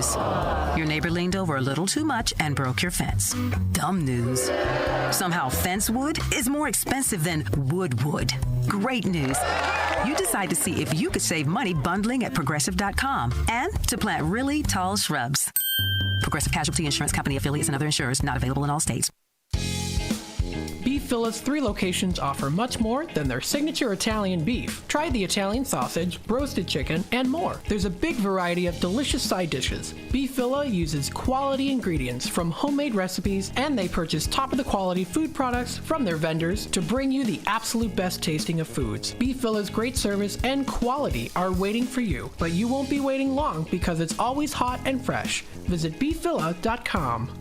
news. Your neighbor leaned over a little too much and broke your fence. Dumb news. Somehow fence wood is more expensive than wood. Great news. You decide to see if you could save money bundling at Progressive.com and to plant really tall shrubs. Progressive Casualty Insurance Company affiliates and other insurers not available in all states. Beef Villa's 3 locations offer much more than their signature Italian beef. Try the Italian sausage, roasted chicken, and more. There's a big variety of delicious side dishes. Beef Villa uses quality ingredients from homemade recipes, and they purchase top-of-the-quality food products from their vendors to bring you the absolute best tasting of foods. Beef Villa's great service and quality are waiting for you, but you won't be waiting long because it's always hot and fresh. Visit beefvilla.com.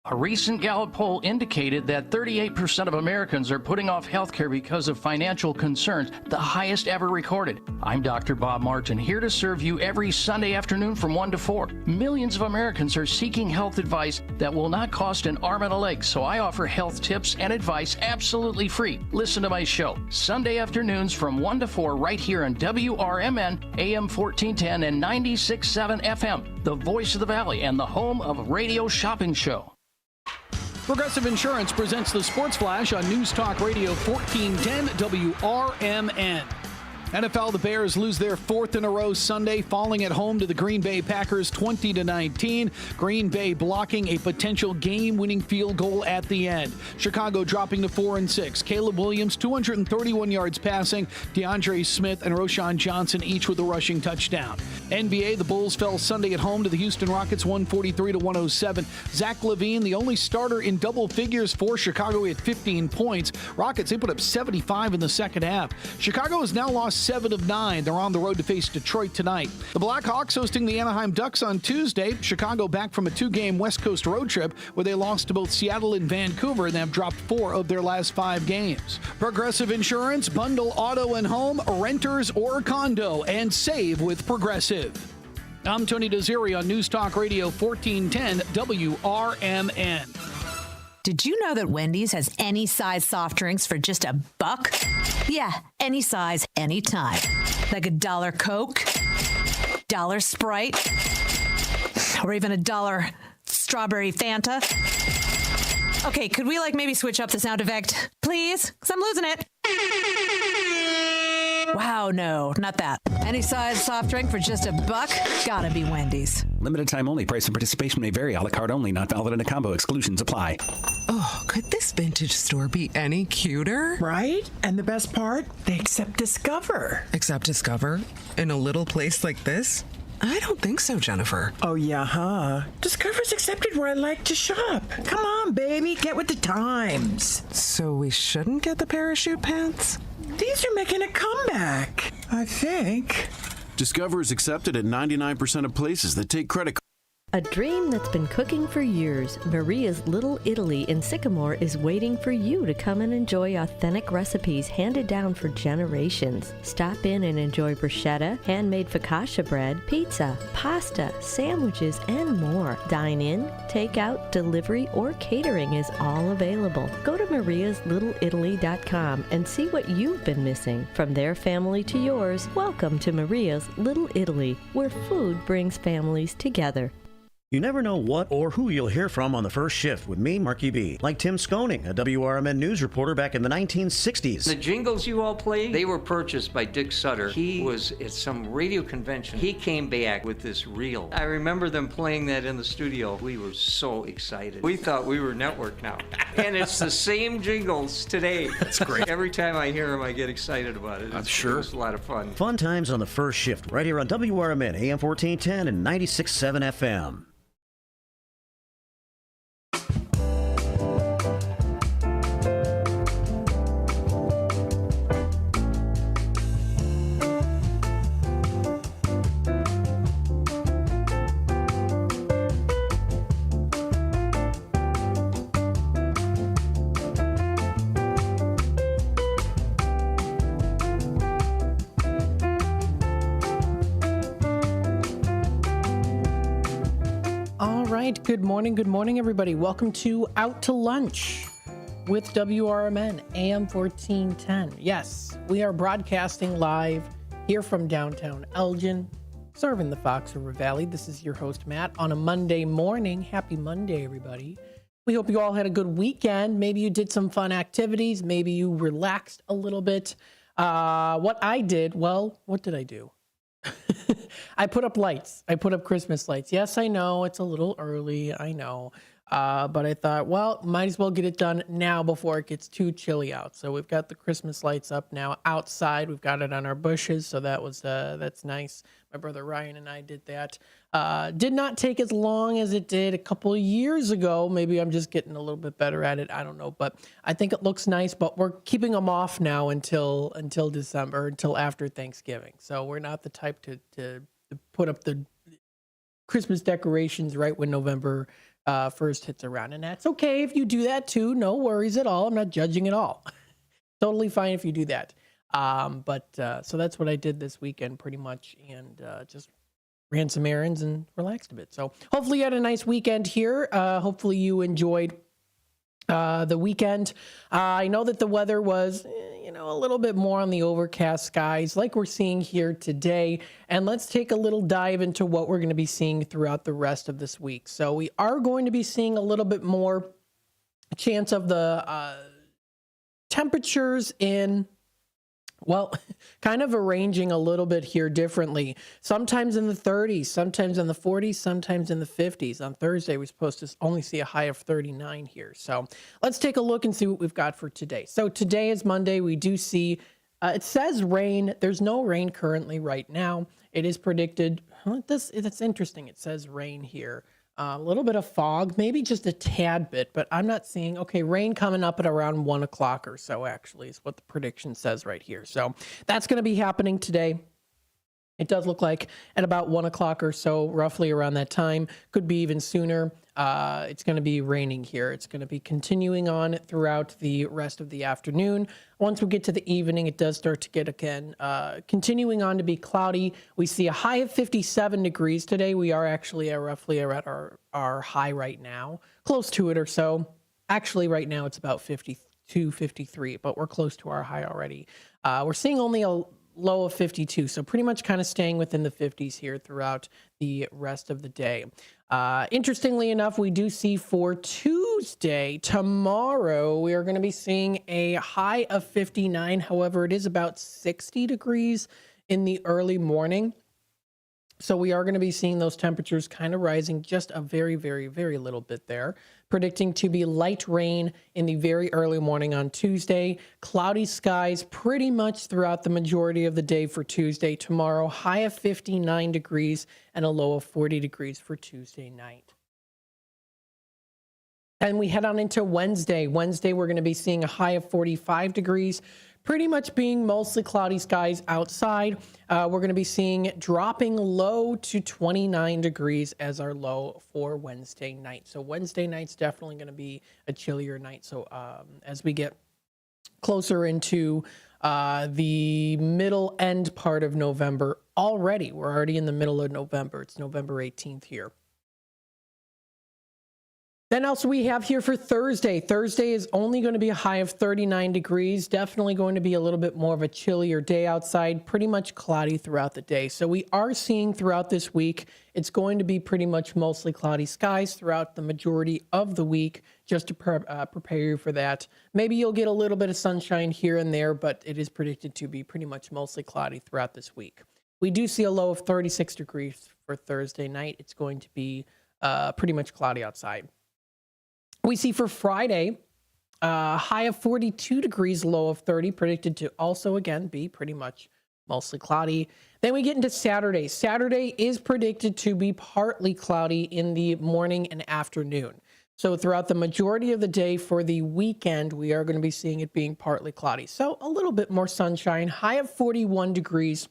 A recent Gallup poll indicated that 38% of Americans are putting off health care because of financial concerns, the highest ever recorded. I'm Dr. Bob Martin, here to serve you every Sunday afternoon from 1 to 4. Millions of Americans are seeking health advice that will not cost an arm and a leg, so I offer health tips and advice absolutely free. Listen to my show, Sunday afternoons from 1 to 4 right here on WRMN, AM 1410 and 96.7 FM, the voice of the Valley and the home of Radio Shopping Show. Progressive Insurance presents the Sports Flash on News Talk Radio 1410 WRMN. NFL, the Bears lose their 4th in a row Sunday, falling at home to the Green Bay Packers 20-19. Green Bay blocking a potential game-winning field goal at the end. Chicago dropping to 4-6. Caleb Williams, 231 yards passing. DeAndre Smith and Roschon Johnson each with a rushing touchdown. NBA, the Bulls fell Sunday at home to the Houston Rockets 143-107. Zach LaVine, the only starter in double figures for Chicago, at 15 points. Rockets, they put up 75 in the second half. Chicago has now lost 7 of 9. They're on the road to face Detroit tonight. The Blackhawks hosting the Anaheim Ducks on Tuesday. Chicago back from a 2-game West Coast road trip where they lost to both Seattle and Vancouver, and they have dropped 4 of their last 5 games. Progressive Insurance, bundle auto and home, renters or condo, and save with Progressive. I'm Tony Desiri on News Talk Radio 1410 WRMN. Did you know that Wendy's has any size soft drinks for just $1? Yeah, any size, anytime. Like $1 Coke, $1 Sprite, or even $1 strawberry Fanta. Okay, could we maybe switch up the sound effect, please? Because I'm losing it. Wow, no, not that. Any size soft drink for just $1? Gotta be Wendy's. Limited time only. Price and participation may vary. A la carte only. Not valid in a combo. Exclusions apply. Oh, could this vintage store be any cuter? Right? And the best part? They accept Discover. Accept Discover? In a little place like this? I don't think so, Jennifer. Oh, yeah, huh? Discover's accepted where I like to shop. Come on, baby, get with the times. So we shouldn't get the parachute pants? These are making a comeback, I think. Discover is accepted at 99% of places that take credit cards. A dream that's been cooking for years, Maria's Little Italy in Sycamore is waiting for you to come and enjoy authentic recipes handed down for generations. Stop in and enjoy bruschetta, handmade focaccia bread, pizza, pasta, sandwiches, and more. Dine in, take out, delivery, or catering is all available. Go to mariaslittle.italy.com and see what you've been missing. From their family to yours, welcome to Maria's Little Italy, where food brings families together. You never know what or who you'll hear from on the first shift with me, Marky B. Like Tim Skoning, a WRMN news reporter back in the 1960s. The jingles you all play, they were purchased by Dick Sutter. He was at some radio convention. He came back with this reel. I remember them playing that in the studio. We were so excited. We thought we were network now. And it's the same jingles today. That's great. Every time I hear them, I get excited about it. I'm sure. It was a lot of fun. Fun times on the first shift, right here on WRMN, AM 1410 and 96.7 FM. Good morning, everybody. Welcome to Out to Lunch with WRMN, AM 1410. Yes, we are broadcasting live here from downtown Elgin, serving the Fox River Valley. This is your host, Matt, on a Monday morning. Happy Monday, everybody. We hope you all had a good weekend. Maybe you did some fun activities. Maybe you relaxed a little bit. What I did, well, what did I do? I put up lights. I put up Christmas lights. Yes, I know it's a little early. I know. But I thought, well, might as well get it done now before it gets too chilly out. So we've got the Christmas lights up now outside. We've got it on our bushes. So that's nice. My brother Ryan and I did that. Did not take as long as it did a couple of years ago. Maybe I'm just getting a little bit better at it. I don't know, but I think it looks nice, but we're keeping them off now until December, until after Thanksgiving. So we're not the type to put up the Christmas decorations right when November 1st hits around. And that's okay if you do that too. No worries at all. I'm not judging at all. Totally fine if you do that. So that's what I did this weekend pretty much, and just ran some errands and relaxed a bit. So hopefully you had a nice weekend here. Hopefully you enjoyed the weekend. I know that the weather was, a little bit more on the overcast skies like we're seeing here today. And let's take a little dive into what we're going to be seeing throughout the rest of this week. So we are going to be seeing a little bit more chance of the temperatures in, well, kind of arranging a little bit here differently. Sometimes in the 30s, sometimes in the 40s, sometimes in the 50s. On Thursday, we're supposed to only see a high of 39 here. So let's take a look and see what we've got for today. So today is Monday. We do see, it says rain. There's no rain currently right now. It is predicted. That's interesting. It says rain here. A little bit of fog, maybe just a tad bit, but I'm not seeing, rain coming up at around 1 o'clock or so, actually, is what the prediction says right here. So that's going to be happening today. It does look like at about 1 o'clock or so, roughly around that time, could be even sooner. It's going to be raining here. It's going to be continuing on throughout the rest of the afternoon. Once we get to the evening, it does start to get again, continuing on to be cloudy. We see a high of 57 degrees today. We are actually roughly at our high right now, close to it or so. Actually, right now it's about 52, 53, but we're close to our high already. We're seeing only a low of 52, so pretty much kind of staying within the 50s here throughout the rest of the day. Interestingly enough, we do see for Tuesday, tomorrow, we are going to be seeing a high of 59. However, it is about 60 degrees in the early morning. So we are going to be seeing those temperatures kind of rising just a very, very, very little bit there. Predicting to be light rain in the very early morning on Tuesday. Cloudy skies pretty much throughout the majority of the day for Tuesday. Tomorrow, high of 59 degrees and a low of 40 degrees for Tuesday night. And we head on into Wednesday. Wednesday, we're going to be seeing a high of 45 degrees. Pretty much being mostly cloudy skies outside. We're going to be seeing dropping low to 29 degrees as our low for Wednesday night. So Wednesday night's definitely going to be a chillier night. So as we get closer into the middle end part of November already, we're already in the middle of November. It's November 18th here. Then also we have here for Thursday. Thursday is only going to be a high of 39 degrees. Definitely going to be a little bit more of a chillier day outside. Pretty much cloudy throughout the day. So we are seeing throughout this week, it's going to be pretty much mostly cloudy skies throughout the majority of the week, just to prepare you for that. Maybe you'll get a little bit of sunshine here and there, but it is predicted to be pretty much mostly cloudy throughout this week. We do see a low of 36 degrees for Thursday night. It's going to be pretty much cloudy outside. We see for Friday, high of 42 degrees, low of 30, predicted to also, again, be pretty much mostly cloudy. Then we get into Saturday. Saturday is predicted to be partly cloudy in the morning and afternoon. So throughout the majority of the day for the weekend, we are going to be seeing it being partly cloudy. So a little bit more sunshine, high of 41 degrees,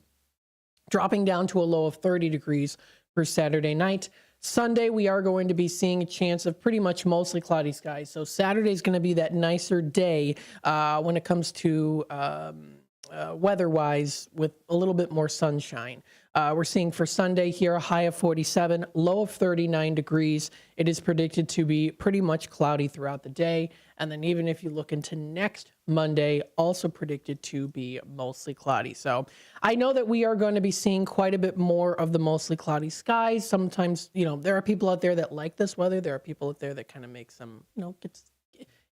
dropping down to a low of 30 degrees for Saturday night. Sunday, we are going to be seeing a chance of pretty much mostly cloudy skies. So Saturday is going to be that nicer day when it comes to weather-wise, with a little bit more sunshine. We're seeing for Sunday here a high of 47, low of 39 degrees. It is predicted to be pretty much cloudy throughout the day. And then even if you look into next Monday, also predicted to be mostly cloudy. So I know that we are going to be seeing quite a bit more of the mostly cloudy skies. Sometimes, there are people out there that like this weather. There are people out there that kind of makes them,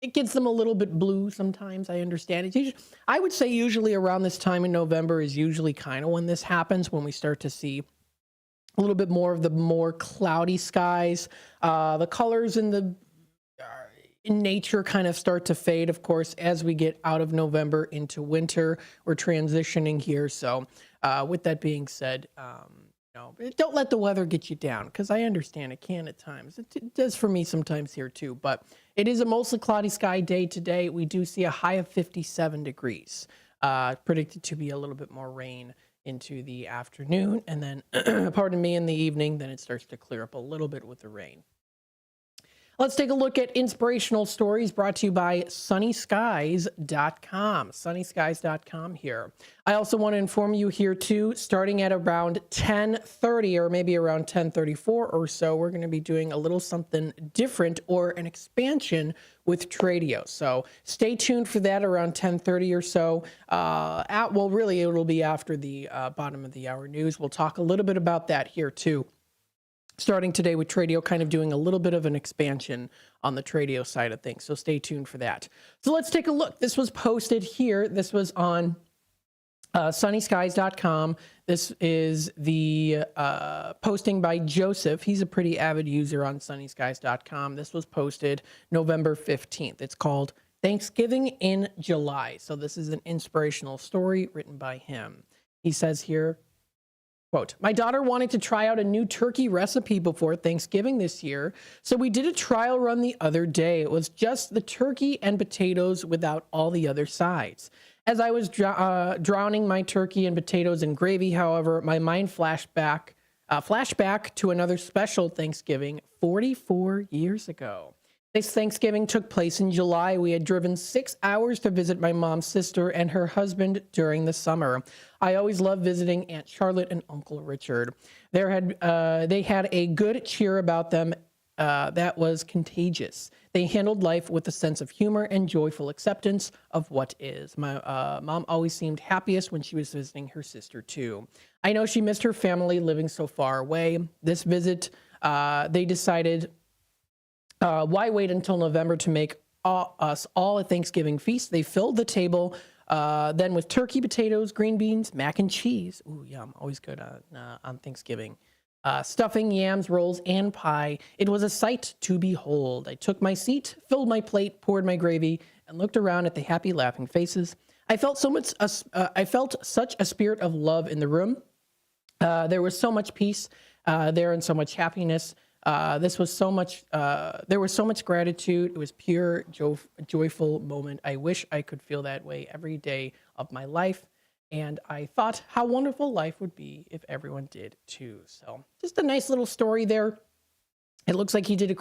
it gets them a little bit blue sometimes. I understand it. I would say usually around this time in November is usually kind of when this happens, when we start to see a little bit more of the more cloudy skies. The colors in nature kind of start to fade, of course, as we get out of November into winter. We're transitioning here. So with that being said, don't let the weather get you down, because I understand it can at times. It does for me sometimes here too, but it is a mostly cloudy sky day today. We do see a high of 57 degrees, predicted to be a little bit more rain into the afternoon, and then, pardon me, in the evening, then it starts to clear up a little bit with the rain. Let's take a look at inspirational stories brought to you by sunnyskies.com. Sunnyskies.com here. I also want to inform you here too, starting at around 10:30 or maybe around 10:34 or so, we're going to be doing a little something different or an expansion with Tradio. So stay tuned for that around 10:30 or so. Really, it'll be after the bottom of the hour news. We'll talk a little bit about that here too. Starting today with Tradio, kind of doing a little bit of an expansion on the Tradio side of things. So stay tuned for that. So let's take a look. This was posted here. This was on sunnyskies.com. This is the posting by Joseph. He's a pretty avid user on sunnyskies.com. This was posted November 15th. It's called Thanksgiving in July. So this is an inspirational story written by him. He says here, quote, my daughter wanted to try out a new turkey recipe before Thanksgiving this year, so we did a trial run the other day. It was just the turkey and potatoes without all the other sides. As I was drowning my turkey and potatoes in gravy, however, my mind flashed back to another special Thanksgiving 44 years ago. This Thanksgiving took place in July. We had driven 6 hours to visit my mom's sister and her husband during the summer. I always loved visiting Aunt Charlotte and Uncle Richard. They had a good cheer about them that was contagious. They handled life with a sense of humor and joyful acceptance of what is. My mom always seemed happiest when she was visiting her sister too. I know she missed her family living so far away. This visit, they decided, why wait until November to make us all a Thanksgiving feast? They filled the table then with turkey, potatoes, green beans, mac and cheese. Ooh, yum, always good on Thanksgiving. Stuffing, yams, rolls, and pie. It was a sight to behold. I took my seat, filled my plate, poured my gravy, and looked around at the happy, laughing faces. I felt such a spirit of love in the room. There was so much peace there and so much happiness. There was so much gratitude. It was pure, joyful moment. I wish I could feel that way every day of my life. And I thought how wonderful life would be if everyone did too. So just a nice little story there. It looks like he did a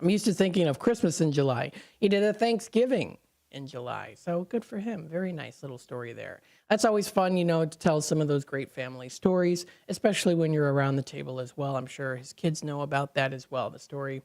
I'm used to thinking of Christmas in July. He did a Thanksgiving in July. So good for him. Very nice little story there. That's always fun, to tell some of those great family stories, especially when you're around the table as well. I'm sure his kids know about that as well. The story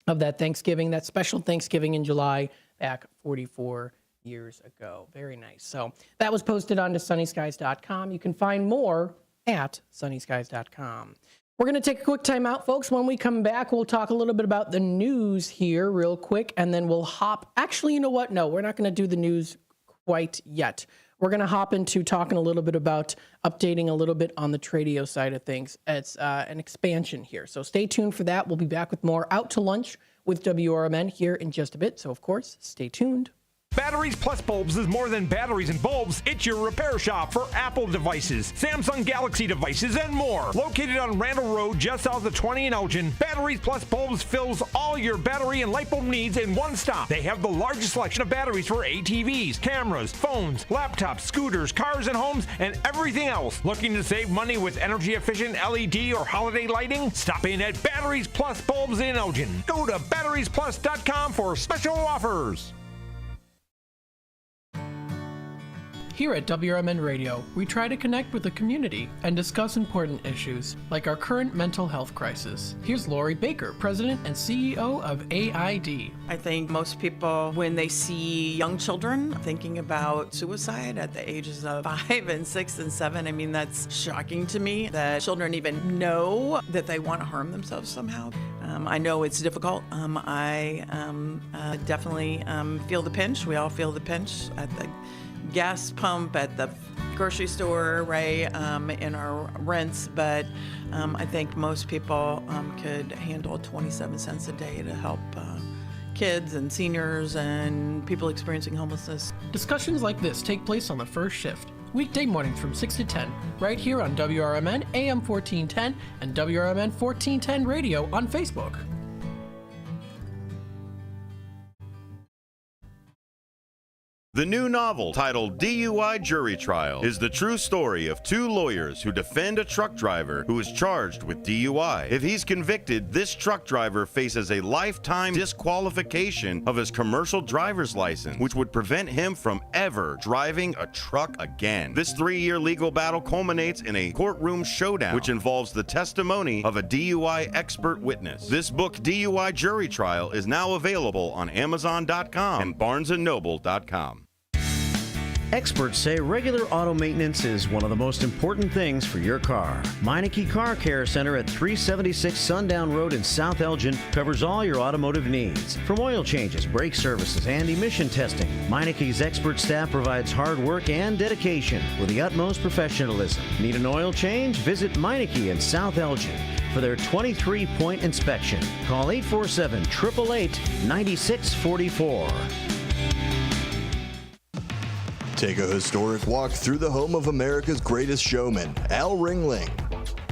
of that Thanksgiving, that special Thanksgiving in July back 44 years ago. Very nice. So that was posted onto sunnyskies.com. You can find more at sunnyskies.com. We're going to take a quick time out, folks. When we come back, we'll talk a little bit about the news here real quick, and then we'll hop. Actually, you know what? No, we're not going to do the news quite yet. We're going to hop into talking a little bit about updating a little bit on the Tradio side of things. It's an expansion here. So stay tuned for that. We'll be back with more Out to Lunch with WRMN here in just a bit. So, of course, stay tuned. Batteries Plus Bulbs is more than batteries and bulbs. It's your repair shop for Apple devices, Samsung Galaxy devices, and more. Located on Randall Road, just south of 20 in Elgin, Batteries Plus Bulbs fills all your battery and light bulb needs in one stop. They have the largest selection of batteries for ATVs, cameras, phones, laptops, scooters, cars and homes, and everything else. Looking to save money with energy-efficient LED or holiday lighting? Stop in at Batteries Plus Bulbs in Elgin. Go to batteriesplus.com for special offers. Here at WRMN Radio, we try to connect with the community and discuss important issues, like our current mental health crisis. Here's Lori Baker, President and CEO of AID. I think most people, when they see young children thinking about suicide at the ages of 5 and 6 and 7, I mean, that's shocking to me that children even know that they want to harm themselves somehow. I know it's difficult. I definitely feel the pinch. We all feel the pinch at the gas pump, at the grocery store, right, in our rents, but I think most people could handle 27 cents a day to help kids and seniors and people experiencing homelessness. Discussions like this take place on the first shift, weekday mornings from 6 to 10, right here on WRMN AM 1410 and WRMN 1410 Radio on Facebook. The new novel, titled DUI Jury Trial, is the true story of two lawyers who defend a truck driver who is charged with DUI. If he's convicted, this truck driver faces a lifetime disqualification of his commercial driver's license, which would prevent him from ever driving a truck again. This 3-year legal battle culminates in a courtroom showdown, which involves the testimony of a DUI expert witness. This book, DUI Jury Trial, is now available on Amazon.com and BarnesandNoble.com. Experts say regular auto maintenance is one of the most important things for your car. Meineke Car Care Center at 376 Sundown Road in South Elgin covers all your automotive needs. From oil changes, brake services, and emission testing, Meineke's expert staff provides hard work and dedication with the utmost professionalism. Need an oil change? Visit Meineke in South Elgin for their 23-point inspection. Call 847-888-9644. Take a historic walk through the home of America's greatest showman, Al Ringling.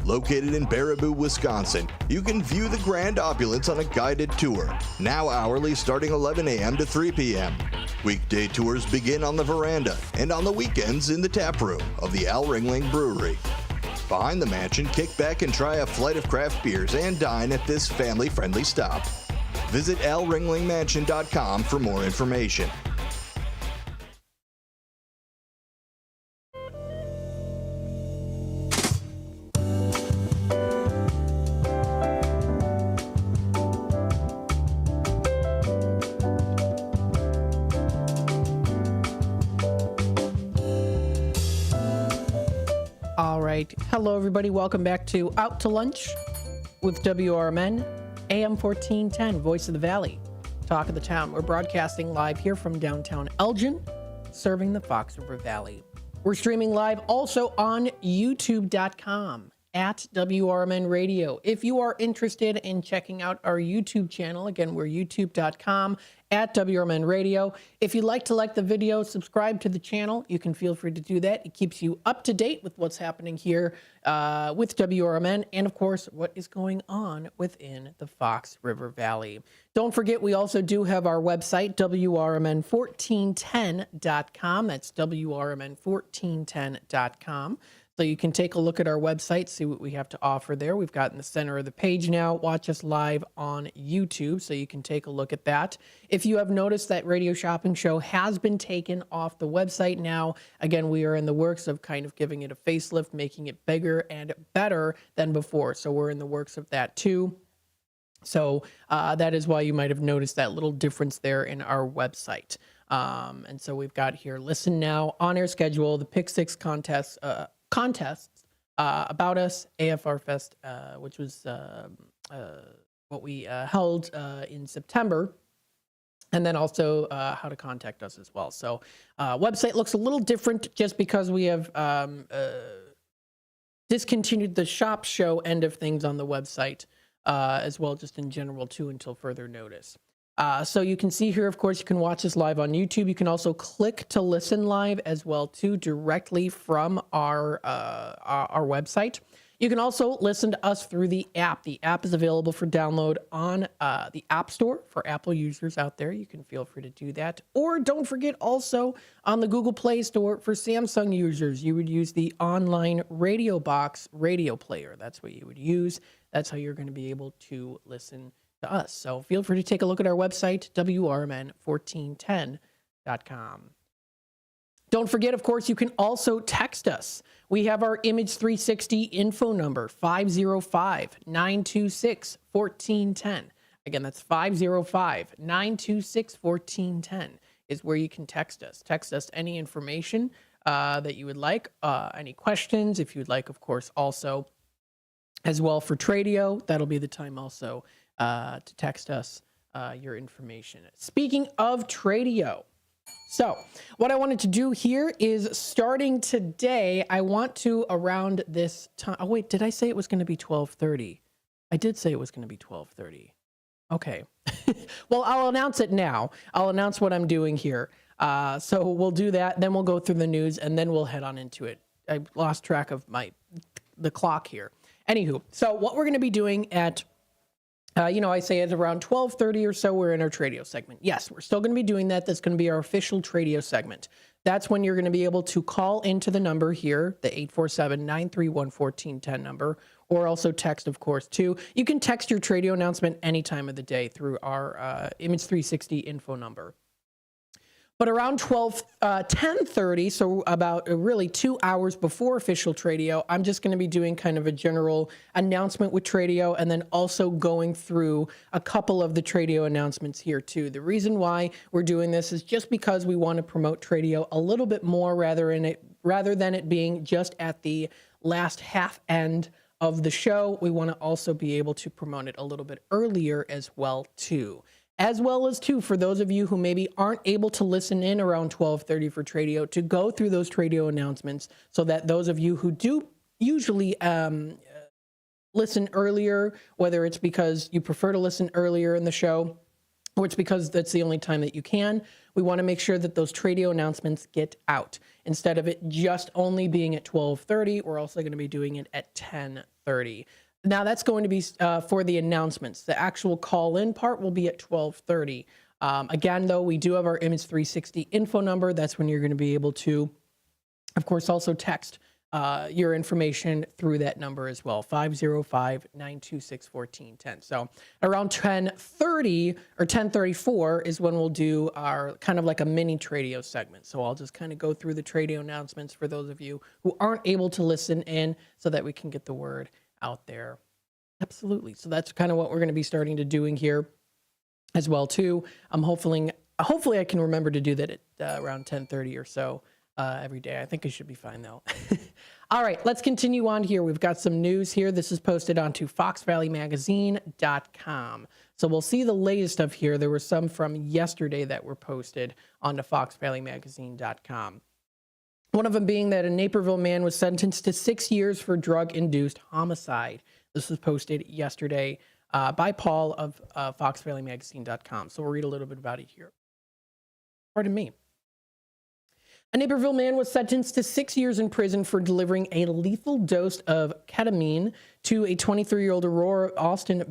Located in Baraboo, Wisconsin, you can view the grand opulence on a guided tour, now hourly starting 11 a.m. to 3 p.m. Weekday tours begin on the veranda and on the weekends in the tap room of the Al Ringling Brewery. Behind the mansion, kick back and try a flight of craft beers and dine at this family-friendly stop. Visit alringlingmansion.com for more information. Hello, everybody. Welcome back to Out to Lunch with WRMN, AM 1410, Voice of the Valley, Talk of the Town. We're broadcasting live here from downtown Elgin, serving the Fox River Valley. We're streaming live also on YouTube.com at WRMN Radio. If you are interested in checking out our YouTube channel, again, we're youtube.com at WRMN Radio. If you'd like to like the video, subscribe to the channel, you can feel free to do that. It keeps you up to date with what's happening here with WRMN and, of course, what is going on within the Fox River Valley. Don't forget, we also do have our website, WRMN1410.com. That's WRMN1410.com. So you can take a look at our website, see what we have to offer there. We've got in the center of the page now, watch us live on YouTube, so you can take a look at that. If you have noticed, that Radio Shopping Show has been taken off the website now. Again, we are in the works of kind of giving it a facelift, making it bigger and better than before. So we're in the works of that too. So that is why you might have noticed that little difference there in our website. And so we've got here, listen now, on-air schedule, the Pick Six contests, About Us, AFR Fest, which was what we held in September, and then also how to contact us as well. So website looks a little different just because we have discontinued the shop show end of things on the website as well, just in general too, until further notice. So you can see here, of course, you can watch us live on YouTube. You can also click to listen live as well, too, directly from our website. You can also listen to us through the app. The app is available for download on the App Store for Apple users out there. You can feel free to do that. Or don't forget, also on the Google Play Store for Samsung users, you would use the online Radio Box radio player. That's what you would use. That's how you're going to be able to listen to us. So feel free to take a look at our website, WRMN1410.com. Don't forget, of course, you can also text us. We have our Image 360 info number, 505-926-1410. Again, that's 505-926-1410 is where you can text us. Text us any information that you would like, any questions, if you'd like, of course, also as well for Tradio. That'll be the time also to text us your information. Speaking of Tradio, so what I wanted to do here is starting today, I want to around this time. Oh, wait, did I say it was going to be 12:30? I did say it was going to be 12:30. Okay. Well, I'll announce it now. I'll announce what I'm doing here. So we'll do that. Then we'll go through the news and then we'll head on into it. I lost track of the clock here. Anywho, so what we're going to be doing at, I say at around 12:30 or so, we're in our Tradio segment. Yes, we're still going to be doing that. That's going to be our official Tradio segment. That's when you're going to be able to call into the number here, the 847-931-1410 number, or also text, of course, too. You can text your Tradio announcement any time of the day through our Image 360 info number. But around 10:30, so about really 2 hours before official Tradio, I'm just going to be doing kind of a general announcement with Tradio and then also going through a couple of the Tradio announcements here too. The reason why we're doing this is just because we want to promote Tradio a little bit more rather than it being just at the last half end of the show. We want to also be able to promote it a little bit earlier as well too. As well as, too, for those of you who maybe aren't able to listen in around 12:30 for Tradio, to go through those Tradio announcements so that those of you who do usually listen earlier, whether it's because you prefer to listen earlier in the show or it's because that's the only time that you can, we want to make sure that those Tradio announcements get out. Instead of it just only being at 12:30, we're also going to be doing it at 10:30. Now, that's going to be for the announcements. The actual call-in part will be at 12:30. Again, though, we do have our Image 360 info number. That's when you're going to be able to, of course, also text your information through that number as well, 505-926-1410. So around 10:30 or 10:34 is when we'll do our kind of like a mini Tradio segment. So I'll just kind of go through the Tradio announcements for those of you who aren't able to listen in so that we can get the word out there. Absolutely. So that's kind of what we're going to be starting to doing here as well too. I'm hopefully I can remember to do that at around 10:30 or so every day. I think I should be fine though. All right, let's continue on here. We've got some news here. This is posted onto foxvalleymagazine.com. So we'll see the latest of here. There were some from yesterday that were posted onto foxvalleymagazine.com. One of them being that a Naperville man was sentenced to 6 years for drug-induced homicide. This was posted yesterday by Paul of foxvalleymagazine.com. So we'll read a little bit about it here. Pardon me. A Naperville man was sentenced to 6 years in prison for delivering a lethal dose of ketamine to a 23-year-old Auroran Austin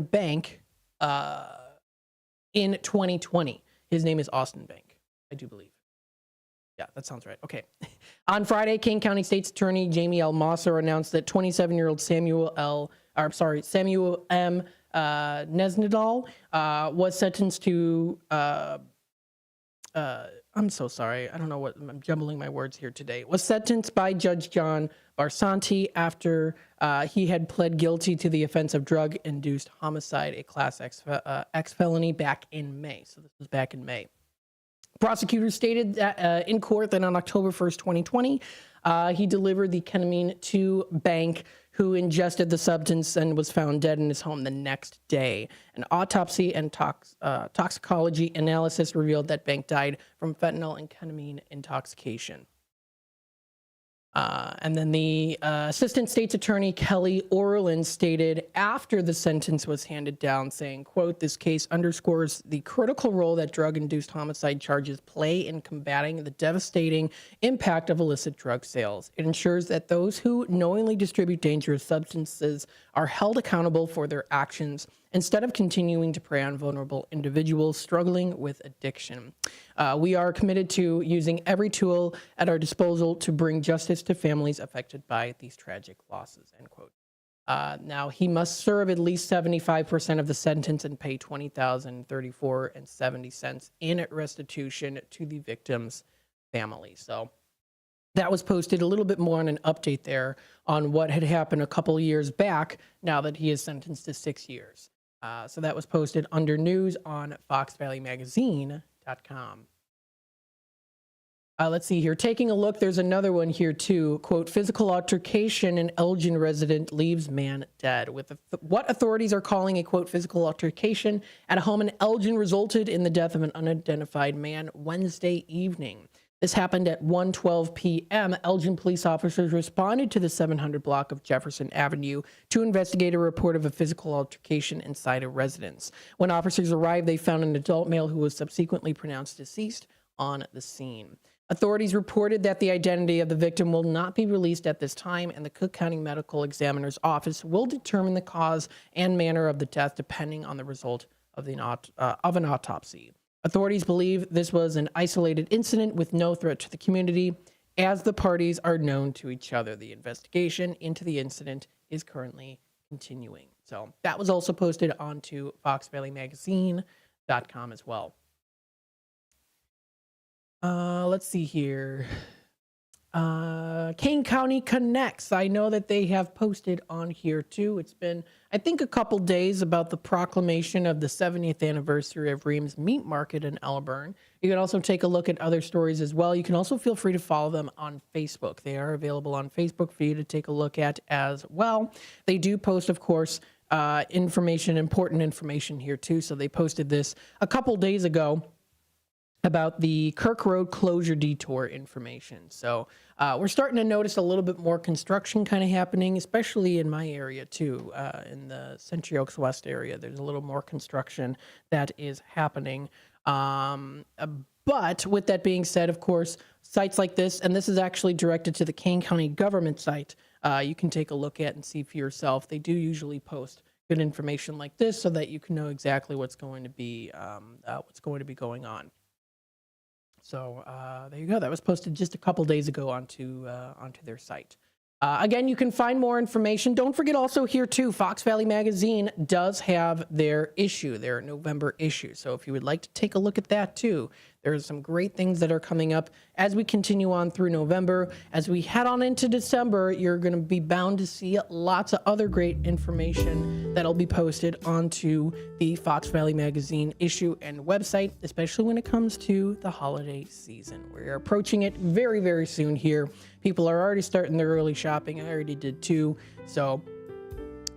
Bank in 2020. His name is Austin Bank, I do believe. Yeah, that sounds right. Okay. On Friday, Kane County State's Attorney Jamie L. Mosser announced that 27-year-old Samuel M. Nesnadal was sentenced to, I'm so sorry. I don't know what, I'm jumbling my words here today. Was sentenced by Judge John Barsanti after he had pled guilty to the offense of drug-induced homicide, a Class X felony back in May. So this was back in May. Prosecutors stated that, in court that on October 1st, 2020, he delivered the ketamine to Bank, who ingested the substance and was found dead in his home the next day. An autopsy and toxicology analysis revealed that Bank died from fentanyl and ketamine intoxication. And then the Assistant State's Attorney Kelly Orland stated after the sentence was handed down, saying, quote, "This case underscores the critical role that drug-induced homicide charges play in combating the devastating impact of illicit drug sales. It ensures that those who knowingly distribute dangerous substances are held accountable for their actions instead of continuing to prey on vulnerable individuals struggling with addiction. We are committed to using every tool at our disposal to bring justice to families affected by these tragic losses," end quote. Now, he must serve at least 75% of the sentence and pay $20,034.70 in restitution to the victim's family. So that was posted a little bit more on an update there on what had happened a couple years back now that he is sentenced to 6 years. So that was posted under news on FoxValleyMagazine.com. Let's see here. Taking a look, there's another one here too. Quote, physical altercation, an Elgin resident leaves man dead. With what authorities are calling a, quote, physical altercation at a home in Elgin resulted in the death of an unidentified man Wednesday evening. This happened at 1:12 p.m. Elgin police officers responded to the 700 block of Jefferson Avenue to investigate a report of a physical altercation inside a residence. When officers arrived, they found an adult male who was subsequently pronounced deceased on the scene. Authorities reported that the identity of the victim will not be released at this time, and the Cook County Medical Examiner's Office will determine the cause and manner of the death depending on the result of an autopsy. Authorities believe this was an isolated incident with no threat to the community, as the parties are known to each other. The investigation into the incident is currently continuing. So that was also posted onto FoxValleyMagazine.com as well. Let's see here. Kane County Connects. I know that they have posted on here too. It's been, I think, a couple days about the proclamation of the 70th anniversary of Reams Meat Market in Elburn. You can also take a look at other stories as well. You can also feel free to follow them on Facebook. They are available on Facebook for you to take a look at as well. They do post, of course, important information here too. So they posted this a couple days ago about the Kirk Road closure detour information. So we're starting to notice a little bit more construction kind of happening, especially in my area too, in the Century Oaks West area. There's a little more construction that is happening. But with that being said, of course, sites like this, and this is actually directed to the Kane County government site, you can take a look at and see for yourself. They do usually post good information like this so that you can know exactly what's going to be going on. So there you go. That was posted just a couple days ago onto their site. Again, you can find more information. Don't forget also here too, Fox Valley Magazine does have their November issue. So if you would like to take a look at that too, there's some great things that are coming up as we continue on through November. As we head on into December, you're going to be bound to see lots of other great information that'll be posted onto the Fox Valley Magazine issue and website, especially when it comes to the holiday season. We're approaching it very, very soon here. People are already starting their early shopping. I already did too. So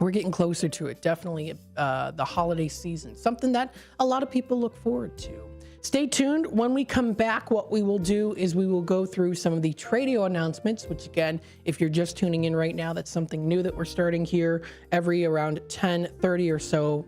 we're getting closer to it. Definitely the holiday season, something that a lot of people look forward to. Stay tuned. When we come back, what we will do is we will go through some of the Tradio announcements, which again, if you're just tuning in right now, that's something new that we're starting here every around 10:30 or so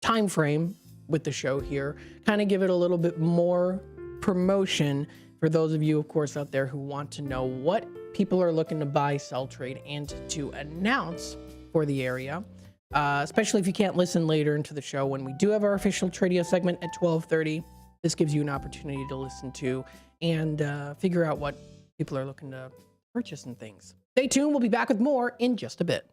time frame with the show here. Kind of give it a little bit more promotion for those of you, of course, out there who want to know what people are looking to buy, sell, trade, and to announce for the area. Especially if you can't listen later into the show when we do have our official Tradio segment at 12:30. This gives you an opportunity to listen to and figure out what people are looking to purchase and things. Stay tuned. We'll be back with more in just a bit.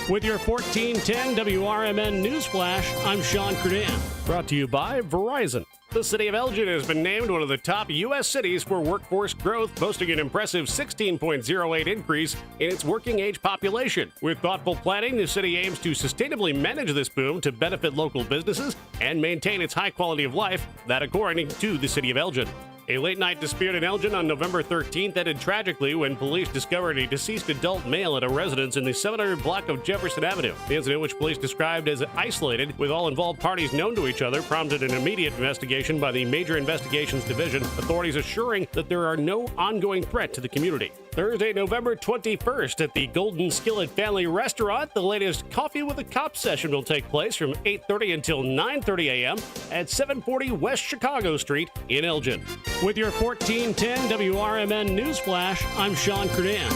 With your 1410 WRMN Newsflash, I'm Sean Curdan. Brought to you by Verizon. The city of Elgin has been named one of the top U.S. cities for workforce growth, boasting an impressive 16.08 increase in its working age population. With thoughtful planning, the city aims to sustainably manage this boom to benefit local businesses and maintain its high quality of life, that according to the city of Elgin. A late-night dispute in Elgin on November 13th ended tragically when police discovered a deceased adult male at a residence in the 700 block of Jefferson Avenue. The incident, which police described as isolated, with all involved parties known to each other, prompted an immediate investigation by the Major Investigations Division, authorities assuring that there are no ongoing threat to the community. Thursday, November 21st at the Golden Skillet Family Restaurant, the latest Coffee with a Cop session will take place from 8:30 until 9:30 a.m. at 740 West Chicago Street in Elgin. With your 1410 WRMN Newsflash, I'm Sean Curdan.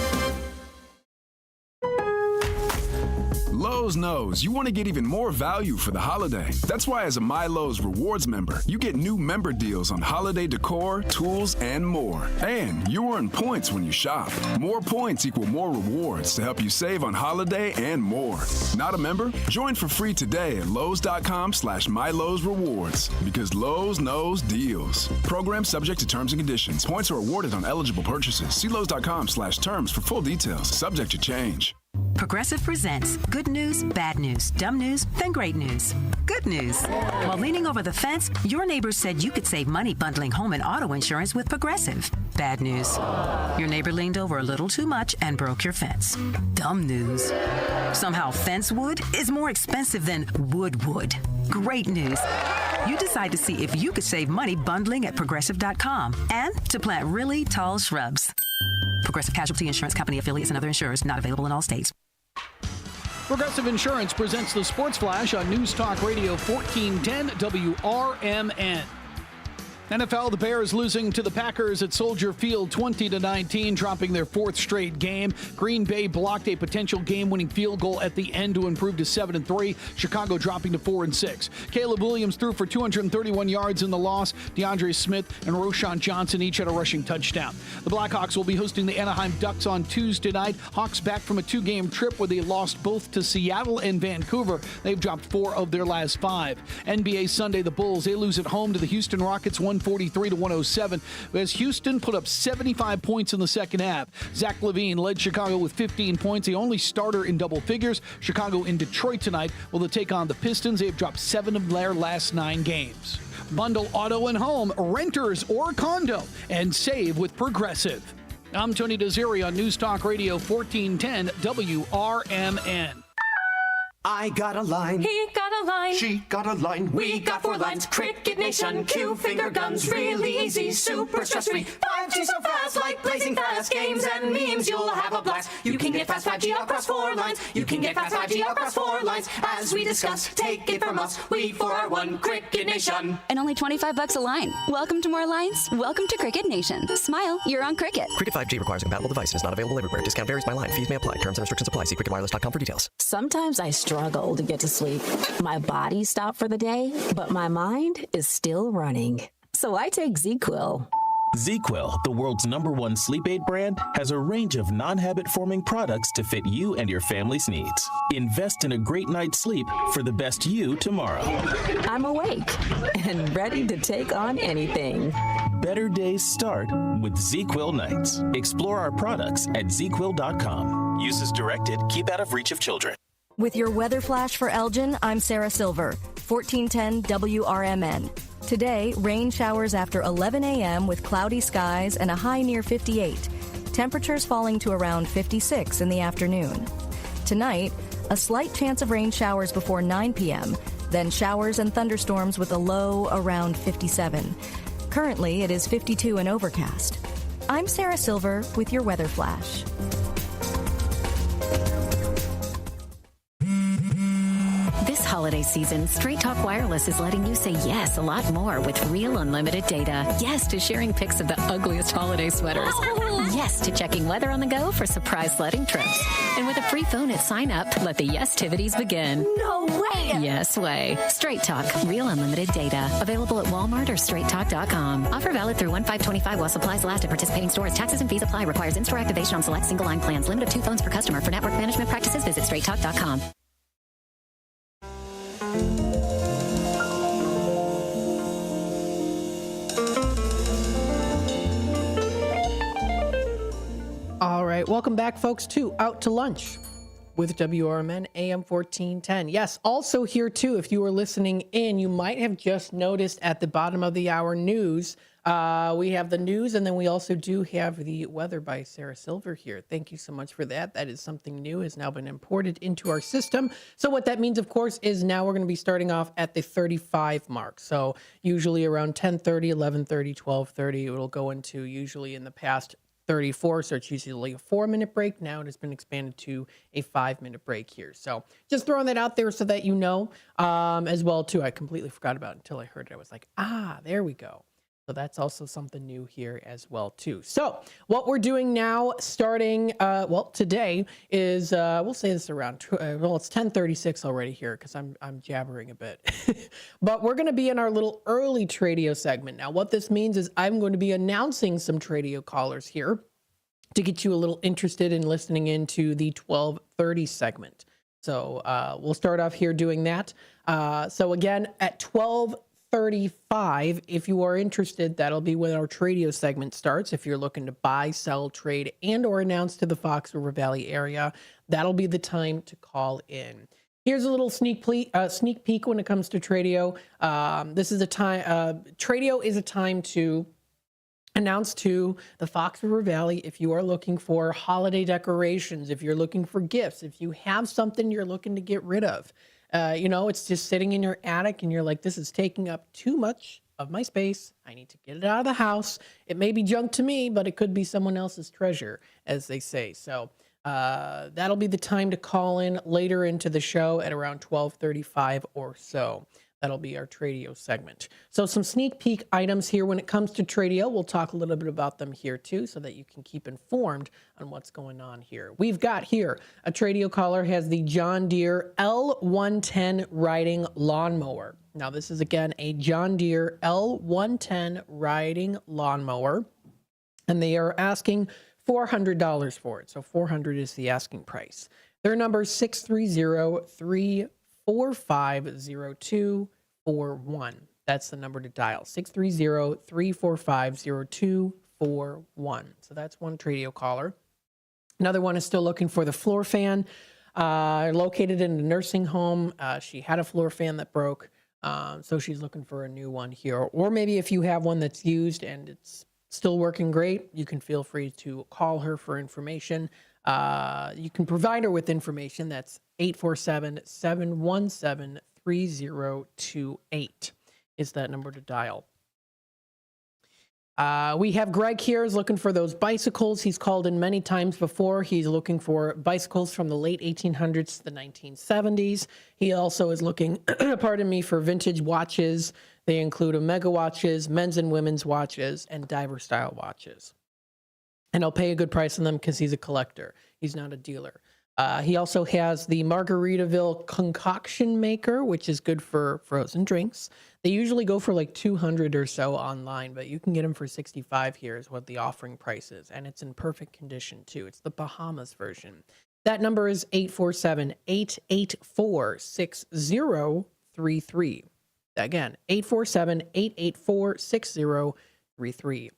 Lowe's Lowe's knows you want to get even more value for the holiday. That's why as a My Lowe's Rewards member, you get new member deals on holiday decor, tools, and more. And you earn points when you shop. More points equal more rewards to help you save on holiday and more. Not a member? Join for free today at Lowes.com/MyLowe'sRewards because Lowe's knows deals. Program subject to terms and conditions. Points are awarded on eligible purchases. See Lowes.com/terms for full details. Subject to change. Progressive presents good news, bad news, dumb news, then great news. Good news. While leaning over the fence, your neighbors said you could save money bundling home and auto insurance with Progressive. Bad news. Your neighbor leaned over a little too much and broke your fence. Dumb news. Somehow fence wood is more expensive than wood. Great news. You decide to see if you could save money bundling at Progressive.com and to plant really tall shrubs. Progressive Casualty Insurance Company affiliates and other insurers not available in all states. Progressive Insurance presents the Sports Flash on News Talk Radio 1410 WRMN. NFL, the Bears losing to the Packers at Soldier Field 20-19, dropping their fourth straight game. Green Bay blocked a potential game-winning field goal at the end to improve to 7-3. Chicago dropping to 4-6. Caleb Williams threw for 231 yards in the loss. DeAndre Smith and Roschon Johnson each had a rushing touchdown. The Blackhawks will be hosting the Anaheim Ducks on Tuesday night. Hawks back from a two-game trip where they lost both to Seattle and Vancouver. They've dropped 4 of their last 5. NBA Sunday, the Bulls, they lose at home to the Houston Rockets 143-107 as Houston put up 75 points in the second half. Zach LaVine led Chicago with 15 points, the only starter in double figures. Chicago in Detroit tonight will take on the Pistons. They've dropped 7 of their last 9 games. Bundle auto and home, renters or condo, and save with Progressive. I'm Tony Desiri on News Talk Radio 1410 WRMN. I got a line. He got a line. She got a line. We got 4 lines. Cricket Nation, Q finger guns, really easy, super stress-free. 5G so fast, like blazing fast. Games and memes, you'll have a blast. You can get fast 5G across 4 lines. You can get fast 5G across 4 lines. As we discuss, take it from us. We for our one Cricket Nation. And only $25 a line. Welcome to more lines. Welcome to Cricket Nation. Smile, you're on Cricket. Cricket 5G requires a compatible device and is not available everywhere. Discount varies by line. Fees may apply. Terms and restrictions apply. See cricketwireless.com for details. Sometimes I struggle to get to sleep. My body stopped for the day, but my mind is still running. So I take ZzzQuil. ZzzQuil, the world's #1 sleep aid brand, has a range of non-habit-forming products to fit you and your family's needs. Invest in a great night's sleep for the best you tomorrow. I'm awake and ready to take on anything. Better days start with ZzzQuil nights. Explore our products at ZzzQuil.com. Use as directed. Keep out of reach of children. With your weather flash for Elgin, I'm Sarah Silver, 1410 WRMN. Today, rain showers after 11 a.m. with cloudy skies and a high near 58. Temperatures falling to around 56 in the afternoon. Tonight, a slight chance of rain showers before 9 p.m., then showers and thunderstorms with a low around 57. Currently, it is 52 and overcast. I'm Sarah Silver with your weather flash. This holiday season, Straight Talk Wireless is letting you say yes a lot more with real unlimited data. Yes to sharing pics of the ugliest holiday sweaters. Yes to checking weather on the go for surprise sledding trips. And with a free phone at sign up, let the yes-tivities begin. No way! Yes way. Straight Talk, real unlimited data. Available at Walmart or straighttalk.com. Offer valid through 1/5/25 while supplies last at participating stores. Taxes and fees apply. Requires in-store activation on select single line plans. Limit of 2 phones per customer. For network management practices, visit straighttalk.com. All right, welcome back, folks, to Out to Lunch with WRMN AM 1410. Yes, also here, too, if you were listening in, you might have just noticed at the bottom of the hour news, we have the news, and then we also do have the weather by Sarah Silver here. Thank you so much for that. That is something new, has now been imported into our system. So what that means, of course, is now we're going to be starting off at the 35 mark. So usually around 10:30, 11:30, 12:30, it'll go into usually in the past 34, so it's usually a 4-minute break. Now it has been expanded to a 5-minute break here. So just throwing that out there so that you know, as well, too. I completely forgot about it until I heard it. I was like, there we go. So that's also something new here as well, too. So what we're doing now, starting, today is, we'll say this around, it's 10:36 already here because I'm jabbering a bit. But we're going to be in our little early Tradio segment. Now, what this means is I'm going to be announcing some Tradio callers here to get you a little interested in listening into the 12:30 segment. So we'll start off here doing that. So again, at 12:35, if you are interested, that'll be when our Tradio segment starts. If you're looking to buy, sell, trade, and or announce to the Fox River Valley area, that'll be the time to call in. Here's a little sneak peek when it comes to Tradio. This is a time, Tradio is a time to announce to the Fox River Valley if you are looking for holiday decorations, if you're looking for gifts, if you have something you're looking to get rid of. It's just sitting in your attic and you're like, this is taking up too much of my space. I need to get it out of the house. It may be junk to me, but it could be someone else's treasure, as they say. So that'll be the time to call in later into the show at around 12:35 or so. That'll be our Tradio segment. So some sneak peek items here when it comes to Tradio. We'll talk a little bit about them here too so that you can keep informed on what's going on here. We've got here a Tradio caller has the John Deere L110 riding lawnmower. Now this is again a John Deere L110 riding lawnmower and they are asking $400 for it. So $400 is the asking price. Their number is 630-345-0241. That's the number to dial, 630-345-0241. So that's one Tradio caller. Another one is still looking for the floor fan, located in a nursing home. She had a floor fan that broke, so she's looking for a new one here. Or maybe if you have one that's used and it's still working great, you can feel free to call her for information. You can provide her with information. That's 847-717-3028 is that number to dial. We have Greg here is looking for those bicycles. He's called in many times before. He's looking for bicycles from the late 1800s to the 1970s. He also is looking, for vintage watches. They include Omega watches, men's and women's watches, and diver style watches. And I'll pay a good price on them because he's a collector. He's not a dealer. He also has the Margaritaville concoction maker, which is good for frozen drinks. They usually go for like $200 or so online, but you can get them for $65 here is what the offering price is. And it's in perfect condition too. It's the Bahamas version. That number is 847-884-6033. Again, 847-884-6033.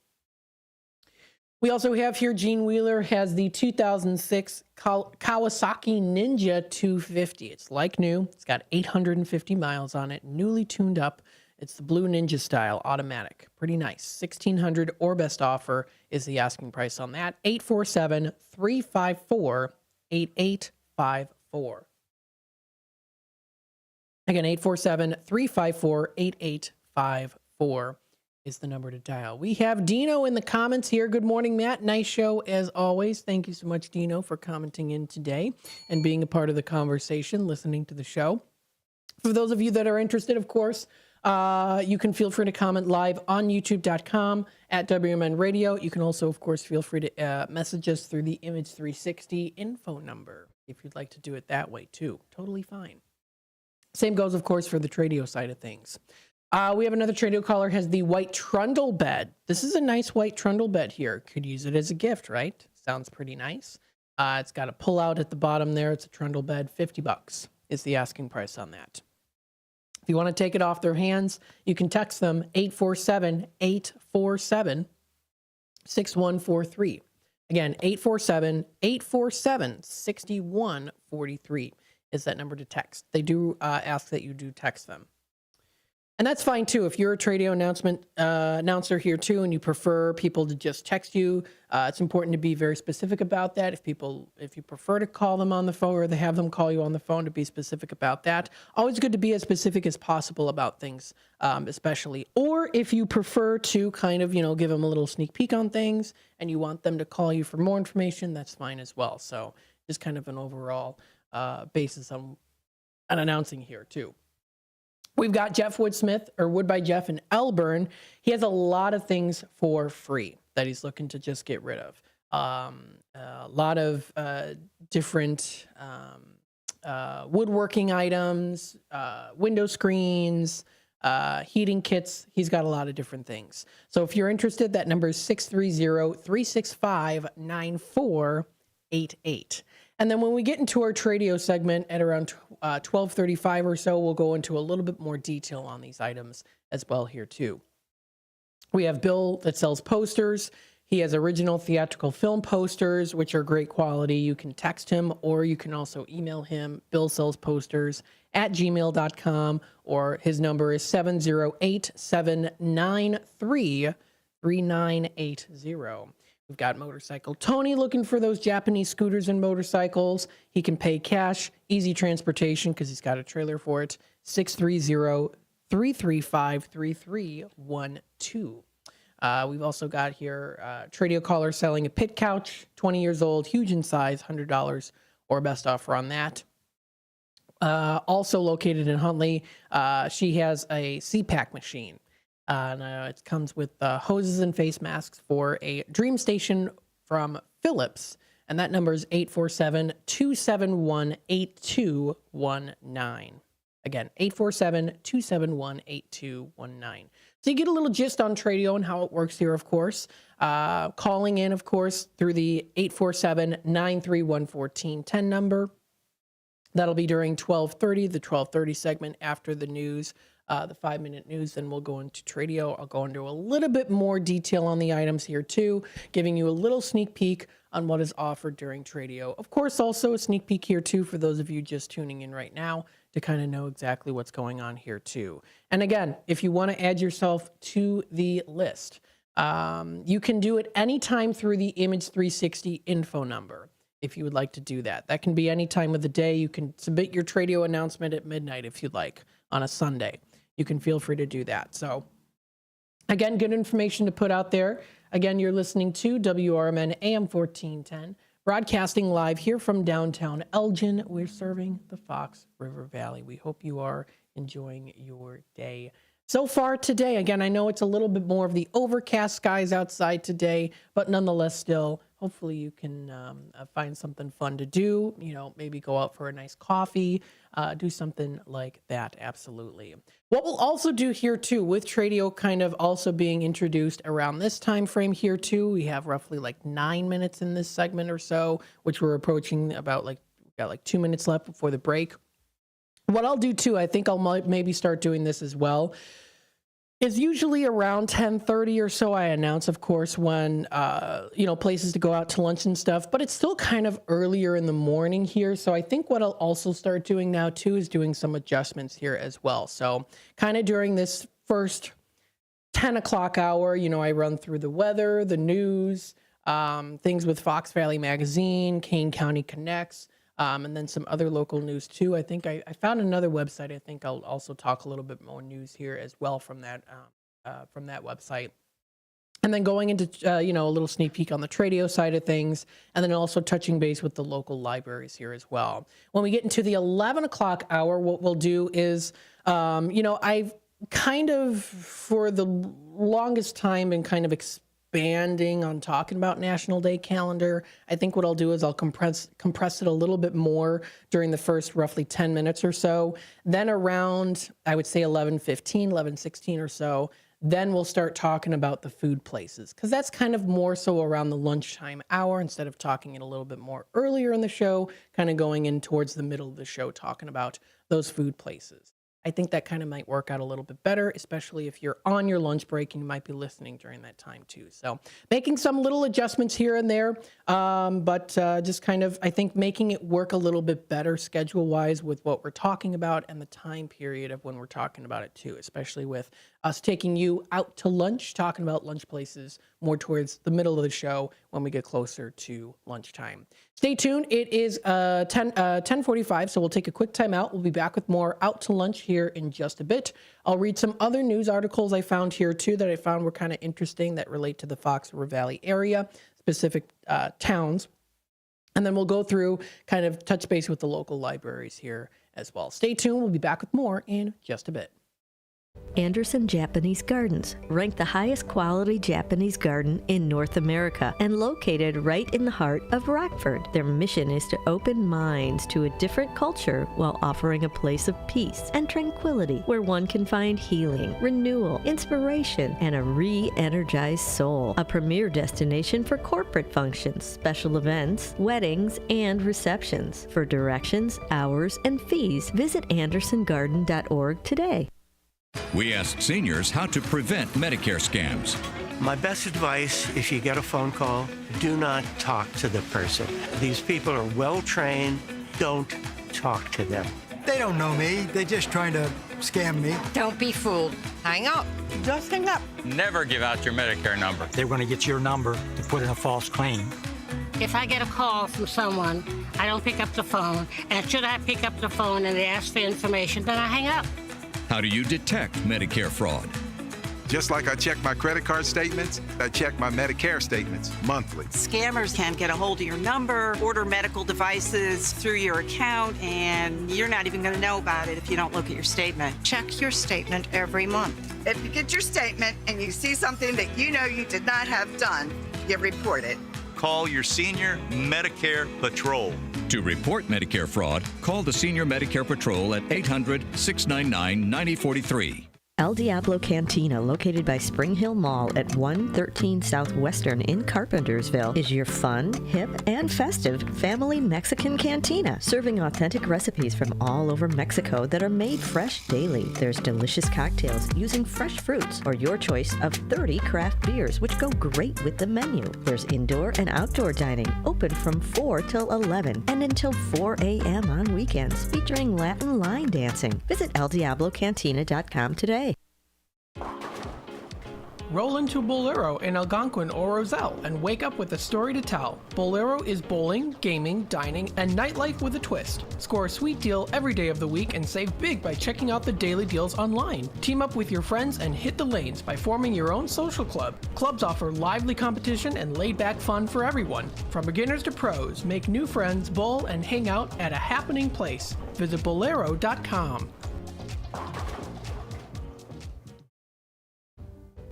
We also have here Gene Wheeler has the 2006 Kawasaki Ninja 250. It's like new. It's got 850 miles on it, newly tuned up. It's the blue Ninja style, automatic. Pretty nice. $1,600 or best offer is the asking price on that. 847-354-8854. Again, 847-354-8854 is the number to dial. We have Dino in the comments here. Good morning, Matt. Nice show as always. Thank you so much, Dino, for commenting in today and being a part of the conversation, listening to the show. For those of you that are interested, of course, you can feel free to comment live on youtube.com at WMN Radio. You can also, of course, feel free to message us through the Image 360 info number if you'd like to do it that way too. Totally fine. Same goes, of course, for the Tradio side of things. We have another Tradio caller has the white trundle bed. This is a nice white trundle bed here. Could use it as a gift, right? Sounds pretty nice. It's got a pull out at the bottom there. It's a trundle bed. $50 is the asking price on that. If you want to take it off their hands, you can text them 847-847-6143. Again, 847-847-6143 is that number to text. They do ask that you do text them. And that's fine too. If you're a Tradio announcer here too, and you prefer people to just text you, it's important to be very specific about that. If you prefer to call them on the phone or they have them call you on the phone, to be specific about that. Always good to be as specific as possible about things, especially. Or if you prefer to kind of, give them a little sneak peek on things and you want them to call you for more information, that's fine as well. So just kind of an overall basis on announcing here too. We've got Jeff Woodsmith, or Wood by Jeff in Elburn. He has a lot of things for free that he's looking to just get rid of. A lot of different woodworking items, window screens, heating kits. He's got a lot of different things. So if you're interested, that number is 630-365-9488. And then when we get into our Tradio segment at around 12:35 or so, we'll go into a little bit more detail on these items as well here too. We have Bill that sells posters. He has original theatrical film posters, which are great quality. You can text him or you can also email him, billsellsposters@gmail.com, or his number is 708-793-3980. We've got Motorcycle Tony looking for those Japanese scooters and motorcycles. He can pay cash, easy transportation because he's got a trailer for it. 630-335-3312. We've also got here Tradio caller selling a pit couch, 20 years old, huge in size, $100 or best offer on that. Also located in Huntley, she has a CPAC machine. It comes with hoses and face masks for a Dream Station from Philips. And that number is 847-271-8219. Again, 847-271-8219. So you get a little gist on Tradio and how it works here, of course. Calling in, of course, through the 847-931-1410 number. That'll be during 12:30, the 12:30 segment after the news, the 5-minute news. Then we'll go into Tradio. I'll go into a little bit more detail on the items here too, giving you a little sneak peek on what is offered during Tradio. Of course, also a sneak peek here too for those of you just tuning in right now to kind of know exactly what's going on here too. And again, if you want to add yourself to the list, you can do it anytime through the Image 360 info number. If you would like to do that, that can be any time of the day. You can submit your Tradio announcement at midnight if you'd like on a Sunday. You can feel free to do that. So again, good information to put out there. Again, you're listening to WRMN AM 1410, broadcasting live here from downtown Elgin. We're serving the Fox River Valley. We hope you are enjoying your day. So far today, again, I know it's a little bit more of the overcast skies outside today, but nonetheless still, hopefully you can find something fun to do, maybe go out for a nice coffee, do something like that, absolutely. What we'll also do here too, with Tradio kind of also being introduced around this time frame here too, we have roughly like 9 minutes in this segment or so, which we're approaching about we've got like 2 minutes left before the break. What I'll do too, I think I'll maybe start doing this as well, is usually around 10:30 or so. I announce, of course, when, places to go out to lunch and stuff, but it's still kind of earlier in the morning here. So I think what I'll also start doing now too is doing some adjustments here as well. So kind of during this first 10 o'clock hour, I run through the weather, the news, things with Fox Valley Magazine, Kane County Connects, and then some other local news too. I think I found another website. I think I'll also talk a little bit more news here as well from that website. And then going into, a little sneak peek on the Tradio side of things, and then also touching base with the local libraries here as well. When we get into the 11 o'clock hour, what we'll do is, I've kind of, for the longest time, been kind of expanding on talking about National Day calendar. I think what I'll do is I'll compress it a little bit more during the first roughly 10 minutes or so. Then around, I would say 11:15, 11:16 or so, then we'll start talking about the food places, because that's kind of more so around the lunchtime hour instead of talking it a little bit more earlier in the show, kind of going in towards the middle of the show, talking about those food places. I think that kind of might work out a little bit better, especially if you're on your lunch break and you might be listening during that time too. So making some little adjustments here and there, but just kind of, I think, making it work a little bit better schedule-wise with what we're talking about and the time period of when we're talking about it too, especially with us taking you out to lunch, talking about lunch places more towards the middle of the show when we get closer to lunchtime. Stay tuned. It is 10:45, so we'll take a quick time out. We'll be back with more Out to Lunch here in just a bit. I'll read some other news articles I found here too that I found were kind of interesting that relate to the Fox River Valley area, specific towns. And then we'll go through, kind of touch base with the local libraries here as well. Stay tuned. We'll be back with more in just a bit. Anderson Japanese Gardens, ranked the highest quality Japanese garden in North America and located right in the heart of Rockford. Their mission is to open minds to a different culture while offering a place of peace and tranquility where one can find healing, renewal, inspiration, and a re-energized soul. A premier destination for corporate functions, special events, weddings, and receptions. For directions, hours, and fees, visit andersongarden.org today. We asked seniors how to prevent Medicare scams. My best advice, if you get a phone call, do not talk to the person. These people are well trained. Don't talk to them. They don't know me. They're just trying to scam me. Don't be fooled. Hang up. Just hang up. Never give out your Medicare number. They're going to get your number to put in a false claim. If I get a call from someone, I don't pick up the phone. And should I pick up the phone and they ask for information, then I hang up. How do you detect Medicare fraud? Just like I check my credit card statements, I check my Medicare statements monthly. Scammers can get a hold of your number, order medical devices through your account, and you're not even going to know about it if you don't look at your statement. Check your statement every month. If you get your statement and you see something that you know you did not have done, you report it. Call your Senior Medicare Patrol. To report Medicare fraud, call the Senior Medicare Patrol at 800-699-9043. El Diablo Cantina, located by Spring Hill Mall at 113 Southwestern in Carpentersville, is your fun, hip, and festive family Mexican cantina, serving authentic recipes from all over Mexico that are made fresh daily. There's delicious cocktails using fresh fruits or your choice of 30 craft beers, which go great with the menu. There's indoor and outdoor dining, open from 4 till 11 and until 4 a.m. on weekends, featuring Latin line dancing. Visit eldiablocantina.com today. Roll into Bolero in Algonquin or Roselle and wake up with a story to tell. Bolero is bowling, gaming, dining, and nightlife with a twist. Score a sweet deal every day of the week and save big by checking out the daily deals online. Team up with your friends and hit the lanes by forming your own social club. Clubs offer lively competition and laid-back fun for everyone. From beginners to pros, make new friends, bowl, and hang out at a happening place. Visit Bolero.com.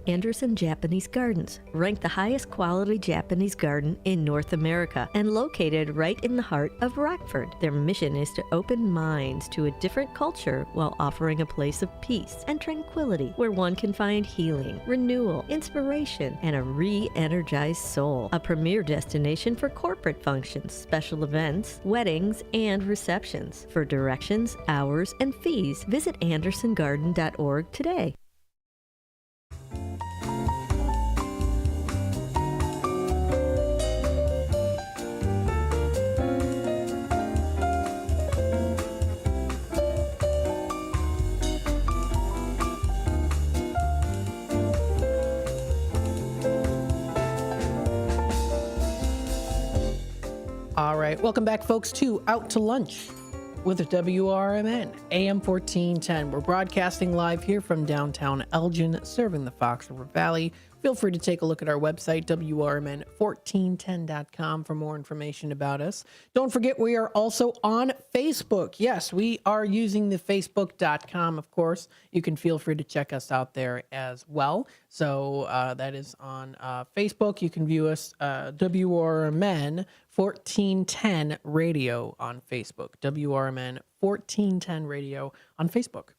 Anderson Japanese Gardens, ranked the highest quality Japanese garden in North America and located right in the heart of Rockford. Their mission is to open minds to a different culture while offering a place of peace and tranquility where one can find healing, renewal, inspiration, and a re-energized soul. A premier destination for corporate functions, special events, weddings, and receptions. For directions, hours, and fees, visit andersongarden.org today. All right, welcome back, folks, to Out to Lunch with WRMN, AM 1410. We're broadcasting live here from downtown Elgin, serving the Fox River Valley. Feel free to take a look at our website, WRMN1410.com, for more information about us. Don't forget, we are also on Facebook. Yes, we are using the Facebook.com, of course. You can feel free to check us out there as well. So that is on Facebook. You can view us, WRMN 1410 Radio on Facebook. WRMN 1410 Radio on Facebook.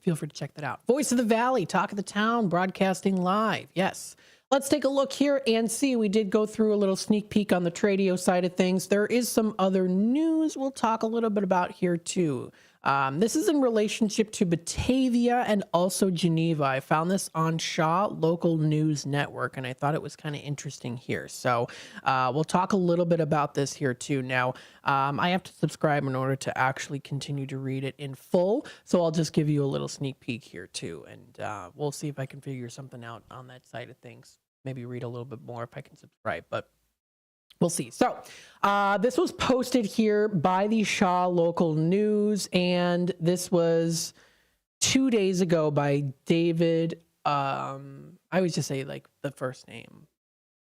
Feel free to check that out. Voice of the Valley, Talk of the Town, broadcasting live. Yes. Let's take a look here and see. We did go through a little sneak peek on the Tradio side of things. There is some other news we'll talk a little bit about here too. This is in relationship to Batavia and also Geneva. I found this on Shaw Local News Network, and I thought it was kind of interesting here. So we'll talk a little bit about this here too. Now, I have to subscribe in order to actually continue to read it in full. So I'll just give you a little sneak peek here too. And we'll see if I can figure something out on that side of things. Maybe read a little bit more if I can subscribe, but we'll see. So this was posted here by the Shaw Local News, and this was 2 days ago by David, I would just say like the first name,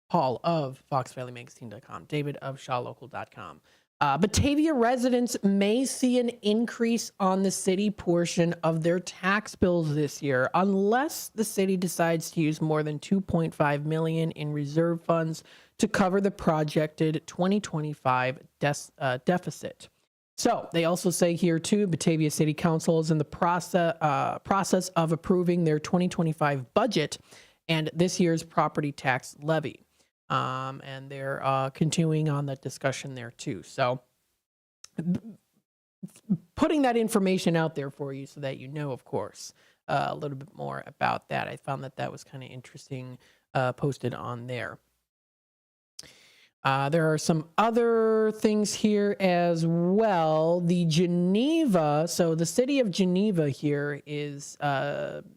Paul of FoxValleyMagazine.com, David of ShawLocal.com. Batavia residents may see an increase on the city portion of their tax bills this year unless the city decides to use more than $2.5 million in reserve funds to cover the projected 2025 deficit. So they also say here too, Batavia City Council is in the process of approving their 2025 budget and this year's property tax levy. And they're continuing on that discussion there too. So putting that information out there for you so that you know, of course, a little bit more about that. I found that was kind of interesting, posted on there. There are some other things here as well. The city of Geneva here is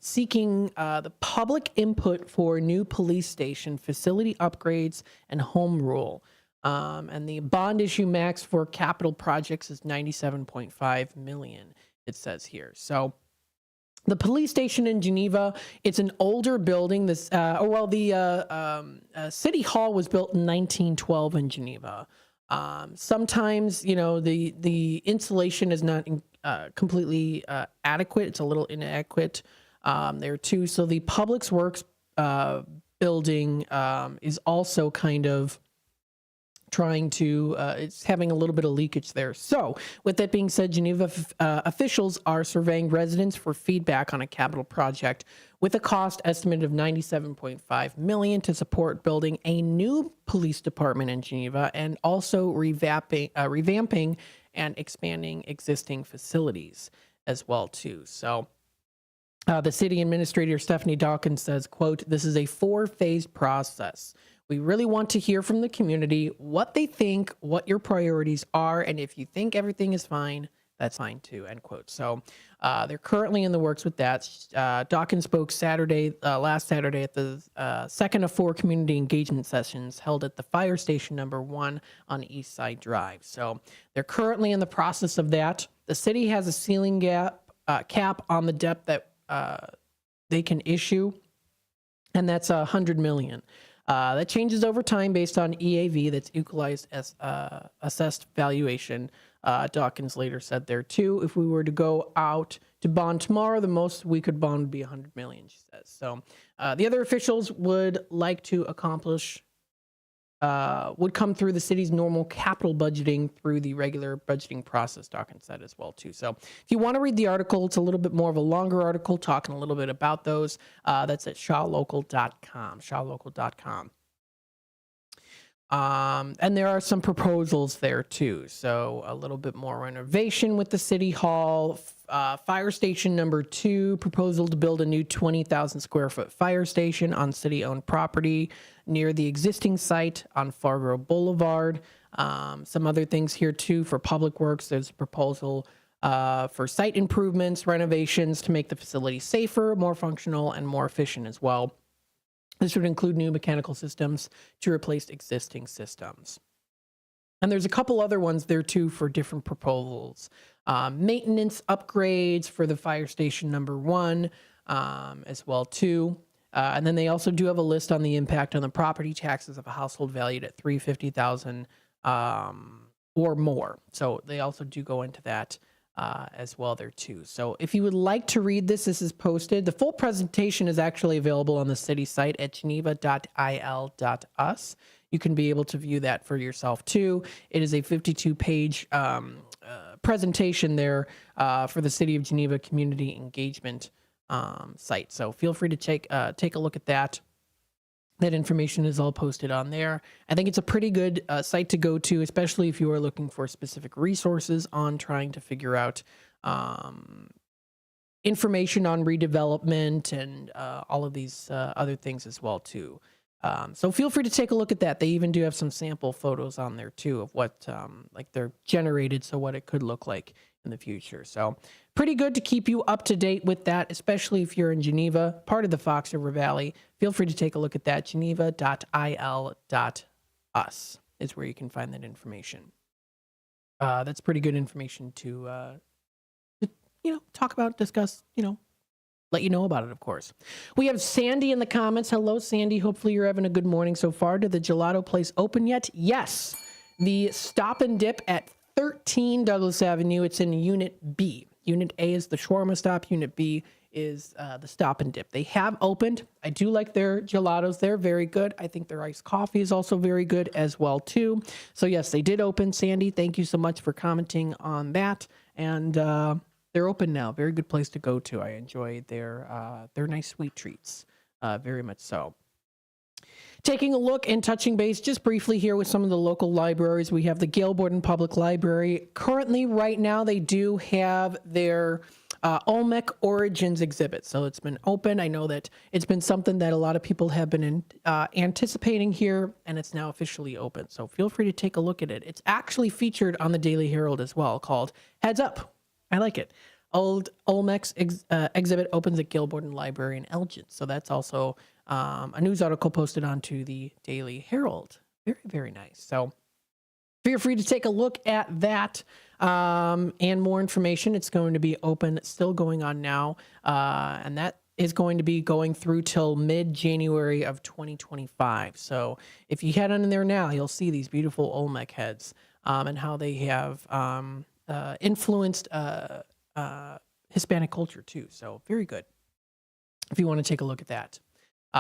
seeking the public input for new police station facility upgrades and home rule. And the bond issue max for capital projects is $97.5 million, it says here. So the police station in Geneva, it's an older building. The City Hall was built in 1912 in Geneva. Sometimes, the insulation is not completely adequate. It's a little inadequate there too. So the Public Works building is also kind of trying to, it's having a little bit of leakage there. So with that being said, Geneva officials are surveying residents for feedback on a capital project with a cost estimate of $97.5 million to support building a new police department in Geneva and also revamping and expanding existing facilities as well too. So the city administrator, Stephanie Dawkins, says, quote, "This is a 4-phase process. We really want to hear from the community what they think, what your priorities are, and if you think everything is fine, that's fine too," end quote. So they're currently in the works with that. Dawkins spoke last Saturday at the second of 4 community engagement sessions held at the fire station number 1 on East Side Drive. So they're currently in the process of that. The city has a ceiling cap on the depth that they can issue, and that's $100 million. That changes over time based on EAV, that's equalized as assessed valuation. Dawkins later said there too, if we were to go out to bond tomorrow, the most we could bond would be $100 million, she says. So the other officials would like to accomplish, would come through the city's normal capital budgeting through the regular budgeting process, Dawkins said as well too. So if you want to read the article, it's a little bit more of a longer article talking a little bit about those. That's at shawlocal.com. And there are some proposals there too. So a little bit more renovation with the City Hall. Fire station number 2, proposal to build a new 20,000 square foot fire station on city-owned property near the existing site on Fargo Boulevard. Some other things here too for Public Works. There's a proposal for site improvements, renovations to make the facility safer, more functional, and more efficient as well. This would include new mechanical systems to replace existing systems. And there's a couple other ones there too for different proposals. Maintenance upgrades for the fire station number 1 as well too. And then they also do have a list on the impact on the property taxes of a household valued at $350,000 or more. So they also do go into that as well there too. So if you would like to read this is posted. The full presentation is actually available on the city site at geneva.il.us. You can be able to view that for yourself too. It is a 52-page presentation there for the City of Geneva Community Engagement site. So feel free to take a look at that. That information is all posted on there. I think it's a pretty good site to go to, especially if you are looking for specific resources on trying to figure out information on redevelopment and all of these other things as well too. So feel free to take a look at that. They even do have some sample photos on there too of what like they're generated, so what it could look like in the future. So pretty good to keep you up to date with that, especially if you're in Geneva, part of the Fox River Valley. Feel free to take a look at that. Geneva.il.us is where you can find that information. That's pretty good information to talk about, discuss, let you know about it, of course. We have Sandy in the comments. Hello, Sandy. Hopefully you're having a good morning so far. Did the gelato place open yet? Yes. the Stop and Dip at 13 Douglas Avenue. It's in Unit B. Unit A is the shawarma stop. Unit B is the Stop and Dip. They have opened. I do like their gelatos. They're very good. I think their iced coffee is also very good as well, too. So, yes, they did open. Sandy, thank you so much for commenting on that. And they're open now. Very good place to go to. I enjoy their nice sweet treats. Very much so. Taking a look and touching base just briefly here with some of the local libraries. We have the Gail Borden Public Library. Currently, right now, they do have their Olmec Origins exhibit. So it's been open. I know that it's been something that a lot of people have been anticipating here, and it's now officially open. So feel free to take a look at it. It's actually featured on the Daily Herald as well, called Heads Up. I like it. Old Olmec's exhibit opens at Gail Borden Library in Elgin. So that's also a news article posted onto the Daily Herald. Very, very nice. So feel free to take a look at that and more information. It's going to be open, still going on now. And that is going to be going through till mid-January of 2025. So if you head on in there now, you'll see these beautiful Olmec heads and how they have influenced Hispanic culture too. So very good if you want to take a look at that.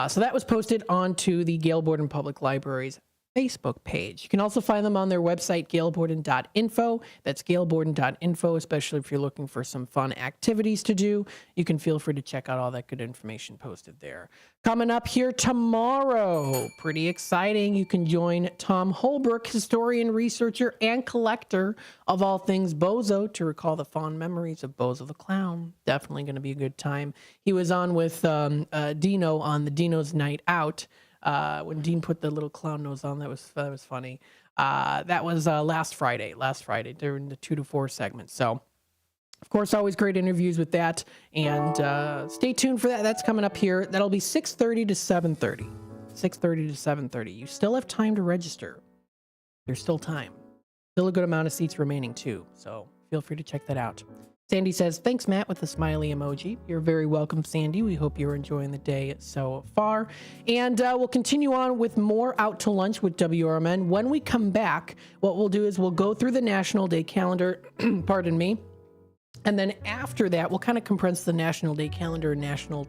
So that was posted onto the Gail Borden Public Library's Facebook page. You can also find them on their website, gailborden.info. That's gailborden.info, especially if you're looking for some fun activities to do. You can feel free to check out all that good information posted there. Coming up here tomorrow, pretty exciting. You can join Tom Holbrook, historian, researcher, and collector of all things Bozo, to recall the fond memories of Bozo the Clown. Definitely going to be a good time. He was on with Dino on the Dino's Night Out. When Dean put the little clown nose on, that was funny. That was last Friday during the 2 to 4 segment. So, of course, always great interviews with that. And stay tuned for that. That's coming up here. That'll be 6:30 to 7:30. 6:30 to 7:30. You still have time to register. There's still time. Still a good amount of seats remaining, too. So feel free to check that out. Sandy says, thanks, Matt, with the smiley emoji. You're very welcome, Sandy. We hope you're enjoying the day so far. And we'll continue on with more Out to Lunch with WRMN. When we come back, what we'll do is we'll go through the National Day calendar, pardon me. And then after that, we'll kind of compress the National Day calendar and National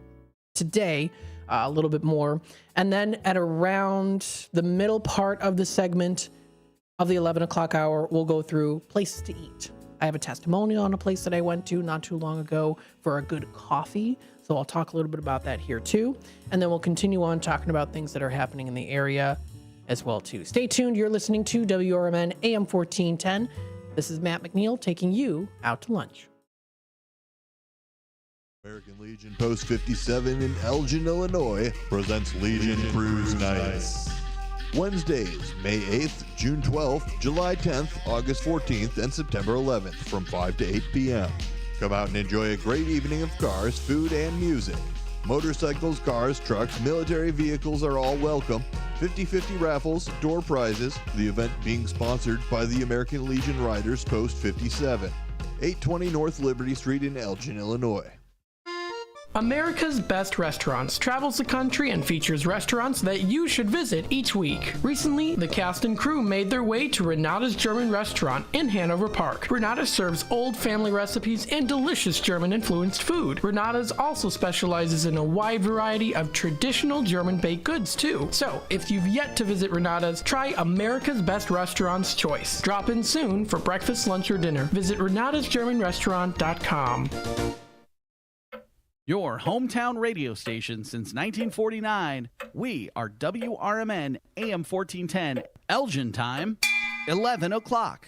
Today a little bit more. And then at around the middle part of the segment of the 11 o'clock hour, we'll go through places to eat. I have a testimonial on a place that I went to not too long ago for a good coffee. So I'll talk a little bit about that here too. And then we'll continue on talking about things that are happening in the area as well too. Stay tuned. You're listening to WRMN AM 1410. This is Matt McNeil taking you out to lunch. American Legion Post 57 in Elgin, Illinois presents Legion Cruise Nights. Wednesdays, May 8th, June 12th, July 10th, August 14th, and September 11th from 5 to 8 p.m. Come out and enjoy a great evening of cars, food, and music. Motorcycles, cars, trucks, military vehicles are all welcome. 50-50 raffles, door prizes. The event being sponsored by the American Legion Riders Post 57. 820 North Liberty Street in Elgin, Illinois. America's Best Restaurants travels the country and features restaurants that you should visit each week. Recently, the cast and crew made their way to Renata's German Restaurant in Hanover Park. Renata serves old family recipes and delicious German-influenced food. Renata's also specializes in a wide variety of traditional German baked goods, too. So, if you've yet to visit Renata's, try America's Best Restaurants choice. Drop in soon for breakfast, lunch, or dinner. Visit renatasgermanrestaurant.com. Your hometown radio station since 1949. We are WRMN AM 1410. Elgin time, 11 o'clock.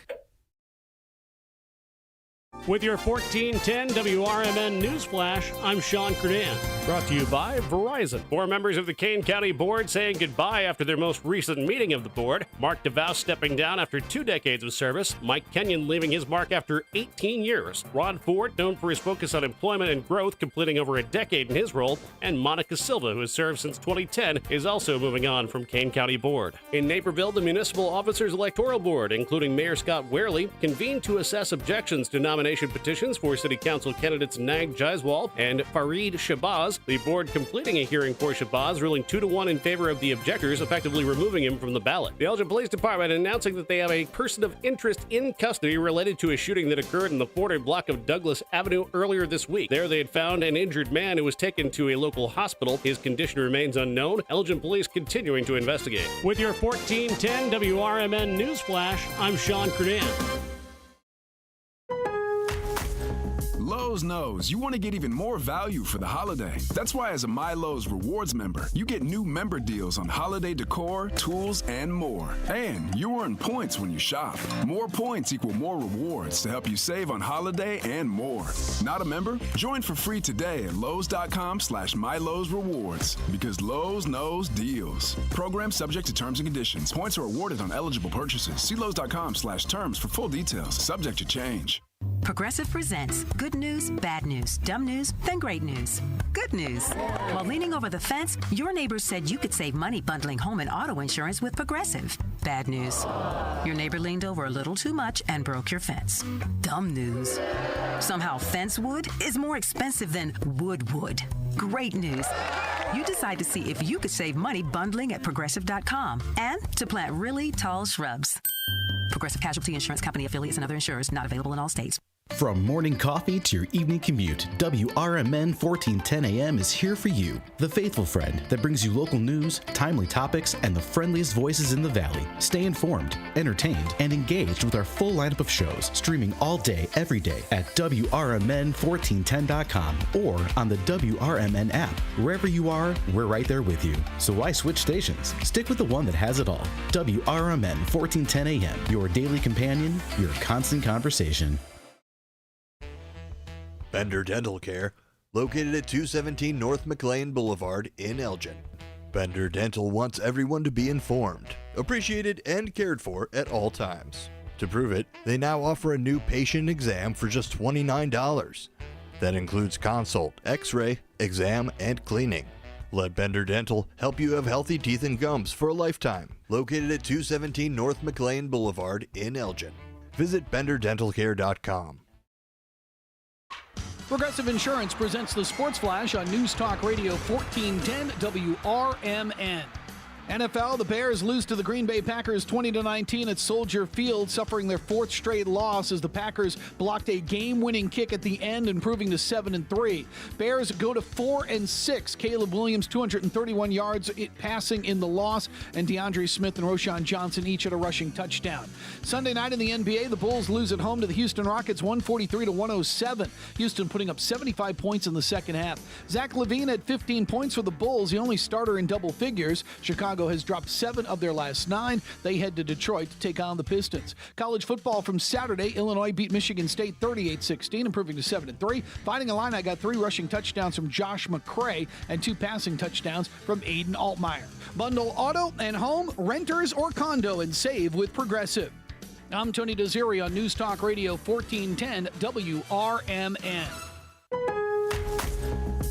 With your 1410 WRMN News Flash, I'm Sean Kernan. Brought to you by Verizon. 4 members of the Kane County Board saying goodbye after their most recent meeting of the board. Mark DeVos stepping down after 2 decades of service. Mike Kenyon leaving his mark after 18 years. Ron Ford, known for his focus on employment and growth, completing over a decade in his role. And Monica Silva, who has served since 2010, is also moving on from Kane County Board. In Naperville, the Municipal Officers Electoral Board, including Mayor Scott Wehrle, convened to assess objections to nominations nomination petitions for City Council candidates Nag Jaiswal and Fareed Shabazz. The board completing a hearing for Shabazz, ruling 2-1 in favor of the objectors, effectively removing him from the ballot. The Elgin Police Department announcing that they have a person of interest in custody related to a shooting that occurred in the 400 block of Douglas Avenue earlier this week. There they had found an injured man who was taken to a local hospital. His condition remains unknown. Elgin Police continuing to investigate. With your 1410 WRMN News Flash, I'm Sean Kernan. Lowe's knows you want to get even more value for the holiday. That's why as a MyLowe's Rewards member, you get new member deals on holiday decor, tools, and more. And you earn points when you shop. More points equal more rewards to help you save on holiday and more. Not a member? Join for free today at Lowe's.com/MyLowe's Rewards because Lowe's knows deals. Program subject to terms and conditions. Points are awarded on eligible purchases. See Lowe's.com/terms for full details. Subject to change. Progressive presents good news, bad news, dumb news, then great news. Good news. While leaning over the fence, your neighbors said you could save money bundling home and auto insurance with Progressive. Bad news. Your neighbor leaned over a little too much and broke your fence. Dumb news. Somehow fence wood is more expensive than wood. Great news. You decide to see if you could save money bundling at Progressive.com and to plant really tall shrubs. Progressive Casualty Insurance Company affiliates and other insurers not available in all states. From morning coffee to your evening commute, WRMN 1410 AM is here for you. The faithful friend that brings you local news, timely topics, and the friendliest voices in the Valley. Stay informed, entertained, and engaged with our full lineup of shows, streaming all day, every day at WRMN1410.com or on the WRMN app. Wherever you are, we're right there with you. So why switch stations? Stick with the one that has it all. WRMN 1410 AM, your daily companion, your constant conversation. Bender Dental Care, located at 217 North McLean Boulevard in Elgin. Bender Dental wants everyone to be informed, appreciated, and cared for at all times. To prove it, they now offer a new patient exam for just $29. That includes consult, x-ray, exam, and cleaning. Let Bender Dental help you have healthy teeth and gums for a lifetime. Located at 217 North McLean Boulevard in Elgin. Visit BenderDentalCare.com. Progressive Insurance presents the Sports Flash on News Talk Radio 1410 WRMN. NFL, the Bears lose to the Green Bay Packers 20-19 at Soldier Field, suffering their fourth straight loss as the Packers blocked a game-winning kick at the end, improving to 7-3. Bears go to 4-6. Caleb Williams, 231 yards passing in the loss, and DeAndre Smith and Roschon Johnson each at a rushing touchdown. Sunday night in the NBA, the Bulls lose at home to the Houston Rockets 143-107. Houston putting up 75 points in the second half. Zach LaVine had 15 points for the Bulls, the only starter in double figures. Chicago has dropped 7 of their last 9. They head to Detroit to take on the Pistons. College football from Saturday, Illinois beat Michigan State 38-16, improving to 7-3. Fighting Illini got 3 rushing touchdowns from Josh McCray and 2 passing touchdowns from Aiden Altmaier. Bundle auto and home, renters, or condo and save with Progressive. I'm Tony Desiri on News Talk Radio 1410 WRMN.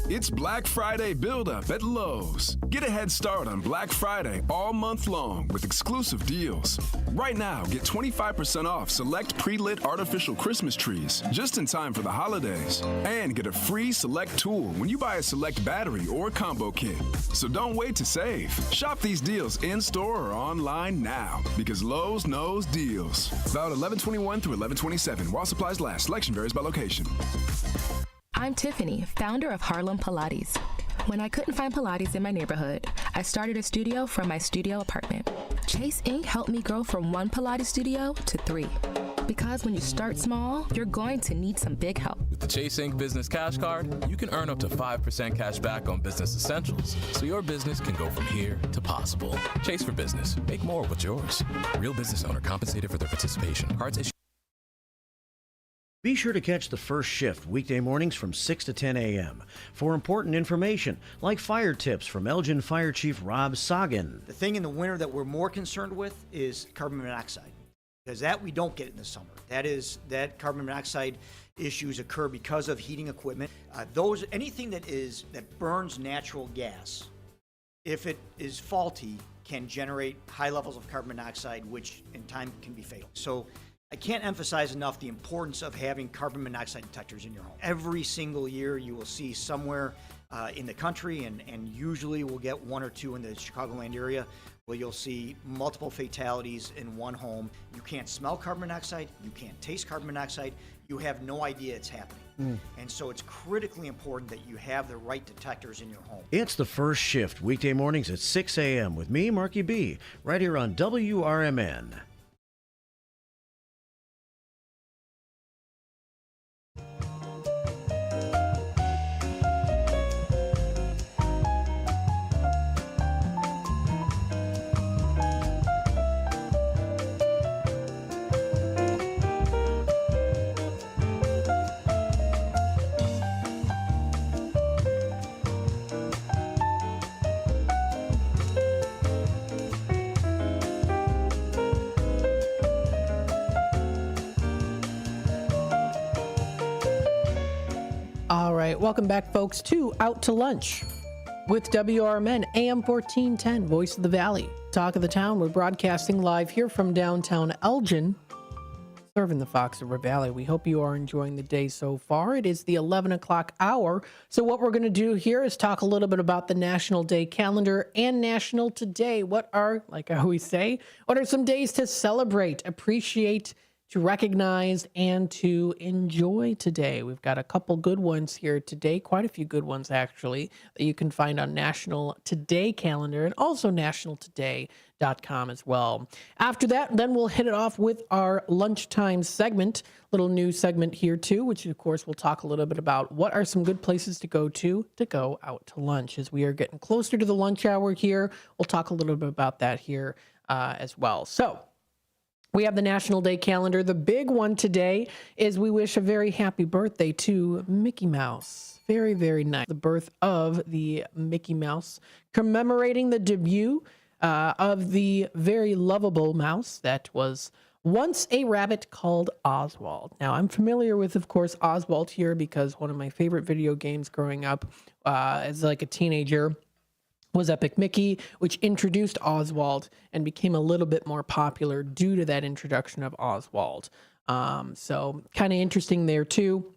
It's Black Friday build-up at Lowe's. Get a head start on Black Friday all month long with exclusive deals. Right now, get 25% off select pre-lit artificial Christmas trees just in time for the holidays. And get a free select tool when you buy a select battery or combo kit. So don't wait to save. Shop these deals in-store or online now because Lowe's knows deals. Valid 11/21 through 11/27 while supplies last. Selection varies by location. I'm Tiffany, founder of Harlem Pilates. When I couldn't find Pilates in my neighborhood, I started a studio from my studio apartment. Chase Inc. helped me grow from 1 Pilates studio to 3. Because when you start small, you're going to need some big help. With the Chase Inc. Business Cash Card, you can earn up to 5% cash back on business essentials, so your business can go from here to possible. Chase for business. Make more of what's yours. Real business owner compensated for their participation. Cards issued. Be sure to catch the first shift weekday mornings from 6 to 10 a.m. for important information like fire tips from Elgin Fire Chief Rob Sagan. The thing in the winter that we're more concerned with is carbon monoxide, because that we don't get in the summer. That carbon monoxide issues occur because of heating equipment. Anything that burns natural gas, if it is faulty, can generate high levels of carbon monoxide, which in time can be fatal. So I can't emphasize enough the importance of having carbon monoxide detectors in your home. Every single year you will see somewhere in the country, and usually we'll get one or two in the Chicagoland area, where you'll see multiple fatalities in one home. You can't smell carbon monoxide, you can't taste carbon monoxide, you have no idea it's happening. And so it's critically important that you have the right detectors in your home. It's the first shift, weekday mornings at 6 a.m. with me, Marky B, right here on WRMN. All right, welcome back, folks, to Out to Lunch with WRMN AM 1410, Voice of the Valley, Talk of the Town. We're broadcasting live here from downtown Elgin, serving the Fox River Valley. We hope you are enjoying the day so far. It is the 11 o'clock hour. So what we're going to do here is talk a little bit about the National Day calendar and National Today. What are, like I always say, what are some days to celebrate, appreciate, to recognize, and to enjoy today? We've got a couple good ones here today, quite a few good ones actually, that you can find on National Today calendar and also nationaltoday.com as well. After that, then we'll hit it off with our lunchtime segment, little new segment here too, which of course we'll talk a little bit about what are some good places to go out to lunch. As we are getting closer to the lunch hour here, we'll talk a little bit about that here as well. So we have the National Day calendar. The big one today is we wish a very happy birthday to Mickey Mouse. Very, very nice. The birth of the Mickey Mouse, commemorating the debut of the very lovable mouse that was once a rabbit called Oswald. Now, I'm familiar with, of course, Oswald here because one of my favorite video games growing up as like a teenager was Epic Mickey, which introduced Oswald and became a little bit more popular due to that introduction of Oswald. So kind of interesting there too,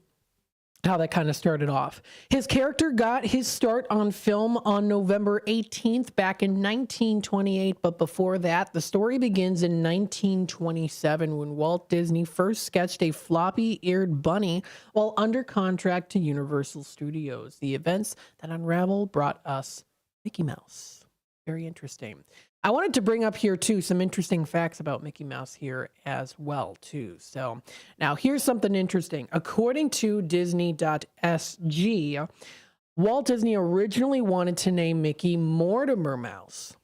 how that kind of started off. His character got his start on film on November 18th back in 1928, but before that, the story begins in 1927 when Walt Disney first sketched a floppy-eared bunny while under contract to Universal Studios. The events that unraveled brought us Mickey Mouse. Very interesting. I wanted to bring up here too some interesting facts about Mickey Mouse here as well too. So now here's something interesting. According to Disney.sg, Walt Disney originally wanted to name Mickey Mortimer Mouse.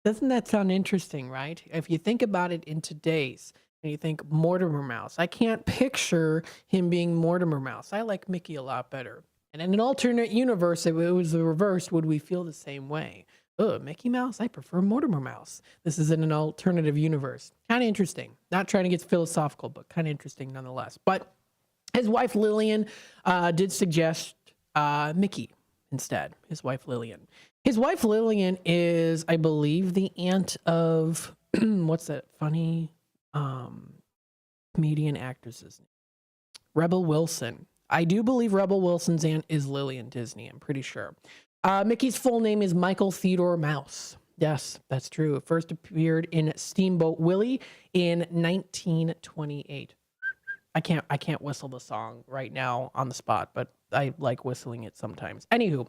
Doesn't that sound interesting, right? If you think about it in today's, and you think Mortimer Mouse, I can't picture him being Mortimer Mouse. I like Mickey a lot better. And in an alternate universe, if it was the reverse, would we feel the same way? Oh, Mickey Mouse? I prefer Mortimer Mouse. This is in an alternative universe. Kind of interesting. Not trying to get philosophical, but kind of interesting nonetheless. But his wife Lillian did suggest Mickey instead. His wife Lillian. His wife Lillian is, I believe, the aunt of what's that funny comedian actress's name? Rebel Wilson. I do believe Rebel Wilson's aunt is Lillian Disney. I'm pretty sure. Mickey's full name is Michael Theodore Mouse. Yes, that's true. It first appeared in Steamboat Willie in 1928. I can't whistle the song right now on the spot, but I like whistling it sometimes. Anywho,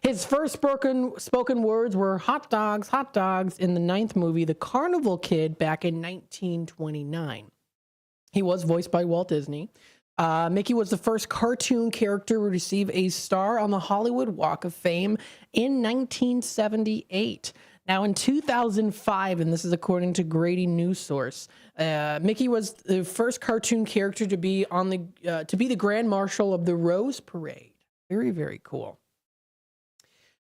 his first spoken words were hot dogs in the 9th movie, The Carnival Kid, back in 1929. He was voiced by Walt Disney. Mickey was the first cartoon character to receive a star on the Hollywood Walk of Fame in 1978. Now, in 2005, and this is according to Grady News Source, Mickey was the first cartoon character to be the Grand Marshal of the Rose Parade. Very, very cool.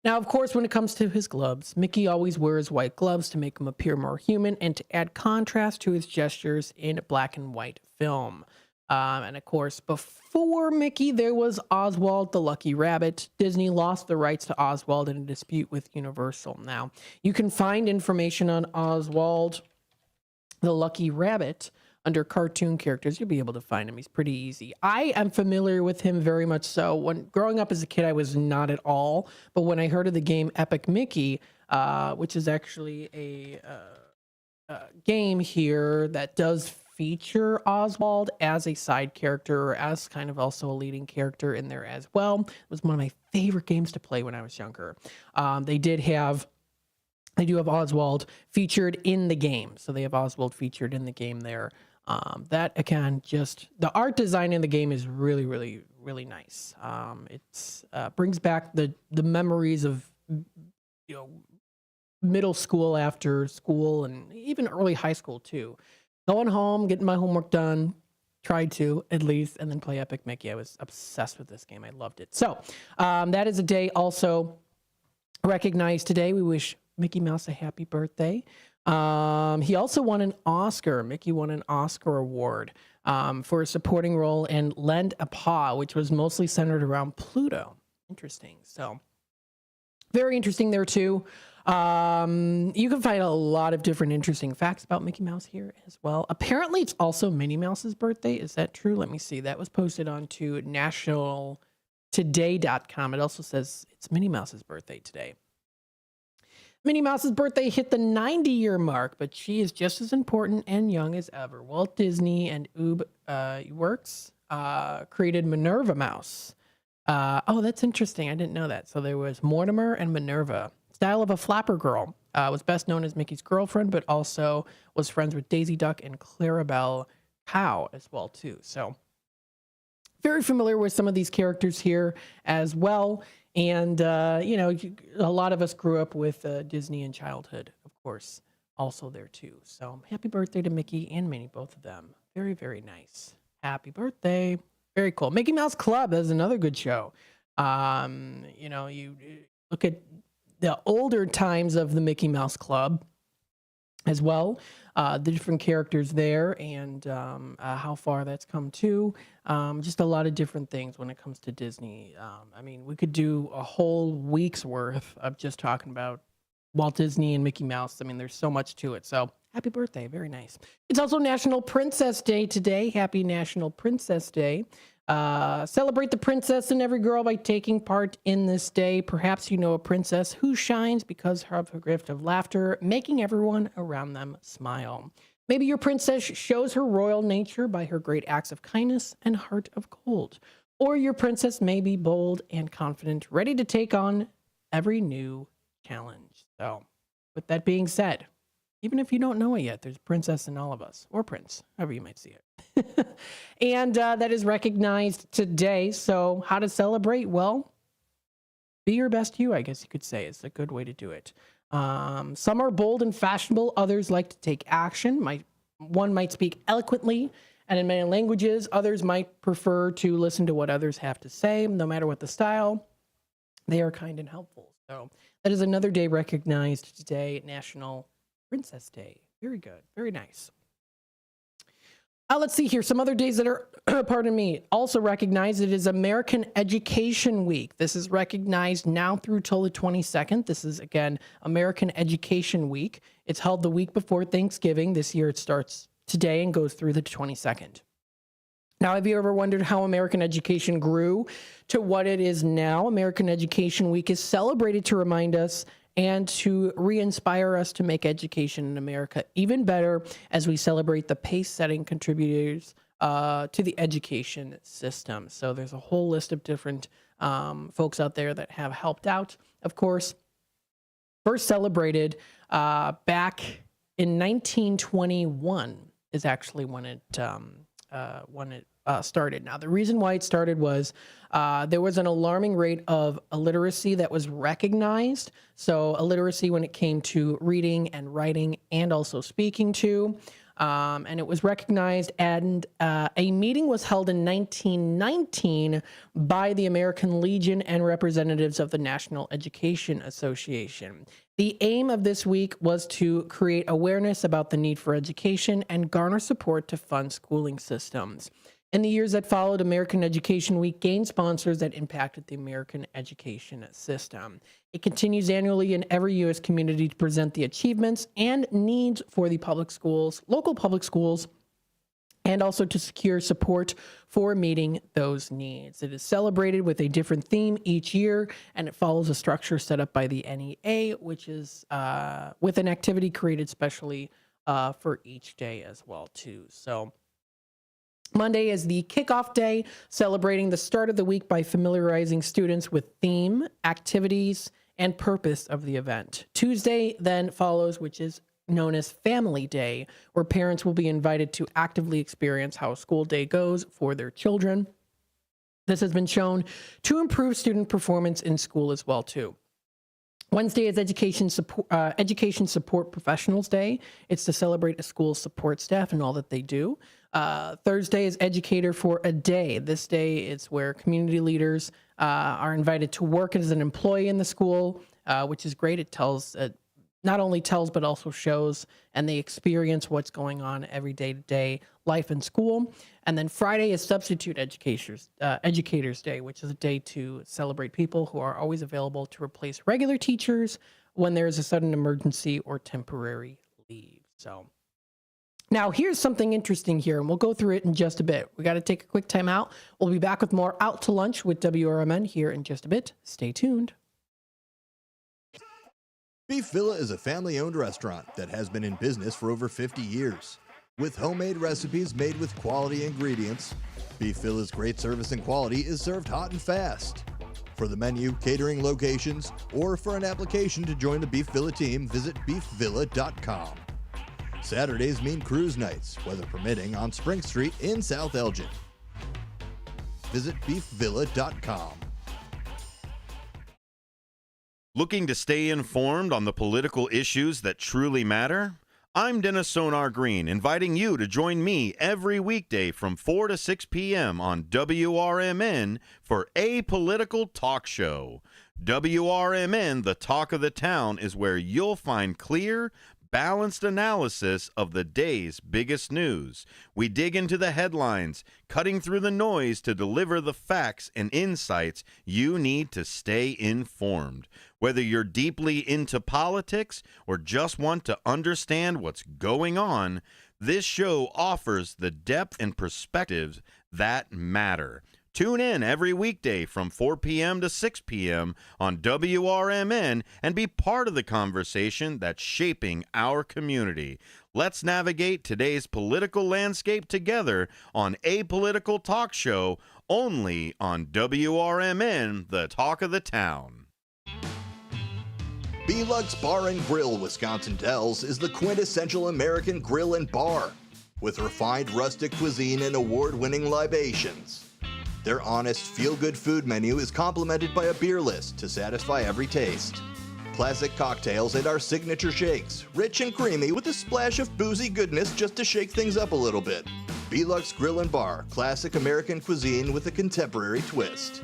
Now, of course, when it comes to his gloves, Mickey always wears white gloves to make him appear more human and to add contrast to his gestures in black and white film. And of course, before Mickey, there was Oswald the Lucky Rabbit. Disney lost the rights to Oswald in a dispute with Universal. Now, you can find information on Oswald the Lucky Rabbit under cartoon characters, you'll be able to find him. He's pretty easy. I am familiar with him very much so. When growing up as a kid, I was not at all. But when I heard of the game Epic Mickey, which is actually a game here that does feature Oswald as a side character, or as kind of also a leading character in there as well. It was one of my favorite games to play when I was younger. They do have Oswald featured in the game. So they have Oswald featured in the game there. That again, just the art design in the game is really, really, really nice. It's brings back the memories of, middle school, after school, and even early high school too. Going home, getting my homework done, tried to at least, and then play Epic Mickey. I was obsessed with this game. I loved it. So that is a day also recognized today. We wish Mickey Mouse a happy birthday. He also won an Oscar. Mickey won an Oscar award for a supporting role in Lend a Paw, which was mostly centered around Pluto. Interesting. So very interesting there too. You can find a lot of different interesting facts about Mickey Mouse here as well. Apparently it's also Minnie Mouse's birthday. Is that true? Let me see. That was posted onto nationaltoday.com. It also says it's Minnie Mouse's birthday today. Minnie Mouse's birthday hit the 90-year mark, but she is just as important and young as ever. Walt Disney and Ub Iwerks created Minerva Mouse. Oh, that's interesting. I didn't know that. So there was Mortimer and Minerva. Style of a Flapper Girl. Was best known as Mickey's girlfriend, but also was friends with Daisy Duck and Clarabelle Cow as well, too. So very familiar with some of these characters here as well. And, a lot of us grew up with Disney in childhood, of course, also there, too. So happy birthday to Mickey and Minnie, both of them. Very, very nice. Happy birthday. Very cool. Mickey Mouse Club is another good show. You look at the older times of the Mickey Mouse Club as well, the different characters there, and how far that's come to. Just a lot of different things when it comes to Disney. We could do a whole week's worth of just talking about Walt Disney and Mickey Mouse. There's so much to it. So happy birthday. Very nice. It's also National Princess Day today. Happy National Princess Day. Celebrate the princess and every girl by taking part in this day. Perhaps you know a princess who shines because of her gift of laughter, making everyone around them smile. Maybe your princess shows her royal nature by her great acts of kindness and heart of gold. Or your princess may be bold and confident, ready to take on every new challenge. So, with that being said, even if you don't know it yet, there's a princess in all of us, or prince, however you might see it. And that is recognized today. So how to celebrate? Well, be your best you, I guess you could say. It's a good way to do it. Some are bold and fashionable. Others like to take action. One might speak eloquently and in many languages. Others might prefer to listen to what others have to say. No matter what the style, they are kind and helpful. So that is another day recognized today, National Princess Day. Very good. Very nice. Let's see here. Some other days that are, also recognized. It is American Education Week. This is recognized now through till the 22nd. This is, again, American Education Week. It's held the week before Thanksgiving. This year it starts today and goes through the 22nd. Now, have you ever wondered how American education grew to what it is now? American Education Week is celebrated to remind us and to re-inspire us to make education in America even better as we celebrate the pace-setting contributors to the education system. So there's a whole list of different folks out there that have helped out. Of course, first celebrated back in 1921 is actually when it started. Now, the reason why it started was there was an alarming rate of illiteracy that was recognized. So illiteracy when it came to reading and writing and also speaking to. And it was recognized, and a meeting was held in 1919 by the American Legion and representatives of the National Education Association. The aim of this week was to create awareness about the need for education and garner support to fund schooling systems. In the years that followed, American Education Week gained sponsors that impacted the American education system. It continues annually in every U.S. community to present the achievements and needs for the public schools, local public schools, and also to secure support for meeting those needs. It is celebrated with a different theme each year, and it follows a structure set up by the NEA, which is with an activity created specially for each day as well, too. So Monday is the kickoff day, celebrating the start of the week by familiarizing students with theme, activities, and purpose of the event. Tuesday then follows, which is known as Family Day, where parents will be invited to actively experience how a school day goes for their children. This has been shown to improve student performance in school as well, too. Wednesday is Education Support Professionals Day. It's to celebrate a school's support staff and all that they do. Thursday is Educator for a Day. This day is where community leaders are invited to work as an employee in the school, which is great. It tells not only tells, but also shows, and they experience what's going on every day-to-day life in school. And then Friday is Substitute Educators Day, which is a day to celebrate people who are always available to replace regular teachers when there is a sudden emergency or temporary leave. So now here's something interesting here, and we'll go through it in just a bit. We got to take a quick time out. We'll be back with more Out to Lunch with WRMN here in just a bit. Stay tuned. Beef Villa is a family-owned restaurant that has been in business for over 50 years. With homemade recipes made with quality ingredients, Beef Villa's great service and quality is served hot and fast. For the menu, catering locations, or for an application to join the Beef Villa team, visit beefvilla.com. Saturdays mean cruise nights, weather permitting, on Spring Street in South Elgin. Visit beefvilla.com. Looking to stay informed on the political issues that truly matter? I'm Dennis Sonar Green, inviting you to join me every weekday from 4 to 6 p.m. on WRMN for A Political Talk Show. WRMN, the talk of the town, is where you'll find clear, balanced analysis of the day's biggest news. We dig into the headlines, cutting through the noise to deliver the facts and insights you need to stay informed. Whether you're deeply into politics or just want to understand what's going on, this show offers the depth and perspectives that matter. Tune in every weekday from 4 p.m. to 6 p.m. on WRMN and be part of the conversation that's shaping our community. Let's navigate today's political landscape together on A Political Talk Show, only on WRMN, the talk of the town. B-Lux Bar and Grill Wisconsin Dells is the quintessential American grill and bar, with refined rustic cuisine and award-winning libations. Their honest, feel-good food menu is complemented by a beer list to satisfy every taste. Classic cocktails and our signature shakes, rich and creamy with a splash of boozy goodness just to shake things up a little bit. B-Lux Grill and Bar, classic American cuisine with a contemporary twist.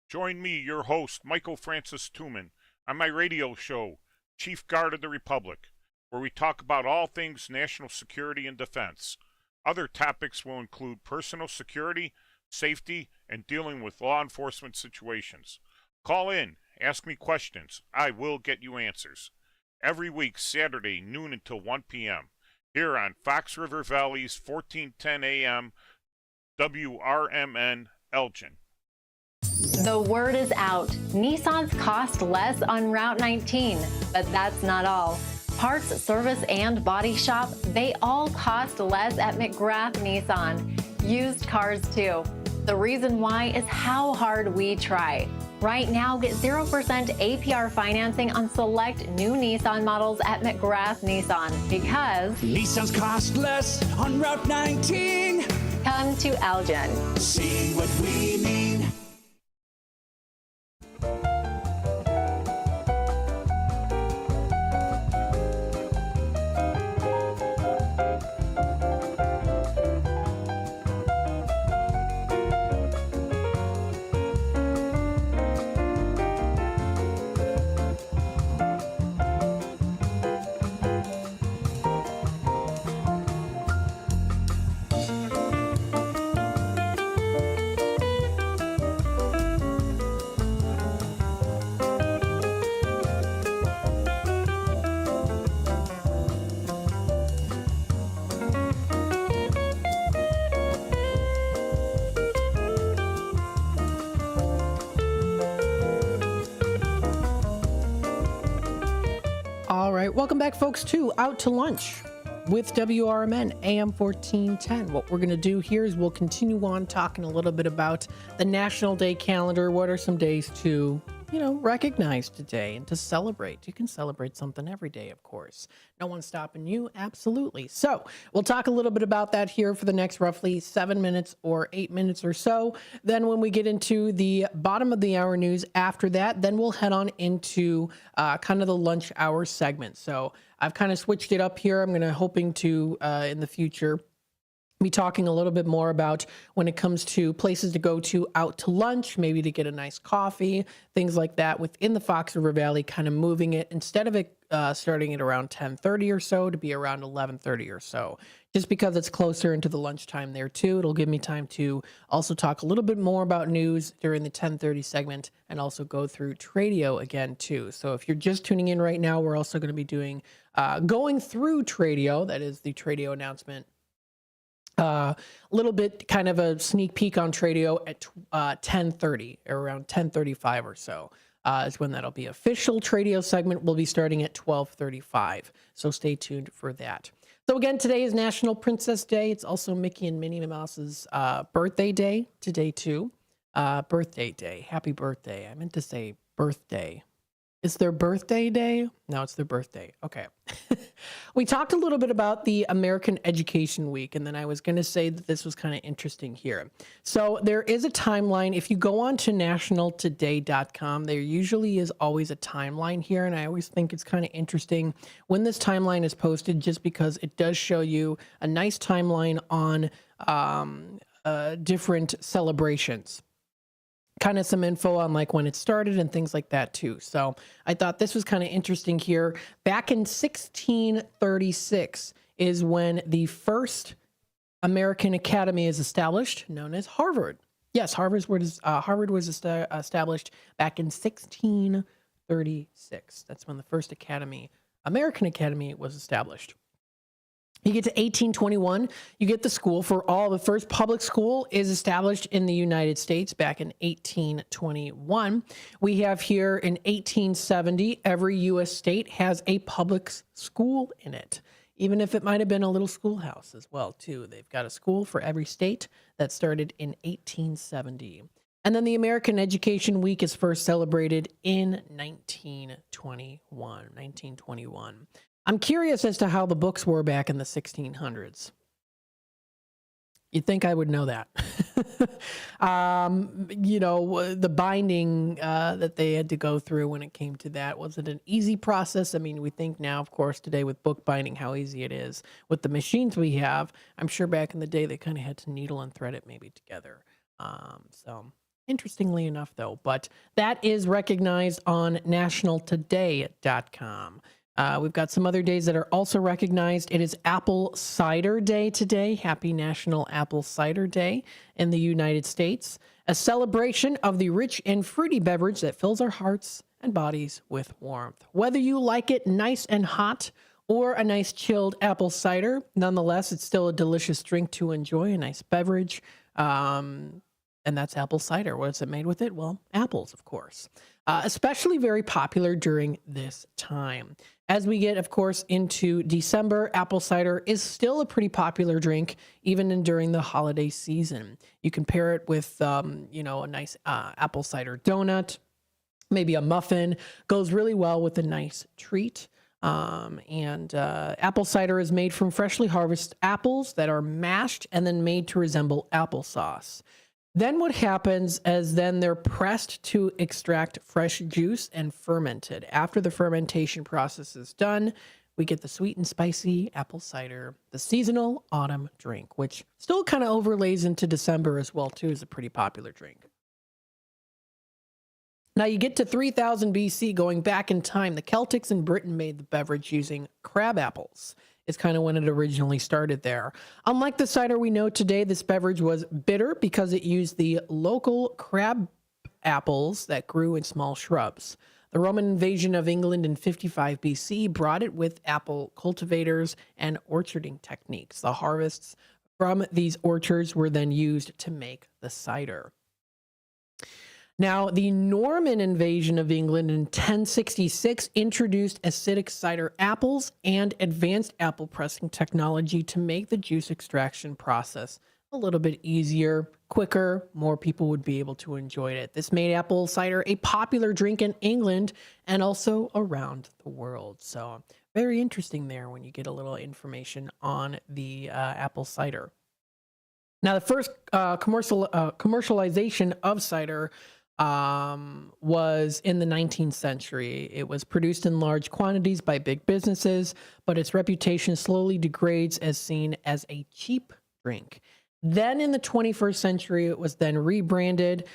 Join me, your host, Michael Francis Tuman, on my radio show, Chief Guard of the Republic, where we talk about all things national security and defense. Other topics will include personal security, safety, and dealing with law enforcement situations. Call in, ask me questions. I will get you answers. Every week, Saturday, noon until 1 p.m., here on Fox River Valley's 1410 a.m. WRMN Elgin. The word is out. Nissans cost less on Route 19, but that's not all. Parts, service, and body shop, they all cost less at McGrath Nissan. Used cars, too. The reason why is how hard we try. Right now, get 0% APR financing on select new Nissan models at McGrath Nissan because Nissans cost less on Route 19. Come to Elgin. See what we mean. welcome back, folks, to Out to Lunch with WRMN AM 1410. What we're going to do here is we'll continue on talking a little bit about the National Day calendar. What are some days to, recognize today and to celebrate? You can celebrate something every day, of course. No one's stopping you. Absolutely. So we'll talk a little bit about that here for the next roughly 7 minutes or 8 minutes or so. Then when we get into the bottom of the hour news after that, then we'll head on into kind of the lunch hour segment. So I've kind of switched it up here. I'm hoping to, in the future, be talking a little bit more about when it comes to places to go to out to lunch, maybe to get a nice coffee, things like that within the Fox River Valley, kind of moving it instead of it starting at around 10:30 or so to be around 11:30 or so. Just because it's closer into the lunchtime there too, it'll give me time to also talk a little bit more about news during the 10:30 segment and also go through Tradio again too. So if you're just tuning in right now, we're also going to be doing going through Tradio, that is the Tradio announcement. A little bit kind of a sneak peek on Tradio at 10:30 or around 10:35 or so is when that'll be official. Tradio segment will be starting at 12:35. So stay tuned for that. So again, today is National Princess Day. It's also Mickey and Minnie Mouse's birthday day today too. Birthday day. Happy birthday. I meant to say birthday. Is their birthday day? No, it's their birthday. Okay. We talked a little bit about the American Education Week, and then I was going to say that this was kind of interesting here. So there is a timeline. If you go on to nationaltoday.com, there usually is always a timeline here, and I always think it's kind of interesting when this timeline is posted just because it does show you a nice timeline on different celebrations. Kind of some info on like when it started and things like that too. So I thought this was kind of interesting here. Back in 1636 is when the first American Academy is established, known as Harvard. Yes, Harvard was established back in 1636. That's when the first American Academy was established. You get to 1821, you get the school for all. The first public school is established in the United States back in 1821. We have here in 1870, every U.S. state has a public school in it, even if it might have been a little schoolhouse as well, too. They've got a school for every state that started in 1870. And then the American Education Week is first celebrated in 1921. I'm curious as to how the books were back in the 1600s. You'd think I would know that. The binding that they had to go through when it came to that. Was it an easy process? I mean, we think now, of course, today with book binding, how easy it is. With the machines we have, I'm sure back in the day, they kind of had to needle and thread it maybe together. So interestingly enough, though, but that is recognized on nationaltoday.com. We've got some other days that are also recognized. It is Apple Cider Day today. Happy National Apple Cider Day in the United States. A celebration of the rich and fruity beverage that fills our hearts and bodies with warmth. Whether you like it nice and hot or a nice chilled apple cider, nonetheless, it's still a delicious drink to enjoy, a nice beverage. And that's apple cider. What is it made with it? Well, apples, of course. Especially very popular during this time. As we get, of course, into December, apple cider is still a pretty popular drink, even during the holiday season. You can pair it with, a nice apple cider donut, maybe a muffin. Goes really well with a nice treat. Apple cider is made from freshly harvested apples that are mashed and then made to resemble applesauce. Then what happens is then they're pressed to extract fresh juice and fermented. After the fermentation process is done, we get the sweet and spicy apple cider, the seasonal autumn drink, which still kind of overlays into December as well, too, is a pretty popular drink. Now you get to 3000 BC, going back in time. The Celtics in Britain made the beverage using crab apples. Is kind of when it originally started there. Unlike the cider we know today, this beverage was bitter because it used the local crab apples that grew in small shrubs. The Roman invasion of England in 55 BC brought it with apple cultivators and orcharding techniques. The harvests from these orchards were then used to make the cider. Now, the Norman invasion of England in 1066 introduced acidic cider apples and advanced apple pressing technology to make the juice extraction process a little bit easier, quicker. More people would be able to enjoy it. This made apple cider a popular drink in England and also around the world. So very interesting there when you get a little information on the apple cider. Now, the first commercialization of cider was in the 19th century. It was produced in large quantities by big businesses, but its reputation slowly degrades as seen as a cheap drink. Then in the 21st century, it was then rebranded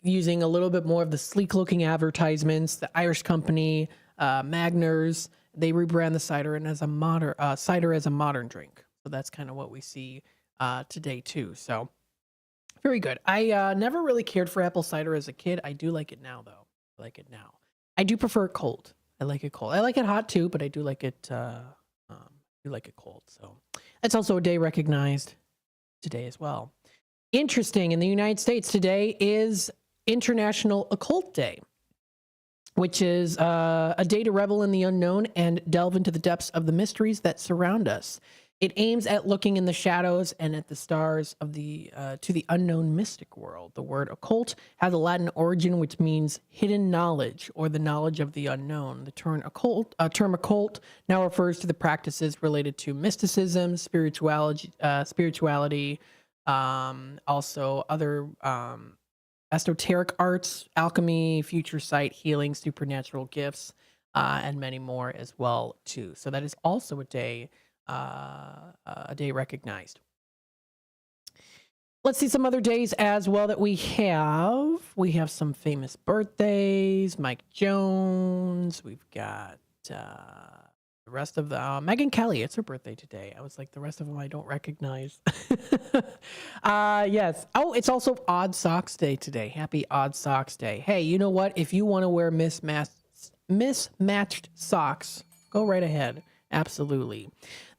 using a little bit more of the sleek-looking advertisements. The Irish company, Magners, they rebrand the cider and as a modern drink. So that's kind of what we see today too. So very good. I never really cared for apple cider as a kid. I do like it now, though. I like it now. I do prefer it cold. I like it cold. I like it hot too, but I do like it. Cold. So it's also a day recognized today as well. Interesting. In the United States, today is International Occult Day, which is a day to revel in the unknown and delve into the depths of the mysteries that surround us. It aims at looking in the shadows and at the stars of to the unknown mystic world. The word occult has a Latin origin, which means hidden knowledge or the knowledge of the unknown. The term occult now refers to the practices related to mysticism, spirituality, also other esoteric arts, alchemy, future sight, healing, supernatural gifts, and many more as well too. So that is also a day recognized. Let's see some other days as well that we have. We have some famous birthdays. Mike Jones. We've got the rest of the Megyn Kelly. It's her birthday today. I was like, the rest of them I don't recognize. Yes. Oh, it's also Odd Socks Day today. Happy Odd Socks Day. Hey, you know what? If you want to wear mismatched socks, go right ahead. Absolutely.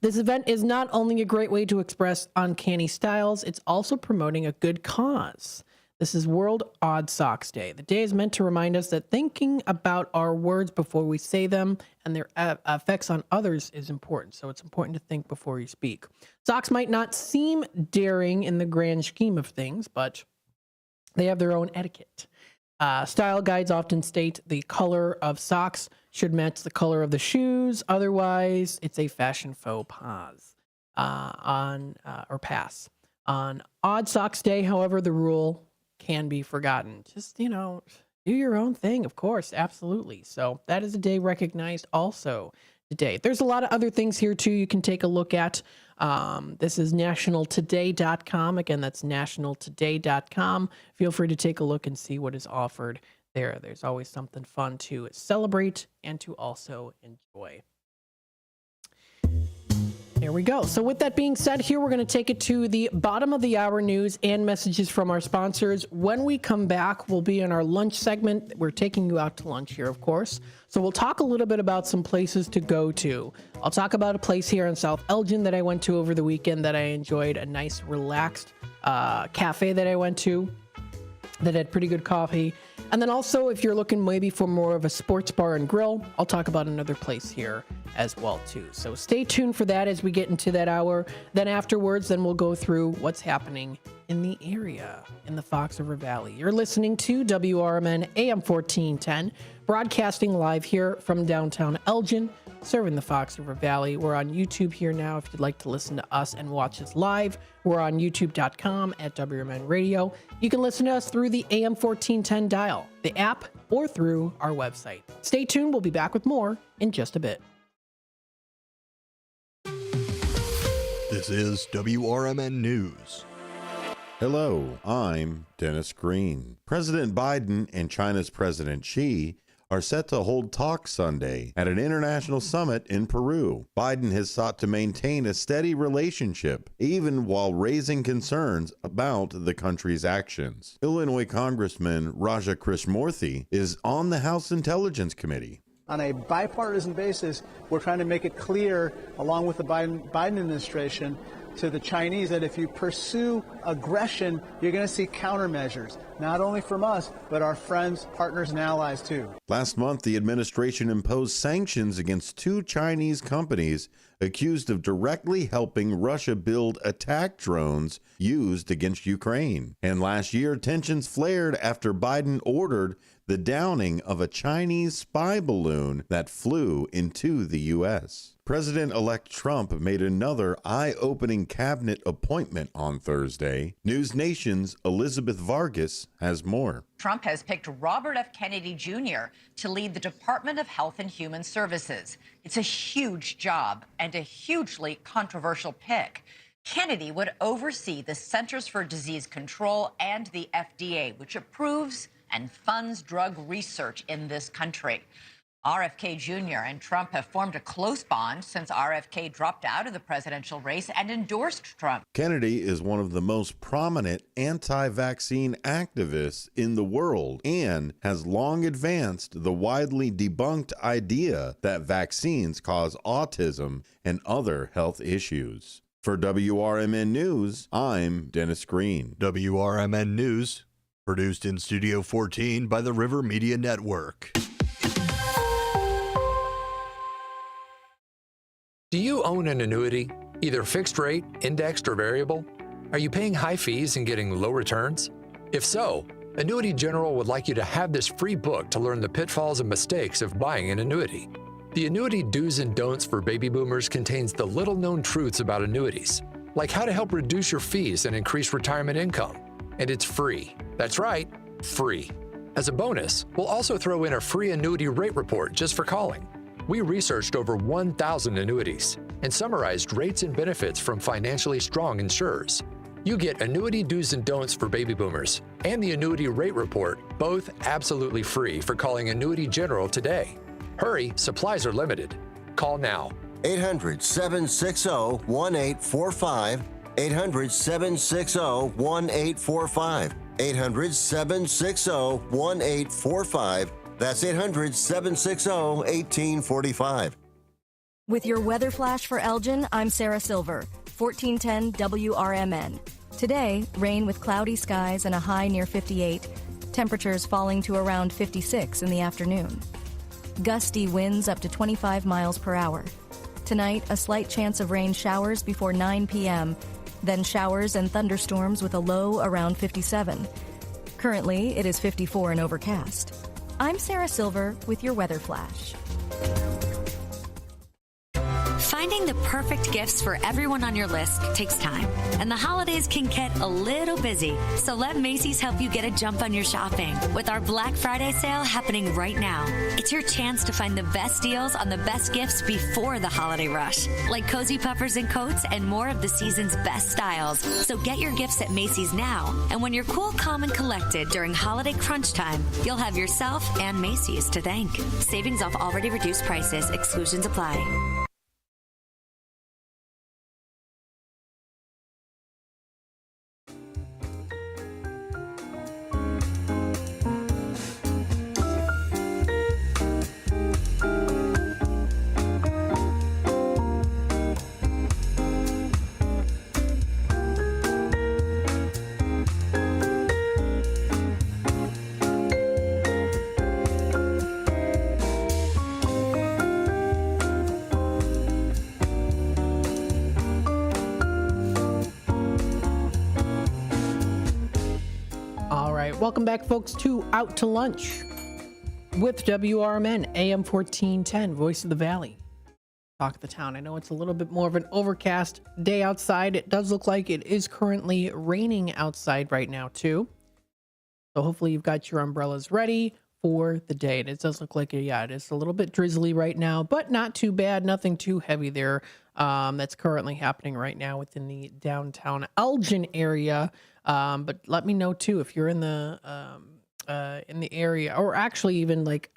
This event is not only a great way to express uncanny styles, it's also promoting a good cause. This is World Odd Socks Day. The day is meant to remind us that thinking about our words before we say them and their effects on others is important. So it's important to think before you speak. Socks might not seem daring in the grand scheme of things, but they have their own etiquette. Style guides often state the color of socks should match the color of the shoes. Otherwise, it's a fashion faux pas or pass. On Odd Socks Day, however, the rule can be forgotten. Just, do your own thing, of course. Absolutely. So that is a day recognized also today. There's a lot of other things here, too, you can take a look at. This is nationaltoday.com. Again, that's nationaltoday.com. Feel free to take a look and see what is offered there. There's always something fun to celebrate and to also enjoy. There we go. So with that being said, here we're going to take it to the bottom of the hour news and messages from our sponsors. When we come back, we'll be in our lunch segment. We're taking you out to lunch here, of course. So we'll talk a little bit about some places to go to. I'll talk about a place here in South Elgin that I went to over the weekend that I enjoyed, a nice, relaxed cafe that I went to that had pretty good coffee. And then also, if you're looking maybe for more of a sports bar and grill, I'll talk about another place here as well, too. So stay tuned for that as we get into that hour. Then afterwards, we'll go through what's happening in the area, in the Fox River Valley. You're listening to WRMN AM 1410, broadcasting live here from downtown Elgin, serving the Fox River Valley. We're on YouTube here now if you'd like to listen to us and watch us live. We're on youtube.com at WRMN Radio. You can listen to us through the AM 1410 dial, the app, or through our website. Stay tuned. We'll be back with more in just a bit. This is WRMN News. Hello, I'm Dennis Green. President Biden and China's President Xi are set to hold talks Sunday at an international summit in Peru. Biden has sought to maintain a steady relationship, even while raising concerns about the country's actions. Illinois Congressman Raja Krishnamoorthi is on the House Intelligence Committee. On a bipartisan basis, we're trying to make it clear, along with the Biden administration, to the Chinese that if you pursue aggression, you're going to see countermeasures. not only from us, but our friends, partners, and allies too. Last month, the administration imposed sanctions against 2 Chinese companies accused of directly helping Russia build attack drones used against Ukraine. And last year, tensions flared after Biden ordered the downing of a Chinese spy balloon that flew into the U.S. President-elect Trump made another eye-opening cabinet appointment on Thursday. News Nation's Elizabeth Vargas has more. Trump has picked Robert F. Kennedy Jr. to lead the Department of Health and Human Services. It's a huge job and a hugely controversial pick. Kennedy would oversee the Centers for Disease Control and the FDA, which approves and funds drug research in this country. RFK Jr. and Trump have formed a close bond since RFK dropped out of the presidential race and endorsed Trump. Kennedy is one of the most prominent anti-vaccine activists in the world and has long advanced the widely debunked idea that vaccines cause autism and other health issues. For WRMN News, I'm Dennis Green. WRMN News, produced in Studio 14 by the River Media Network. Do you own an annuity, either fixed rate, indexed, or variable? Are you paying high fees and getting low returns? If so, Annuity General would like you to have this free book to learn the pitfalls and mistakes of buying an annuity. The Annuity Do's and Don'ts for Baby Boomers contains the little-known truths about annuities, like how to help reduce your fees and increase retirement income. And it's free. That's right, free. As a bonus, we'll also throw in a free annuity rate report just for calling. We researched over 1,000 annuities and summarized rates and benefits from financially strong insurers. You get Annuity Do's and Don'ts for Baby Boomers and the Annuity Rate Report, both absolutely free for calling Annuity General today. Hurry, supplies are limited. Call now. 800-760-1845. 800-760-1845. 800-760-1845. That's 800-760-1845. With your weather flash for Elgin, I'm Sarah Silver, 1410 WRMN. Today, rain with cloudy skies and a high near 58. Temperatures falling to around 56 in the afternoon. Gusty winds up to 25 miles per hour. Tonight, a slight chance of rain showers before 9 p.m., then showers and thunderstorms with a low around 57. Currently, it is 54 and overcast. I'm Sarah Silver with your weather flash. Finding the perfect gifts for everyone on your list takes time, and the holidays can get a little busy. So let Macy's help you get a jump on your shopping with our Black Friday sale happening right now. It's your chance to find the best deals on the best gifts before the holiday rush, like cozy puffers and coats and more of the season's best styles. So get your gifts at Macy's now, and when you're cool, calm, and collected during holiday crunch time, you'll have yourself and Macy's to thank. Savings off already reduced prices. Exclusions apply. Welcome back, folks, to Out to Lunch with WRMN, AM 1410, Voice of the Valley. Talk of the town. I know it's a little bit more of an overcast day outside. It does look like it is currently raining outside right now, too. So hopefully you've got your umbrellas ready for the day. And it does look like, it is a little bit drizzly right now, but not too bad. Nothing too heavy there. That's currently happening right now within the downtown Elgin area. But let me know too if you're in the area, or actually even like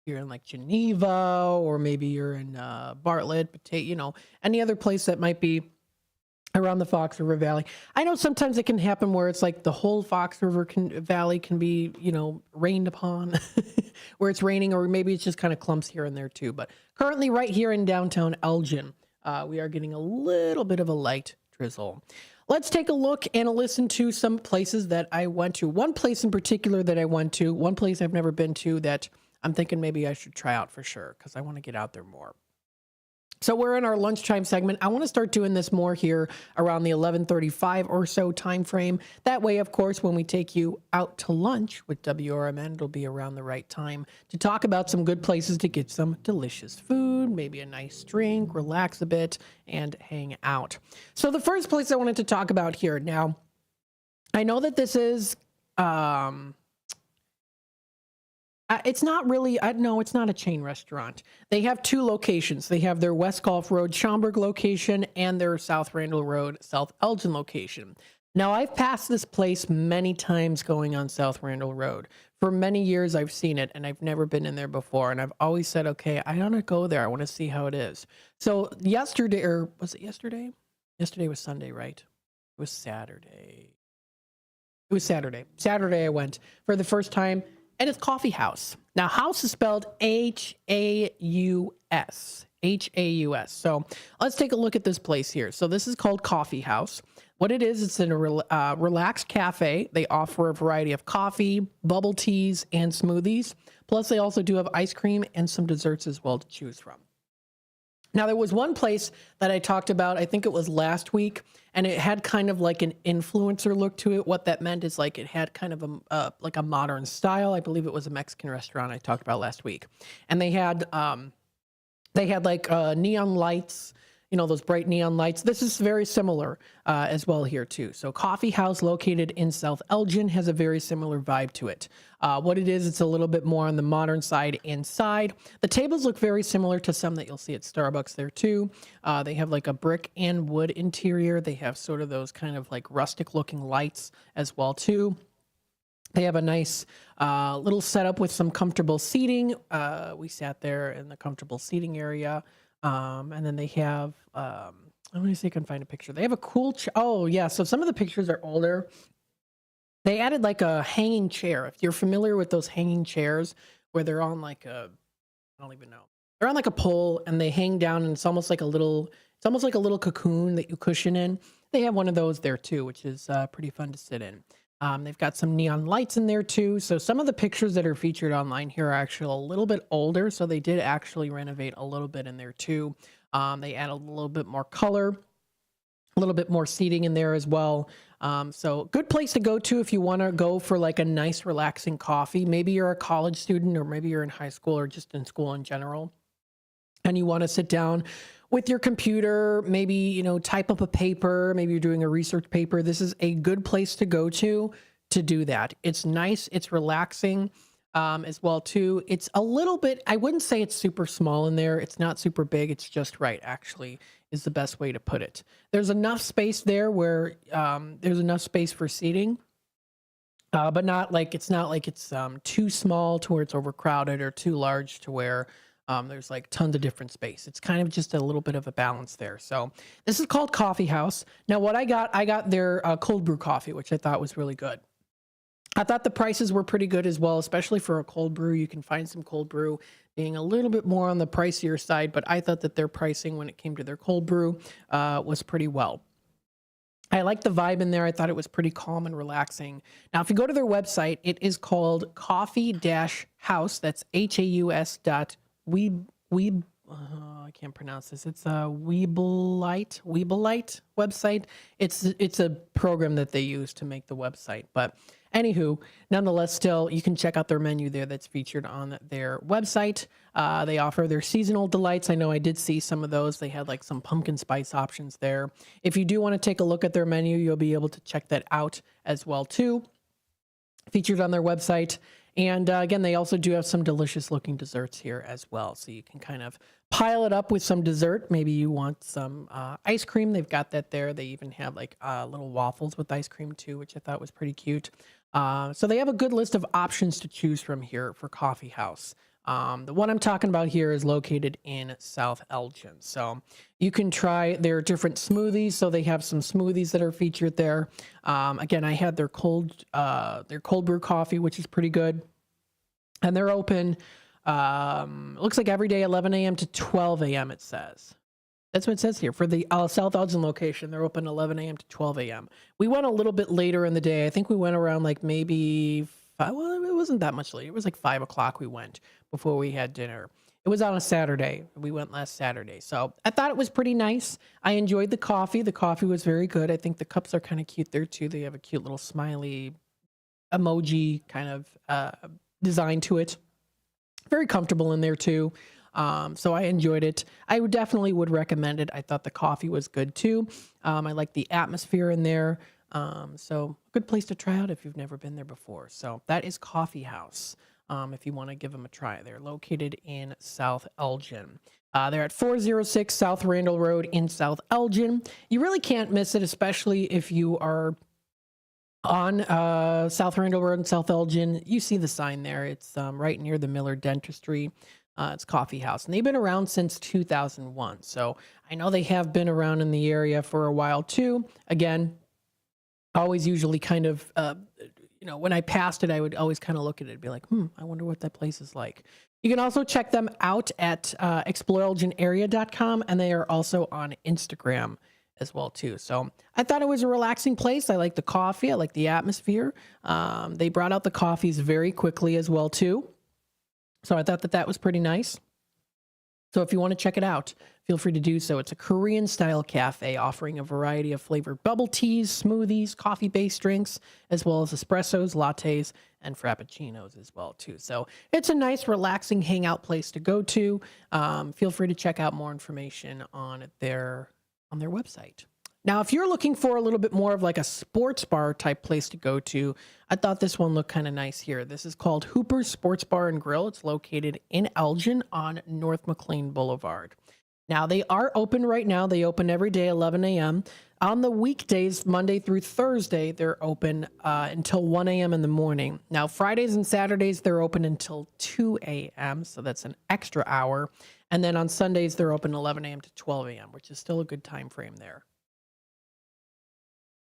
you're in like Geneva, or maybe you're in Bartlett, any other place that might be around the Fox River Valley. I know sometimes it can happen where it's like the whole Fox River Valley can be rained upon, where it's raining, or maybe it's just kind of clumps here and there too. But currently, right here in downtown Elgin, we are getting a little bit of a light drizzle. let's take a look and listen to some places that I went to. One place in particular that I went to, one place I've never been to that I'm thinking maybe I should try out for sure because I want to get out there more. So we're in our lunchtime segment. I want to start doing this more here around the 11:35 or so time frame. That way, of course, when we take you out to lunch with WRMN, it'll be around the right time to talk about some good places to get some delicious food, maybe a nice drink, relax a bit, and hang out. So the first place I wanted to talk about here. Now, I know that this is... it's not really, no, it's not a chain restaurant. They have two locations. They have their West Gulf Road, Schaumburg location and their South Randall Road, South Elgin location. Now, I've passed this place many times going on South Randall Road. For many years, I've seen it, and I've never been in there before. And I've always said, okay, I want to go there. I want to see how it is. So yesterday, or was it yesterday? Yesterday was Sunday, right? It was Saturday. It was Saturday. Saturday, I went for the first time. And it's Coffee House. Now, house is spelled H-A-U-S. H-A-U-S. So let's take a look at this place here. So this is called Coffee House. What it is, it's a relaxed cafe. They offer a variety of coffee, bubble teas, and smoothies. Plus, they also do have ice cream and some desserts as well to choose from. Now, there was one place that I talked about, I think it was last week, and it had kind of like an influencer look to it. What that meant is like it had kind of like a modern style. I believe it was a Mexican restaurant I talked about last week. And they had like neon lights, you know, those bright neon lights. This is very similar as well here too. So Coffee House, located in South Elgin, has a very similar vibe to it. What it is, it's a little bit more on the modern side inside. The tables look very similar to some that you'll see at Starbucks there too. They have like a brick and wood interior. They have sort of those kind of like rustic looking lights as well too. They have a nice little setup with some comfortable seating. We sat there in the comfortable seating area. And then they have, let me see if I can find a picture. They have a cool, oh yeah. So some of the pictures are older. They added like a hanging chair. If you're familiar with those hanging chairs where they're on like I don't even know. They're on like a pole and they hang down and it's almost like a little cocoon that you cushion in. They have one of those there too, which is pretty fun to sit in. They've got some neon lights in there too. So some of the pictures that are featured online here are actually a little bit older. So they did actually renovate a little bit in there too. They add a little bit more color, a little bit more seating in there as well. So good place to go to if you want to go for like a nice relaxing coffee. Maybe you're a college student or maybe you're in high school or just in school in general. And you want to sit down with your computer, maybe, you know, type up a paper, maybe you're doing a research paper. This is a good place to go to do that. It's nice. It's relaxing as well too. It's a little bit, I wouldn't say it's super small in there. It's not super big. It's just right, actually, is the best way to put it. There's enough space there where there's enough space for seating, but not like it's too small to where it's overcrowded or too large to where there's like tons of different space. It's kind of just a little bit of a balance there. So this is called Coffee House. Now what I got their cold brew coffee, which I thought was really good. I thought the prices were pretty good as well, especially for a cold brew. You can find some cold brew being a little bit more on the pricier side, but I thought that their pricing when it came to their cold brew was pretty well. I liked the vibe in there. I thought it was pretty calm and relaxing. Now, if you go to their website, it is called coffee-house. That's HAUS. I can't pronounce this. It's a Weeblite website. It's a program that they use to make the website. But anywho, nonetheless, still, you can check out their menu there that's featured on their website. They offer their seasonal delights. I know I did see some of those. They had like some pumpkin spice options there. If you do want to take a look at their menu, you'll be able to check that out as well too. Featured on their website. And again, they also do have some delicious looking desserts here as well. So you can kind of pile it up with some dessert. Maybe you want some ice cream. They've got that there. They even have like little waffles with ice cream too, which I thought was pretty cute. So they have a good list of options to choose from here for Coffee House. The one I'm talking about here is located in South Elgin. So you can try their different smoothies. So they have some smoothies that are featured there. Again, I had their cold brew coffee, which is pretty good. And they're open, looks like every day, 11 a.m. to 12 a.m. it says. That's what it says here. For the South Elgin location, they're open 11 a.m. to 12 a.m. We went a little bit later in the day. I think we went around like maybe 5. Well, it wasn't that much later. It was like 5 o'clock we went before we had dinner. It was on a Saturday. We went last Saturday. So I thought it was pretty nice. I enjoyed the coffee. The coffee was very good. I think the cups are kind of cute there too. They have a cute little smiley emoji kind of design to it. Very comfortable in there too. So I enjoyed it. I definitely would recommend it. I thought the coffee was good too. I like the atmosphere in there. So a good place to try out if you've never been there before. So that is Coffee House. If you want to give them a try. They're located in South Elgin. They're at 406 South Randall Road in South Elgin. You really can't miss it, especially if you are on South Randall Road in South Elgin. You see the sign there. It's right near the Miller Dentistry. It's Coffee House, and they've been around since 2001. So I know they have been around in the area for a while too. Again, always usually kind of, when I passed it, I would always kind of look at it and be like, I wonder what that place is like. You can also check them out at exploreelginarea.com, and they are also on Instagram as well too. So I thought it was a relaxing place. I like the coffee. I like the atmosphere. They brought out the coffees very quickly as well too. So I thought that was pretty nice. So if you want to check it out, feel free to do so. It's a Korean-style cafe offering a variety of flavored bubble teas, smoothies, coffee-based drinks, as well as espressos, lattes, and frappuccinos as well, too. So it's a nice, relaxing hangout place to go to. Feel free to check out more information on their website. Now, if you're looking for a little bit more of like a sports bar type place to go to, I thought this one looked kind of nice here. This is called Hooper's Sports Bar and Grill. It's located in Elgin on North McLean Boulevard. Now, they are open right now. They open every day, 11 a.m. On the weekdays, Monday through Thursday, they're open until 1 a.m. in the morning. Now, Fridays and Saturdays, they're open until 2 a.m., so that's an extra hour. And then on Sundays, they're open 11 a.m. to 12 a.m., which is still a good time frame there.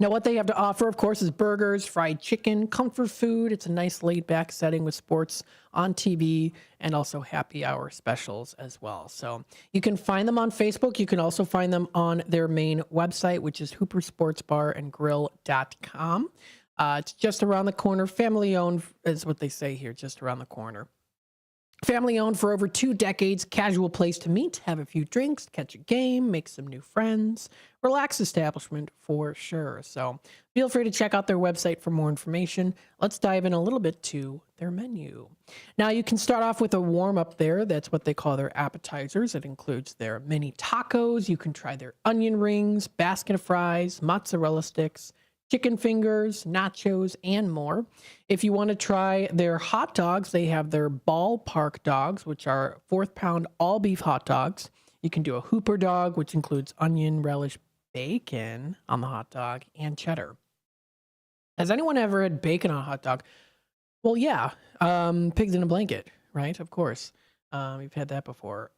Now, what they have to offer, of course, is burgers, fried chicken, comfort food. It's a nice laid-back setting with sports on TV and also happy hour specials as well. So you can find them on Facebook. You can also find them on their main website, which is hoopersportsbarandgrill.com. It's just around the corner. Family-owned is what they say here, just around the corner. Family-owned for over 2 decades, casual place to meet, have a few drinks, catch a game, make some new friends. Relaxed establishment for sure. So feel free to check out their website for more information. Let's dive in a little bit to their menu. Now, you can start off with a warm-up there. That's what they call their appetizers. It includes their mini tacos. You can try their onion rings, basket of fries, mozzarella sticks, chicken fingers, nachos, and more. If you want to try their hot dogs, they have their ballpark dogs, which are 4th pound all beef hot dogs. You can do a Hooper dog, which includes onion, relish, bacon on the hot dog, and cheddar. Has anyone ever had bacon on a hot dog? Well, yeah. Pigs in a blanket, right? Of course. We've had that before.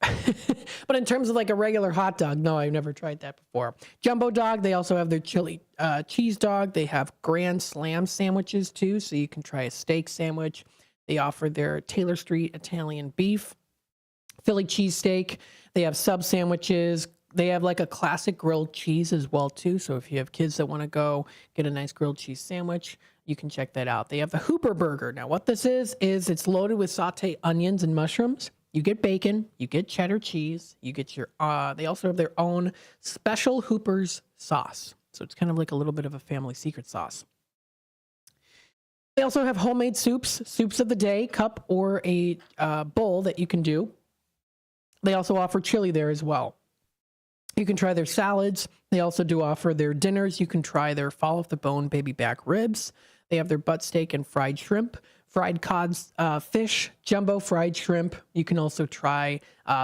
But in terms of like a regular hot dog, no, I've never tried that before. Jumbo dog, they also have their chili cheese dog. They have Grand Slam sandwiches too, so you can try a steak sandwich. They offer their Taylor Street Italian beef, Philly cheesesteak. They have sub sandwiches. They have like a classic grilled cheese as well too. So if you have kids that want to go get a nice grilled cheese sandwich, you can check that out. They have the Hooper burger. Now what this is it's loaded with sauteed onions and mushrooms. You get bacon, you get cheddar cheese, you get your, they also have their own special Hooper's sauce. So it's kind of like a little bit of a family secret sauce. They also have homemade soups of the day, cup or a bowl that you can do. They also offer chili there as well. You can try their salads. They also do offer their dinners. You can try their fall off the bone baby back ribs. They have their butt steak and fried shrimp, fried cod fish, jumbo fried shrimp. You can also try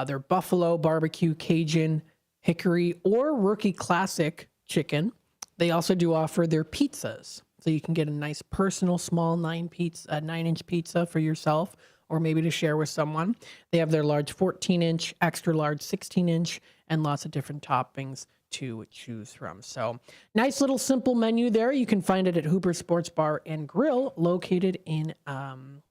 their buffalo barbecue Cajun hickory or rookie classic chicken. They also do offer their pizzas. So you can get a nice personal small 9-inch pizza for yourself or maybe to share with someone. They have their large 14-inch, extra large 16-inch, and lots of different toppings to choose from. So nice little simple menu there. You can find it at Hooper Sports Bar and Grill, located in Elgin.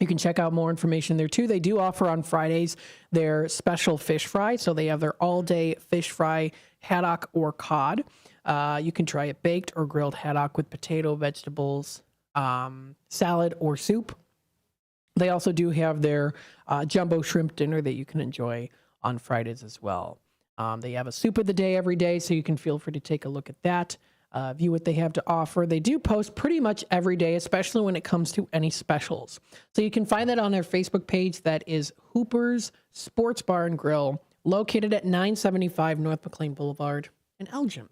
You can check out more information there, too. They do offer on Fridays their special fish fry. So they have their all-day fish fry, haddock, or cod. You can try it baked or grilled haddock with potato, vegetables, salad, or soup. They also do have their jumbo shrimp dinner that you can enjoy on Fridays as well. They have a soup of the day every day, so you can feel free to take a look at that, view what they have to offer. They do post pretty much every day, especially when it comes to any specials. So you can find that on their Facebook page. That is Hooper's Sports Bar and Grill, located at 975 North McLean Boulevard in Elgin.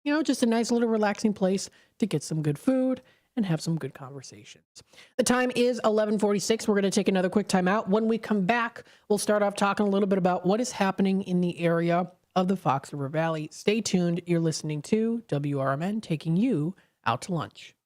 You know, just a nice little relaxing place to get some good food and have some good conversations. The time is 11:46. We're going to take another quick time out. When we come back, we'll start off talking a little bit about what is happening in the area of the Fox River Valley. Stay tuned. You're listening to WRMN, taking you out to lunch.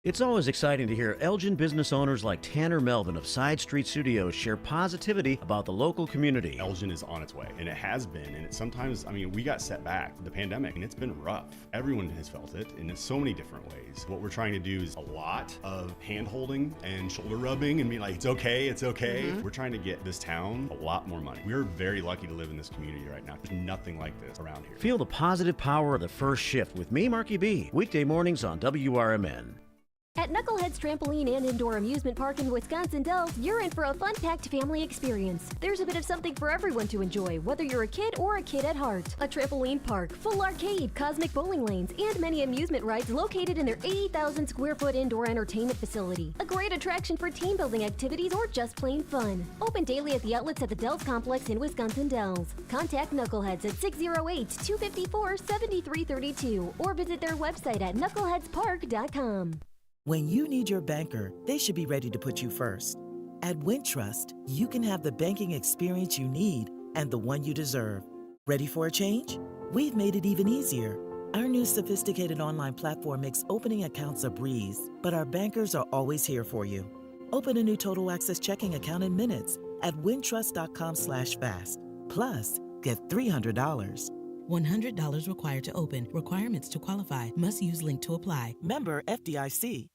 It's always exciting to hear Elgin business owners like Tanner Melvin of Side Street Studios share positivity about the local community. Elgin is on its way, and it has been, and it's sometimes, we got set back, the pandemic, and it's been rough. Everyone has felt it, in so many different ways. What we're trying to do is a lot of hand-holding and shoulder rubbing and being like, it's okay, it's okay. Mm-hmm. We're trying to get this town a lot more money. We're very lucky to live in this community right now. There's nothing like this around here. Feel the positive power of the first shift with me, Marky B, weekday mornings on WRMN. At Knucklehead's Trampoline and Indoor Amusement Park in Wisconsin Dells, you're in for a fun-packed family experience. There's a bit of something for everyone to enjoy, whether you're a kid or a kid at heart. A trampoline park, full arcade, cosmic bowling lanes, and many amusement rides located in their 80,000 square foot indoor entertainment facility. A great attraction for team building activities or just plain fun. Open daily at the outlets at the Dells Complex in Wisconsin Dells. Contact Knuckleheads at 608-254-7332 or visit their website at knuckleheadspark.com. When you need your banker, they should be ready to put you first. At Wintrust, you can have the banking experience you need and the one you deserve. Ready for a change? We've made it even easier. Our new sophisticated online platform makes opening accounts a breeze, but our bankers are always here for you. Open a new Total Access checking account in minutes at wintrust.com/fast. Plus, get $300. $100 required to open. Requirements to qualify. Must use link to apply. Member FDIC.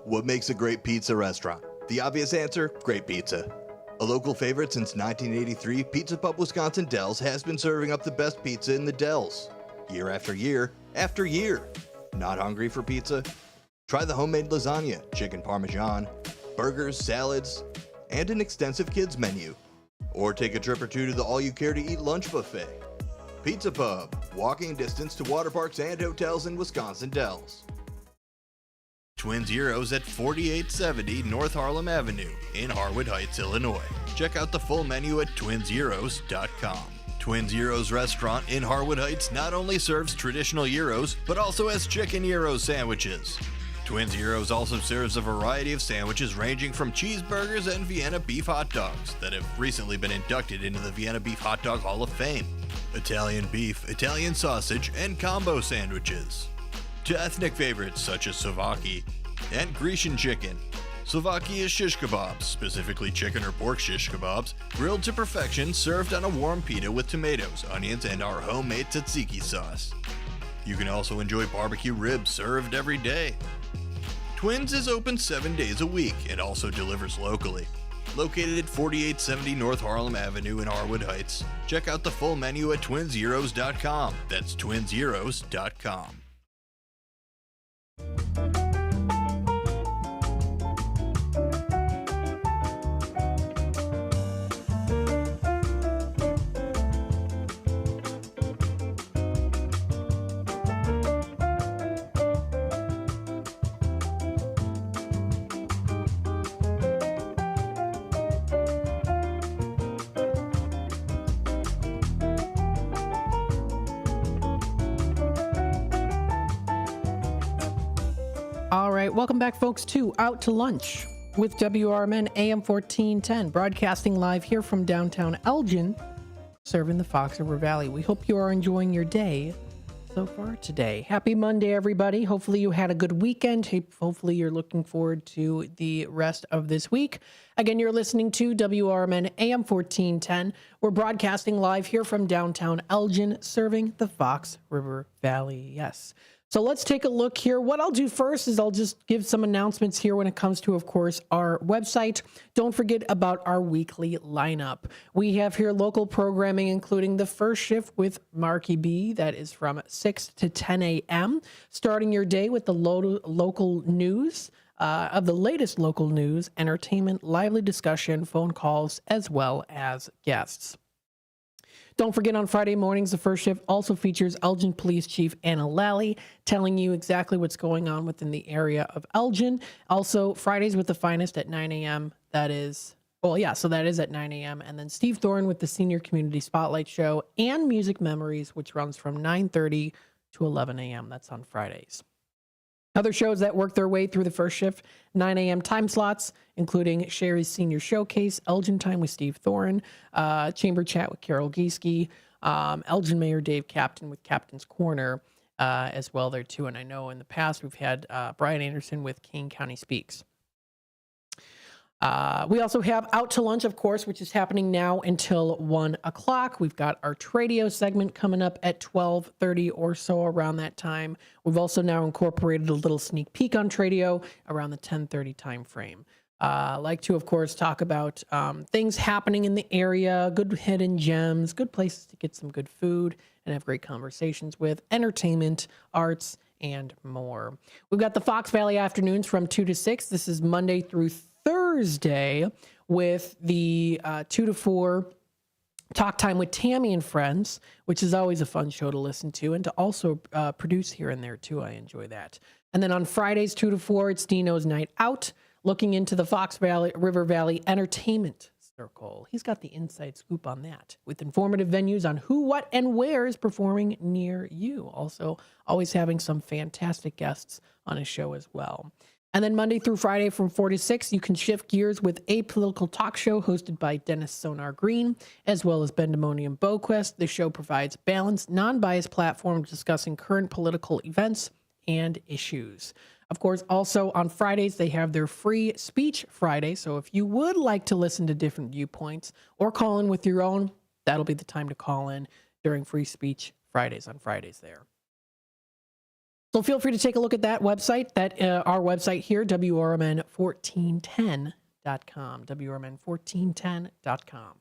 What makes a great pizza restaurant? The obvious answer, great pizza. A local favorite since 1983, Pizza Pub Wisconsin Dells has been serving up the best pizza in the Dells. Year after year after year. Not hungry for pizza? Try the homemade lasagna, chicken parmesan, burgers, salads, and an extensive kids menu. Or take a trip or two to the all-you-care-to-eat lunch buffet. Pizza Pub, walking distance to water parks and hotels in Wisconsin Dells. Twin Zeros at 4870 North Harlem Avenue in Harwood Heights, Illinois. Check out the full menu at twinzeros.com. Twin Zeros restaurant in Harwood Heights not only serves traditional gyros, but also has chicken gyro sandwiches. Twin Zeros also serves a variety of sandwiches ranging from cheeseburgers and Vienna beef hot dogs that have recently been inducted into the Vienna Beef Hot Dog Hall of Fame. Italian beef, Italian sausage, and combo sandwiches. To ethnic favorites such as Slovakia and Grecian chicken. Slovakia is shish kebabs, specifically chicken or pork shish kebabs, grilled to perfection, served on a warm pita with tomatoes, onions, and our homemade tzatziki sauce. You can also enjoy barbecue ribs served every day. Twins is open 7 days a week and also delivers locally. Located at 4870 North Harlem Avenue in Harwood Heights. Check out the full menu at twinzeros.com. That's twinzeros.com. All right, welcome back, folks, to Out to Lunch with WRMN AM 1410, broadcasting live here from downtown Elgin, serving the Fox River Valley. We hope you are enjoying your day so far today. Happy Monday, everybody. Hopefully you had a good weekend. Hopefully you're looking forward to the rest of this week. Again, you're listening to WRMN AM 1410. We're broadcasting live here from downtown Elgin, serving the Fox River Valley. Yes. So let's take a look here. What I'll do first is I'll just give some announcements here when it comes to, of course, our website. Don't forget about our weekly lineup. We have here local programming, including the first shift with Marky B. That is from 6 to 10 a.m. Starting your day with the local news, of the latest local news, entertainment, lively discussion, phone calls, as well as guests. Don't forget on Friday mornings, the first shift also features Elgin Police Chief Anna Lally telling you exactly what's going on within the area of Elgin. Also, Fridays with the Finest at 9 a.m. That is at 9 a.m. And then Steve Thorne with the Senior Community Spotlight Show and Music Memories, which runs from 9:30 to 11 a.m. That's on Fridays. Other shows that work their way through the first shift, 9 a.m. time slots, including Sherry's Senior Showcase, Elgin Time with Steve Thorne, Chamber Chat with Carol Gieske, Elgin Mayor Dave Captain with Captain's Corner as well there too. And I know in the past we've had Brian Anderson with Kane County Speaks. We also have Out to Lunch, of course, which is happening now until 1 o'clock. We've got our Tradio segment coming up at 12:30 or so around that time. We've also now incorporated a little sneak peek on Tradio around the 10:30 time frame. Like to, of course, talk about things happening in the area, good hidden gems, good places to get some good food and have great conversations with, entertainment, arts, and more. We've got the Fox Valley Afternoons from 2 to 6. This is Monday through Thursday with the 2 to 4 Talk Time with Tammy and Friends, which is always a fun show to listen to and to also produce here and there too. I enjoy that. And then on Fridays, 2 to 4, it's Dino's Night Out, looking into the Fox Valley, River Valley Entertainment Circle. He's got the inside scoop on that with informative venues on who, what, and where is performing near you. Also, always having some fantastic guests on his show as well. And then Monday through Friday from 4 to 6, you can shift gears with a political talk show hosted by Dennis Sonar Green, as well as Bendemonium Boquist. The show provides balanced, non-biased platform discussing current political events and issues. Of course, also on Fridays, they have their Free Speech Friday. So if you would like to listen to different viewpoints or call in with your own, that'll be the time to call in during Free Speech Fridays on Fridays there. So feel free to take a look at that website, our website here, WRMN1410.com, WRMN1410.com.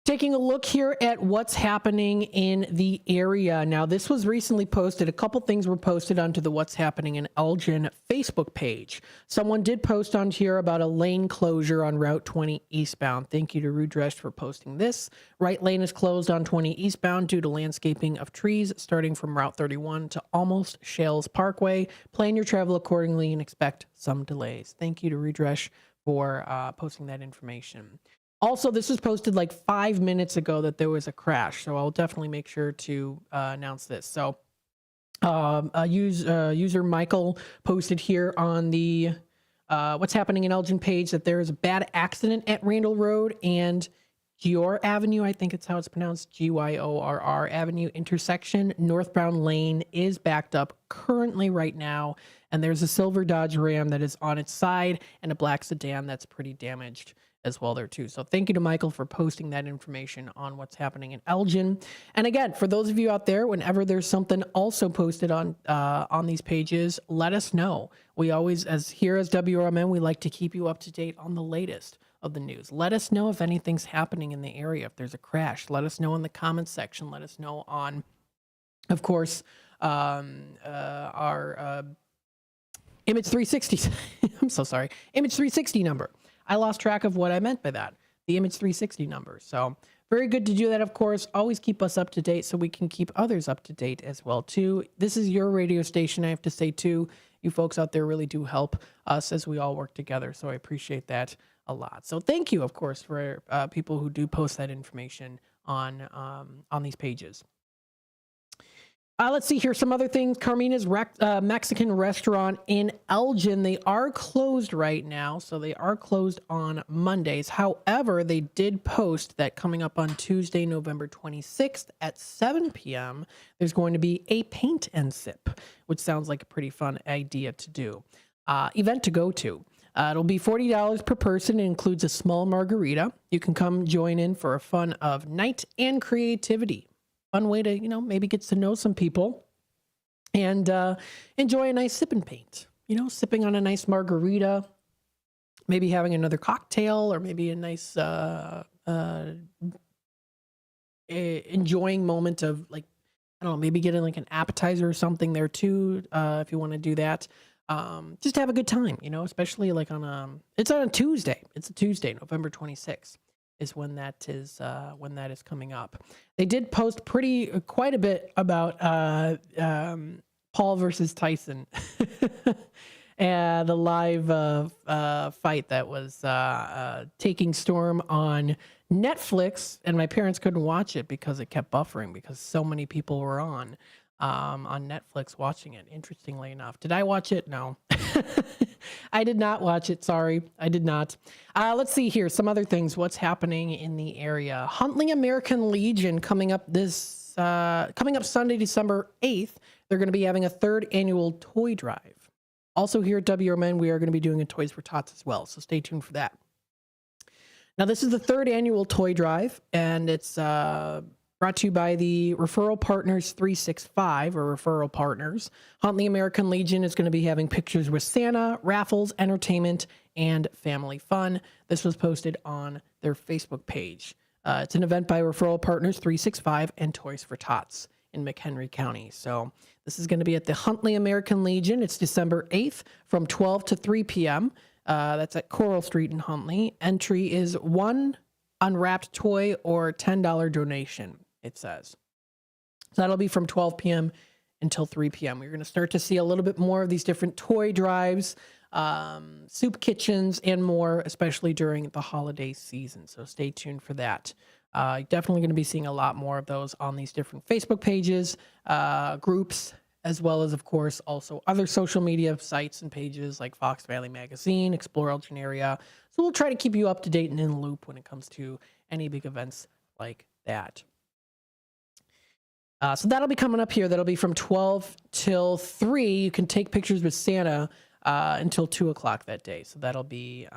Taking a look here at what's happening in the area. Now, this was recently posted. A couple things were posted onto the What's Happening in Elgin Facebook page. Someone did post on here about a lane closure on Route 20 eastbound. Thank you to Rudresh for posting this. Right lane is closed on 20 eastbound due to landscaping of trees starting from Route 31 to almost Shales Parkway. Plan your travel accordingly and expect some delays. Thank you to Rudresh for posting that information. Also, this was posted like 5 minutes ago that there was a crash, so I'll definitely make sure to announce this. So, user Michael posted here on the What's Happening in Elgin page that there is a bad accident at Randall Road and Gior Avenue, I think it's how it's pronounced, Gyorr Avenue intersection. Northbound lane is backed up currently right now, and there's a silver Dodge Ram that is on its side and a black sedan that's pretty damaged as well there too. So thank you to Michael for posting that information on What's Happening in Elgin. And again, for those of you out there, whenever there's something also posted on these pages, let us know. We always, as WRMN, we like to keep you up to date on the latest of the news. Let us know if anything's happening in the area, if there's a crash. Let us know in the comments section. Let us know on, of course, our Image 360. I'm so sorry. Image 360 number. I lost track of what I meant by that. The Image 360 number. So very good to do that, of course. Always keep us up to date so we can keep others up to date as well, too. This is your radio station, I have to say, too. You folks out there really do help us as we all work together. So I appreciate that a lot. So thank you, of course, for people who do post that information on these pages. Let's see here. Some other things. Carmina's Mexican restaurant in Elgin. They are closed right now. So they are closed on Mondays. However, they did post that coming up on Tuesday, November 26th at 7 p.m., there's going to be a paint and sip, which sounds like a pretty fun idea to do. Event to go to. It'll be $40 per person. It includes a small margarita. You can come join in for a fun of night and creativity. Fun way to, maybe get to know some people and enjoy a nice sip and paint. Sipping on a nice margarita, maybe having another cocktail, or maybe a nice enjoying moment of, like, I don't know, maybe getting like an appetizer or something there too, if you want to do that. Just have a good time, especially like it's on a Tuesday. It's a Tuesday, November 26th is when that is coming up. They did post quite a bit about Paul versus Tyson. And the live fight that was taking storm on Netflix, and my parents couldn't watch it because it kept buffering because so many people were on Netflix watching it, interestingly enough. Did I watch it? No. I did not watch it. Sorry, I did not. Let's see here. Some other things. What's happening in the area? Huntley American Legion coming up Sunday, December 8th. They're going to be having a 3rd annual toy drive. Also here at WRMN, we are going to be doing a Toys for Tots as well, so stay tuned for that. Now, this is the 3rd annual toy drive, and it's brought to you by the Referral Partners 365, or Referral Partners. Huntley American Legion is going to be having pictures with Santa, raffles, entertainment, and family fun. This was posted on their Facebook page. It's an event by Referral Partners 365 and Toys for Tots in McHenry County. So this is going to be at the Huntley American Legion. It's December 8th from 12 to 3 p.m. That's at Coral Street in Huntley. Entry is 1 unwrapped toy or $10 donation, it says. So that'll be from 12 p.m. until 3 p.m. We're going to start to see a little bit more of these different toy drives, soup kitchens, and more, especially during the holiday season. So stay tuned for that. Definitely going to be seeing a lot more of those on these different Facebook pages, groups, as well as, of course, also other social media sites and pages like Fox Valley Magazine, Explore Elgin Area. So we'll try to keep you up to date and in the loop when it comes to any big events like that. So that'll be coming up here. That'll be from 12 till 3. You can take pictures with Santa until 2 o'clock that day. So that'll be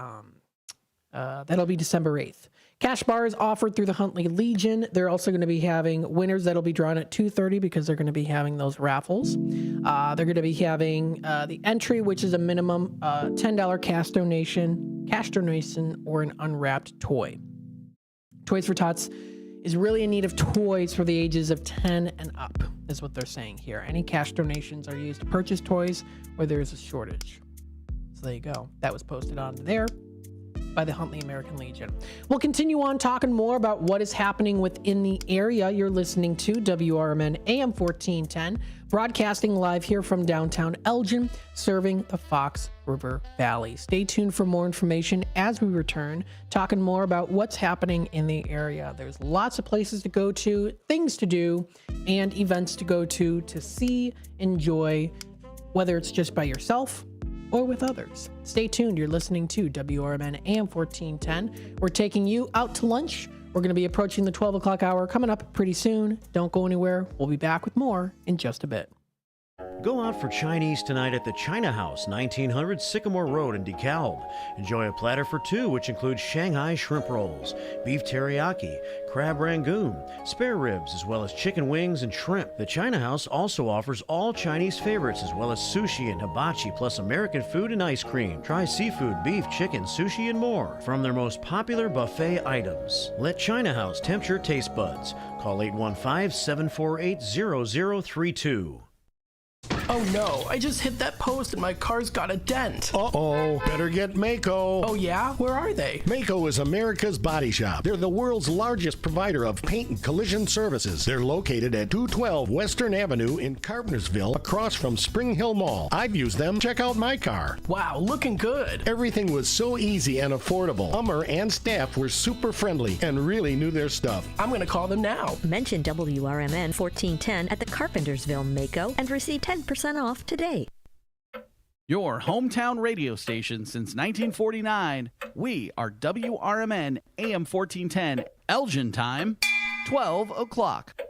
December 8th. Cash bar is offered through the Huntley Legion. They're also going to be having winners that'll be drawn at 2:30 because they're going to be having those raffles. They're going to be having the entry, which is a minimum $10 cash donation, or an unwrapped toy. Toys for Tots is really in need of toys for the ages of 10 and up, is what they're saying here. Any cash donations are used to purchase toys where there's a shortage. So there you go. That was posted on there by the Huntley American Legion. We'll continue on talking more about what is happening within the area. You're listening to WRMN AM 1410, broadcasting live here from downtown Elgin, serving the Fox River Valley. Stay tuned for more information as we return, talking more about what's happening in the area. There's lots of places to go to, things to do, and events to go to see, enjoy, whether it's just by yourself or with others. Stay tuned. You're listening to WRMN AM 1410. We're taking you out to lunch. We're going to be approaching the 12 o'clock hour coming up pretty soon. Don't go anywhere. We'll be back with more in just a bit. Go out for Chinese tonight at the China House, 1900 Sycamore Road in DeKalb. Enjoy a platter for two, which includes Shanghai shrimp rolls, beef teriyaki, crab rangoon, spare ribs, as well as chicken wings and shrimp. The China House also offers all Chinese favorites, as well as sushi and hibachi, plus American food and ice cream. Try seafood, beef, chicken, sushi, and more from their most popular buffet items. Let China House tempt your taste buds. Call 815-748-0032. Oh no, I just hit that post and my car's got a dent. Uh-oh, better get Maaco. Oh yeah? Where are they? Maaco is America's body shop. They're the world's largest provider of paint and collision services. They're located at 212 Western Avenue in Carpentersville, across from Spring Hill Mall. I've used them. Check out my car. Wow, looking good. Everything was so easy and affordable. Hummer and staff were super friendly and really knew their stuff. I'm going to call them now. Mention WRMN 1410 at the Carpentersville Maaco and receive 10% off today. Your hometown radio station since 1949. We are WRMN AM 1410, Elgin time, 12 o'clock.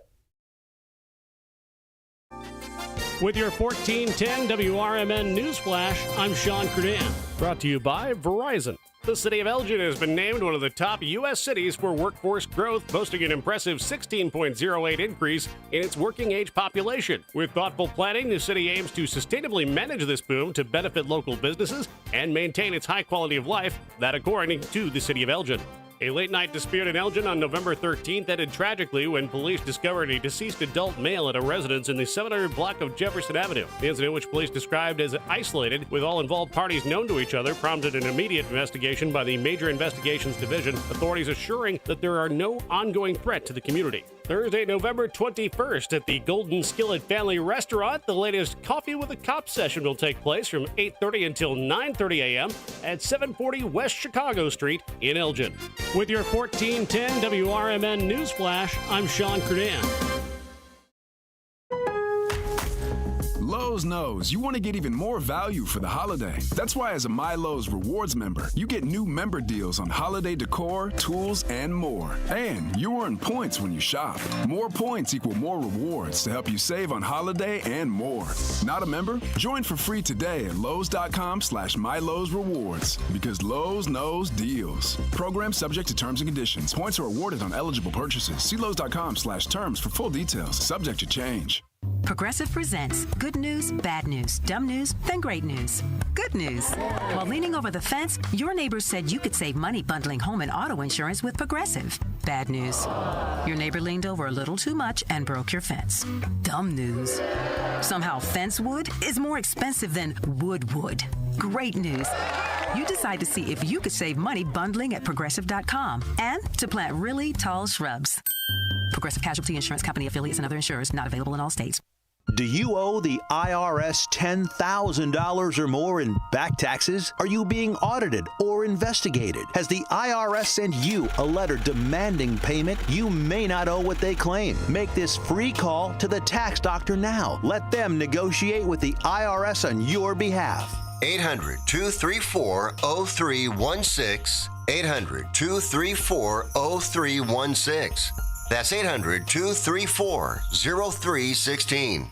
With your 1410 WRMN Newsflash, I'm Sean Curdan. Brought to you by Verizon. The city of Elgin has been named one of the top U.S. cities for workforce growth, boasting an impressive 16.08 increase in its working age population. With thoughtful planning, the city aims to sustainably manage this boom to benefit local businesses and maintain its high quality of life, that according to the city of Elgin. A late-night dispute in Elgin on November 13th ended tragically when police discovered a deceased adult male at a residence in the 700 block of Jefferson Avenue. The incident, which police described as isolated, with all involved parties known to each other, prompted an immediate investigation by the Major Investigations Division, authorities assuring that there are no ongoing threat to the community. Thursday, November 21st at the Golden Skillet Family Restaurant, the latest Coffee with a Cop session will take place from 8:30 until 9:30 a.m. at 740 West Chicago Street in Elgin. With your 1410 WRMN News Flash, I'm Sean Kernan. Lowe's knows you want to get even more value for the holiday. That's why as a MyLowe's Rewards member, you get new member deals on holiday decor, tools, and more. And you earn points when you shop. More points equal more rewards to help you save on holiday and more. Not a member? Join for free today at Lowes.com/MyLowe's Because Lowe's knows deals. Program subject to terms and conditions. Points are awarded on eligible purchases. See Lowes.com/terms for full details. Subject to change. Progressive presents good news, bad news, dumb news, then great news. Good news. While leaning over the fence, your neighbors said you could save money bundling home and auto insurance with Progressive. Bad news. Your neighbor leaned over a little too much and broke your fence. Dumb news. Somehow fence wood is more expensive than wood. Great news. You decide to see if you could save money bundling at Progressive.com and to plant really tall shrubs. Progressive Casualty Insurance Company affiliates and other insurers not available in all states. Do you owe the IRS $10,000 or more in back taxes? Are you being audited or investigated? Has the IRS sent you a letter demanding payment? You may not owe what they claim. Make this free call to the tax doctor now. Let them negotiate with the IRS on your behalf. 800-234-0316. 800-234-0316. That's 800-234-0316.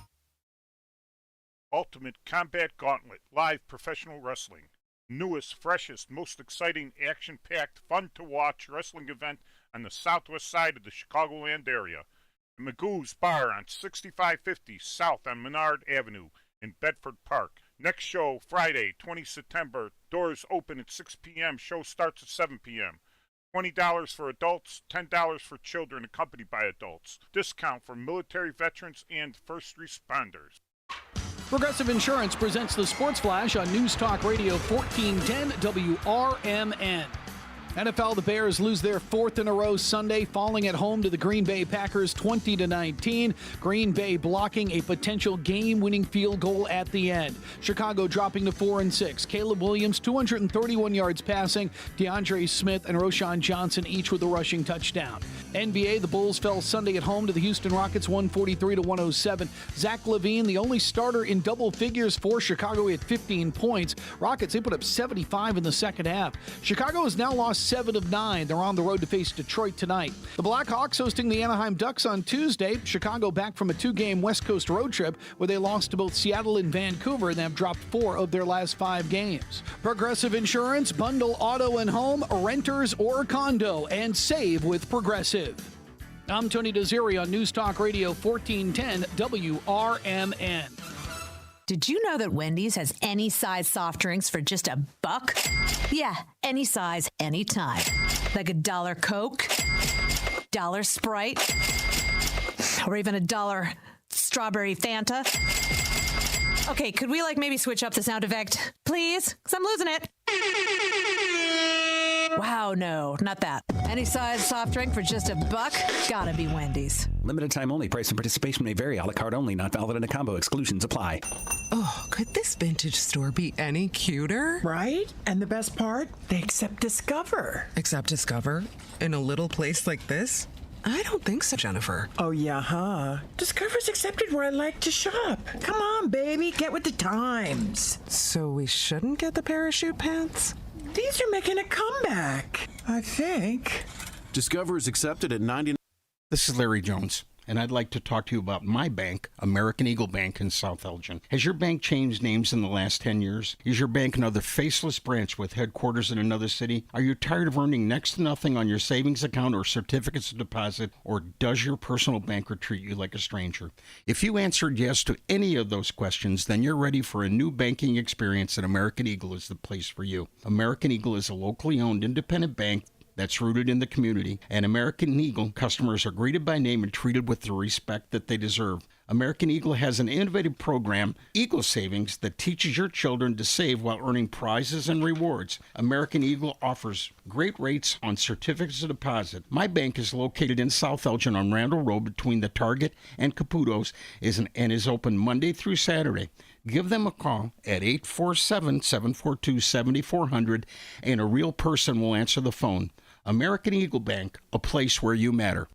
Ultimate Combat Gauntlet, live professional wrestling. Newest, freshest, most exciting, action-packed, fun-to-watch wrestling event on the southwest side of the Chicagoland area. The Magoo's Bar on 6550 South on Menard Avenue in Bedford Park. Next show, Friday, 20 September. Doors open at 6 p.m. Show starts at 7 p.m. $20 for adults, $10 for children accompanied by adults. Discount for military veterans and first responders. Progressive Insurance presents the Sports Flash on News Talk Radio 1410 WRMN. NFL, the Bears lose their fourth in a row Sunday, falling at home to the Green Bay Packers 20-19. Green Bay blocking a potential game-winning field goal at the end. Chicago dropping to 4-6. Caleb Williams, 231 yards passing. DeAndre Smith and Roshan Johnson each with a rushing touchdown. NBA, the Bulls fell Sunday at home to the Houston Rockets 143-107. Zach LaVine, the only starter in double figures for Chicago, at 15 points. Rockets, they put up 75 in the second half. Chicago has now lost 7 of 9. They're on the road to face Detroit tonight. The Blackhawks hosting the Anaheim Ducks on Tuesday. Chicago back from a 2-game West Coast road trip where they lost to both Seattle and Vancouver and have dropped 4 of their last 5 games. Progressive Insurance, bundle auto and home, renters or condo, and save with Progressive. I'm Tony Desiri on News Talk Radio 1410 WRMN. Did you know that Wendy's has any size soft drinks for just $1? Yeah, any size, anytime. Like $1 Coke, $1 Sprite, or even $1 strawberry Fanta. Okay, could we maybe switch up the sound effect, please? Because I'm losing it. Wow, no, not that. Any size soft drink for just $1? Gotta be Wendy's. Limited time only. Price and participation may vary. A la carte only. Not valid in a combo. Exclusions apply. Oh, could this vintage store be any cuter? Right? And the best part? They accept Discover. Accept Discover? In a little place like this? I don't think so, Jennifer. Oh, yeah, huh? Discover's accepted where I like to shop. Come on, baby. Get with the times. So we shouldn't get the parachute pants? These are making a comeback, I think. Discover is accepted at 99. This is Larry Jones. and I'd like to talk to you about my bank, American Eagle Bank in South Elgin. Has your bank changed names in the last 10 years? Is your bank another faceless branch with headquarters in another city? Are you tired of earning next to nothing on your savings account or certificates of deposit, or does your personal banker treat you like a stranger? If you answered yes to any of those questions, then you're ready for a new banking experience, and American Eagle is the place for you. American Eagle is a locally owned independent bank that's rooted in the community, and American Eagle customers are greeted by name and treated with the respect that they deserve. American Eagle has an innovative program, Eagle Savings, that teaches your children to save while earning prizes and rewards. American Eagle offers great rates on certificates of deposit. My bank is located in South Elgin on Randall Road between the Target and Caputo's and is open Monday through Saturday. Give them a call at 847-742-7400, and a real person will answer the phone. American Eagle Bank, a place where you matter.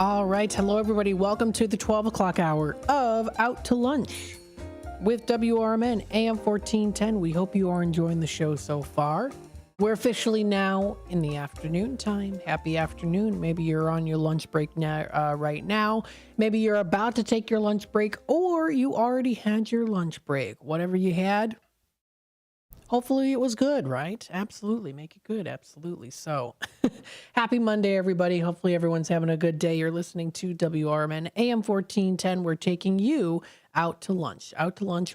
All right. Hello, everybody. Welcome to the 12 o'clock hour of Out to Lunch with WRMN AM 1410. We hope you are enjoying the show so far. We're officially now in the afternoon time. Happy afternoon. Maybe you're on your lunch break now, right now. Maybe you're about to take your lunch break, or you already had your lunch break. Whatever you had, hopefully it was good, right? Absolutely. Make it good. Absolutely. So happy Monday, everybody. Hopefully everyone's having a good day. You're listening to WRMN AM 1410. We're taking you out to lunch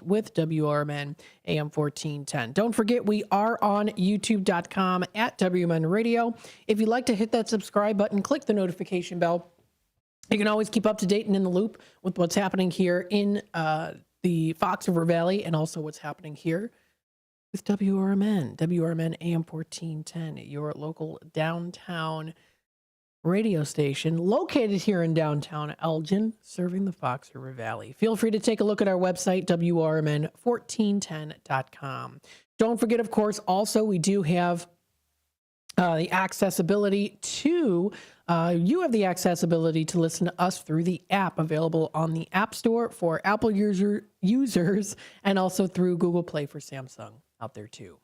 with WRMN AM 1410. Don't forget, we are on youtube.com at WRMN Radio. If you'd like to hit that subscribe button, click the notification bell. You can always keep up to date and in the loop with what's happening here in the Fox River Valley, and also what's happening here with WRMN AM 1410, your local downtown radio station located here in downtown Elgin, serving the Fox River Valley. Feel free to take a look at our website, WRMN1410.com. Don't forget, of course, also we do have the accessibility to, you have the accessibility to listen to us through the app available on the App Store for Apple users and also through Google Play for Samsung out there too.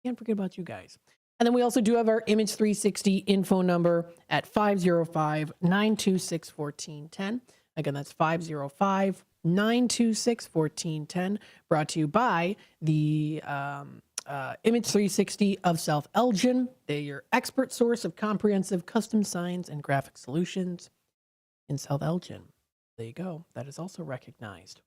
Can't forget about you guys. And then we also do have our Image 360 info number at 505-926-1410. Again, that's 505-926-1410. Brought to you by the Image 360 of South Elgin. They're your expert source of comprehensive custom signs and graphic solutions in South Elgin. There you go. That is also recognized.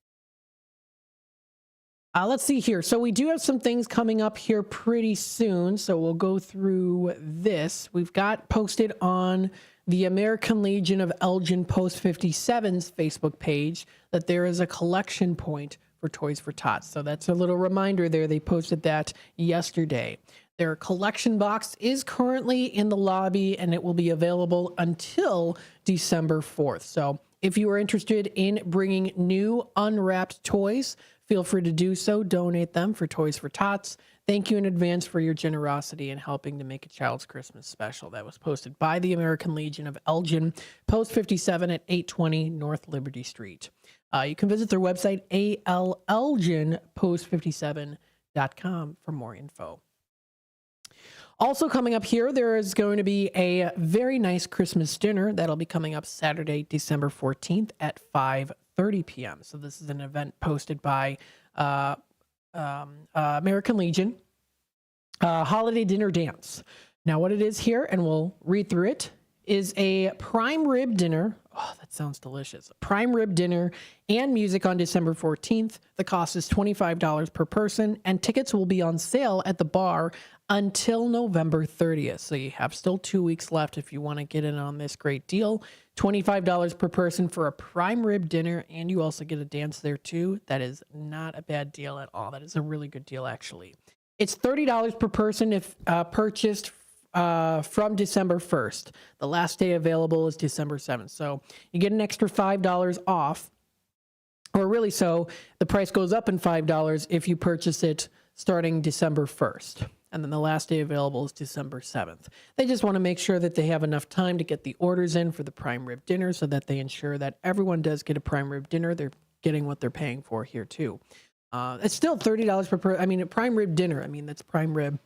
Let's see here. So we do have some things coming up here pretty soon. So we'll go through this. We've got posted on the American Legion of Elgin Post 57's Facebook page that there is a collection point for Toys for Tots. So that's a little reminder there. They posted that yesterday. Their collection box is currently in the lobby, and it will be available until December 4th. So if you are interested in bringing new unwrapped toys, feel free to do so. Donate them for Toys for Tots. Thank you in advance for your generosity in helping to make a child's Christmas special. That was posted by the American Legion of Elgin, Post 57 at 820 North Liberty Street. You can visit their website, allelginpost57.com, for more info. Also coming up here, there is going to be a very nice Christmas dinner that'll be coming up Saturday, December 14th at 5:30 p.m. So this is an event posted by American Legion, Holiday Dinner Dance. Now what it is here, and we'll read through it, is a prime rib dinner. Oh, that sounds delicious. Prime rib dinner and music on December 14th. The cost is $25 per person, and tickets will be on sale at the bar until November 30th. So you have still 2 weeks left if you want to get in on this great deal. $25 per person for a prime rib dinner, and you also get a dance there too. That is not a bad deal at all. That is a really good deal, actually. It's $30 per person if purchased from December 1st. The last day available is December 7th. So you get an extra $5 off, or really so the price goes up in $5 if you purchase it starting December 1st. and then the last day available is December 7th. They just want to make sure that they have enough time to get the orders in for the prime rib dinner so that they ensure that everyone does get a prime rib dinner. They're getting what they're paying for here too. It's still $30 per person. I mean, a prime rib dinner. I mean, that's prime rib.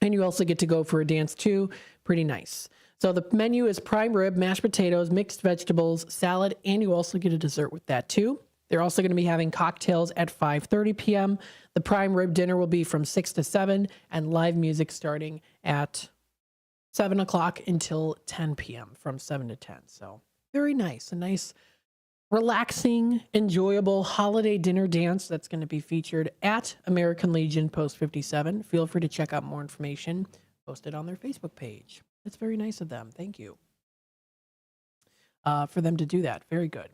And you also get to go for a dance too. Pretty nice. So the menu is prime rib, mashed potatoes, mixed vegetables, salad, and you also get a dessert with that too. They're also going to be having cocktails at 5:30 p.m. The prime rib dinner will be from 6 to 7 and live music starting at 7 o'clock until 10 p.m. from 7 to 10. So very nice. A nice, relaxing, enjoyable holiday dinner dance that's going to be featured at American Legion Post 57. Feel free to check out more information posted on their Facebook page. It's very nice of them. Thank you for them to do that. Very good.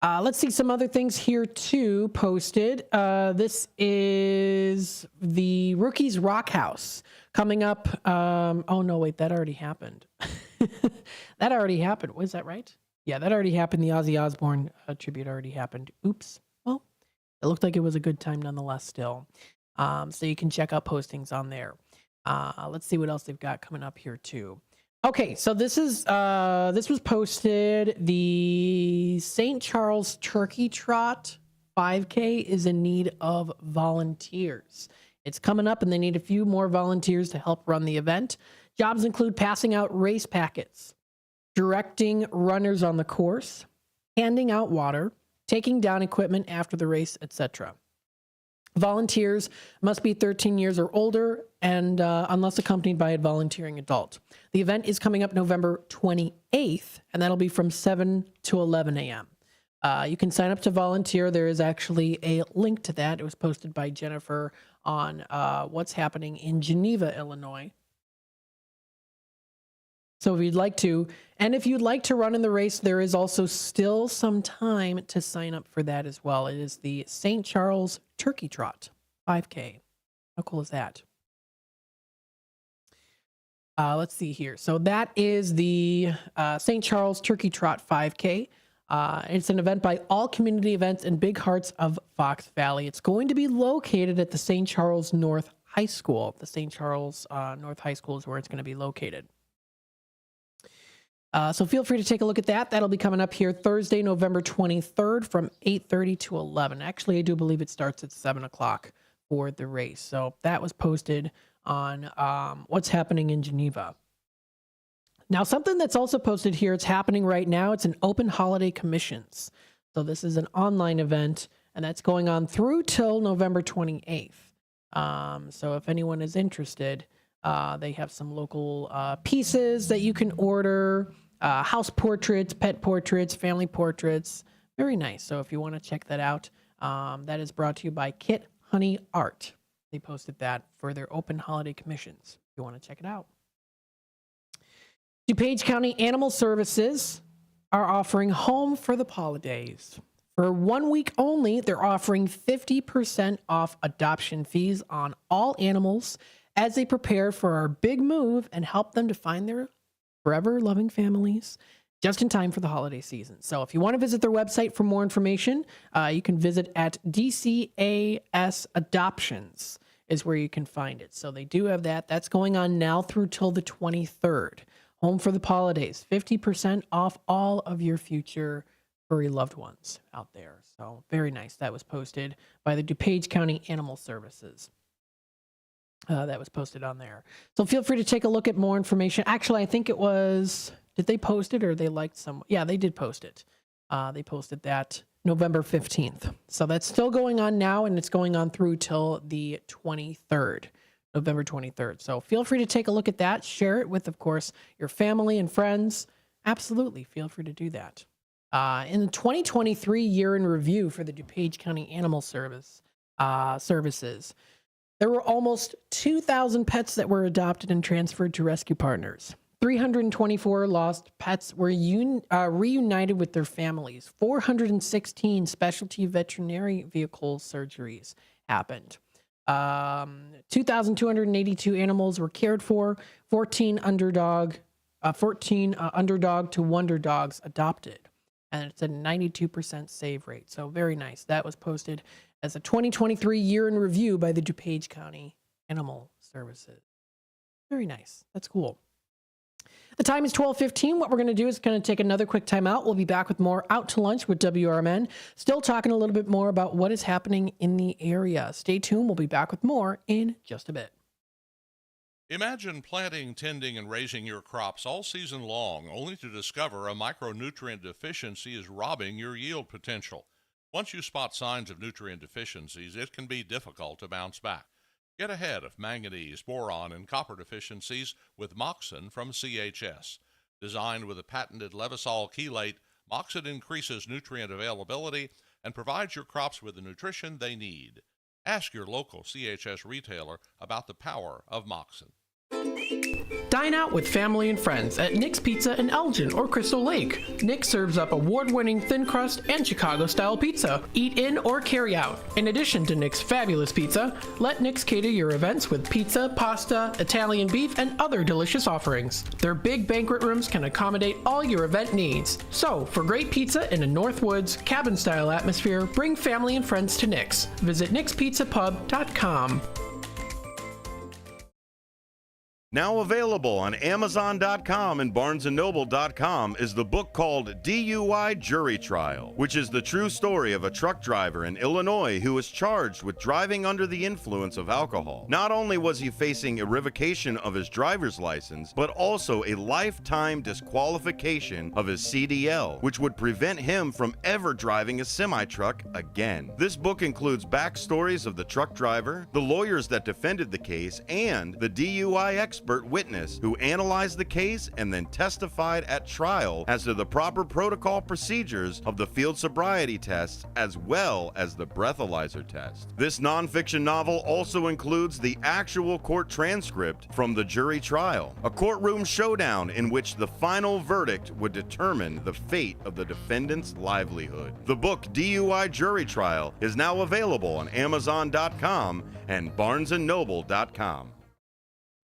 Let's see some other things here too posted. This is the Rookies Rock House coming up. Oh no, wait, that already happened. That already happened. Was that right? Yeah, that already happened. The Ozzy Osbourne tribute already happened. Oops. Well, it looked like it was a good time nonetheless still. So you can check out postings on there. Let's see what else they've got coming up here too. Okay, so this was posted. The St. Charles Turkey Trot 5K is in need of volunteers. It's coming up and they need a few more volunteers to help run the event. Jobs include passing out race packets, directing runners on the course, handing out water, taking down equipment after the race, etc. Volunteers must be 13 years or older and unless accompanied by a volunteering adult. The event is coming up November 28th, and that'll be from 7 to 11 a.m. You can sign up to volunteer. There is actually a link to that. It was posted by Jennifer on what's happening in Geneva, Illinois. So if you'd like to, and if you'd like to run in the race, there is also still some time to sign up for that as well. It is the St. Charles Turkey Trot 5K. How cool is that? Let's see here. So that is the St. Charles Turkey Trot 5K. It's an event by All Community Events and Big Hearts of Fox Valley. It's going to be located at the St. Charles North High School. The St. Charles North High School is where it's going to be located. So feel free to take a look at that. That'll be coming up here Thursday, November 23rd from 8:30 to 11. Actually, I do believe it starts at 7 o'clock for the race. So that was posted on what's happening in Geneva. Now, something that's also posted here, it's happening right now. It's an open holiday commissions. So this is an online event, and that's going on through till November 28th. So if anyone is interested, they have some local pieces that you can order, house portraits, pet portraits, family portraits. Very nice. So if you want to check that out, that is brought to you by Kit Honey Art. They posted that for their open holiday commissions. If you want to check it out. DuPage County Animal Services are offering Home for the Holidays. For 1 week only, they're offering 50% off adoption fees on all animals as they prepare for our big move and help them to find their forever loving families just in time for the holiday season. So if you want to visit their website for more information, you can visit at DCAS Adoptions is where you can find it. So they do have that. That's going on now through till the 23rd. Home for the Holidays, 50% off all of your future furry loved ones out there. So very nice. That was posted by the DuPage County Animal Services. That was posted on there. So feel free to take a look at more information. Actually, I think it was, did they post it or they liked some? Yeah, they did post it. They posted that November 15th. So that's still going on now, and it's going on through till the 23rd, November 23rd. So feel free to take a look at that. Share it with, of course, your family and friends. Absolutely. Feel free to do that. In the 2023 year in review for the DuPage County Animal Services, there were almost 2,000 pets that were adopted and transferred to rescue partners. 324 lost pets were reunited with their families. 416 specialty veterinary vehicle surgeries happened. 2,282 animals were cared for. 14 underdog to wonder dogs adopted. And it's a 92% save rate. So very nice. That was posted as a 2023 year in review by the DuPage County Animal services. Very nice. That's cool. The time is 12:15. What we're going to do is going to take another quick time out. We'll be back with more Out to Lunch with WRMN. Still talking a little bit more about what is happening in the area. Stay tuned. We'll be back with more in just a bit. Imagine planting, tending, and raising your crops all season long, only to discover a micronutrient deficiency is robbing your yield potential. Once you spot signs of nutrient deficiencies, it can be difficult to bounce back. Get ahead of manganese, boron, and copper deficiencies with Moxon from CHS. Designed with a patented Levosol chelate, Moxon increases nutrient availability and provides your crops with the nutrition they need. Ask your local CHS retailer about the power of Moxon. Dine out with family and friends at Nick's Pizza in Elgin or Crystal Lake. Nick serves up award-winning thin crust and Chicago-style pizza. Eat in or carry out. In addition to Nick's fabulous pizza, let Nick's cater your events with pizza, pasta, Italian beef, and other delicious offerings. Their big banquet rooms can accommodate all your event needs. So, for great pizza in a Northwoods, cabin-style atmosphere, bring family and friends to Nick's. Visit nickspizzapub.com. Now available on Amazon.com and BarnesandNoble.com is the book called DUI Jury Trial, which is the true story of a truck driver in Illinois who was charged with driving under the influence of alcohol. Not only was he facing a revocation of his driver's license, but also a lifetime disqualification of his CDL, which would prevent him from ever driving a semi-truck again. This book includes backstories of the truck driver, the lawyers that defended the case, and the DUI expert witness who analyzed the case and then testified at trial as to the proper protocol procedures of the field sobriety tests as well as the breathalyzer test. This nonfiction novel also includes the actual court transcript from the jury trial, a courtroom showdown in which the final verdict would determine the fate of the defendant's livelihood. The book DUI Jury Trial is now available on Amazon.com and BarnesandNoble.com.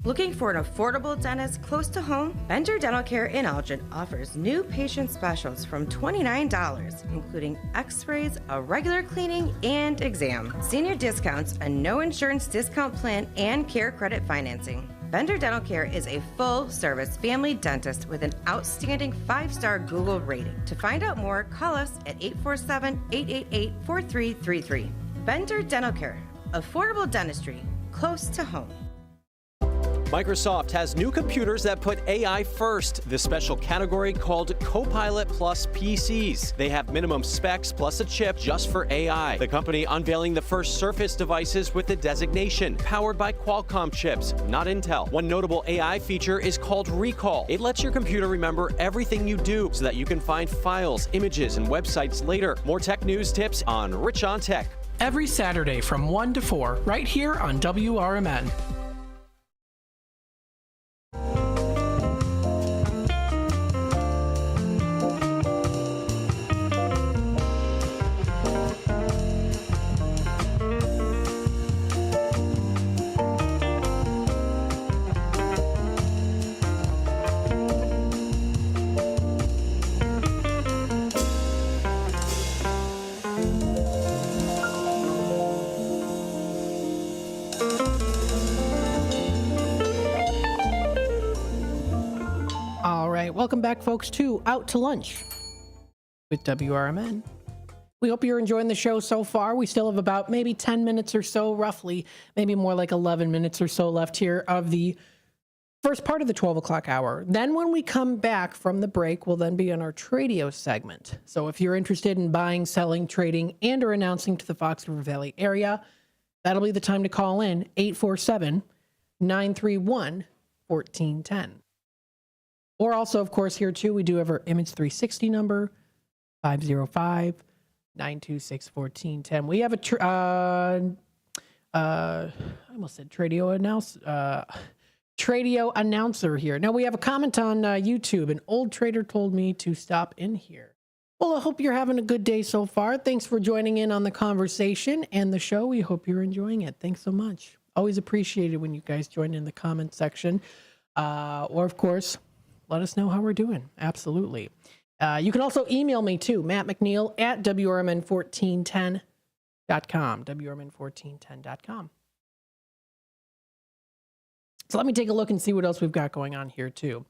Looking for an affordable dentist close to home? Bender Dental Care in Elgin offers new patient specials from $29, including x-rays, a regular cleaning, and exam. Senior discounts, a no insurance discount plan, and care credit financing. Bender Dental Care is a full-service family dentist with an outstanding 5-star Google rating. To find out more, call us at 847-888-4333. Bender Dental Care, affordable dentistry, close to home. Microsoft has new computers that put AI first, this special category called Copilot Plus PCs. They have minimum specs plus a chip just for AI. The company unveiling the first Surface devices with the designation, powered by Qualcomm chips, not Intel. One notable AI feature is called Recall. It lets your computer remember everything you do so that you can find files, images, and websites later. More tech news tips on Rich on Tech. Every Saturday from 1 to 4, right here on WRMN. Welcome back, folks, to Out to Lunch with WRMN. We hope you're enjoying the show so far. We still have about maybe 10 minutes or so, roughly, maybe more like 11 minutes or so left here of the first part of the 12 o'clock hour. Then when we come back from the break, we'll then be on our Tradio segment. So if you're interested in buying, selling, trading, and or announcing to the Fox River Valley area, that'll be the time to call in 847-931-1410. Or also, of course, here too, we do have our Image 360 number, 505-926-1410. We have a, I almost said Tradio announcer here. Now we have a comment on YouTube. An old trader told me to stop in here. Well, I hope you're having a good day so far. Thanks for joining in on the conversation and the show. We hope you're enjoying it. Thanks so much. Always appreciated when you guys join in the comment section. Or, of course, let us know how we're doing. Absolutely. You can also email me too, Matt McNeil at WRMN1410.com. WRMN1410.com. So let me take a look and see what else we've got going on here too.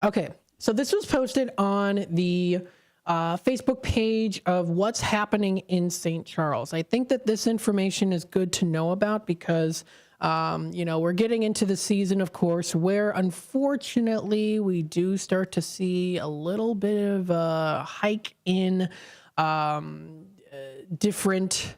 Okay, so this was posted on the Facebook page of what's happening in St. Charles. I think that this information is good to know about because, we're getting into the season, of course, where unfortunately we do start to see a little bit of a hike in different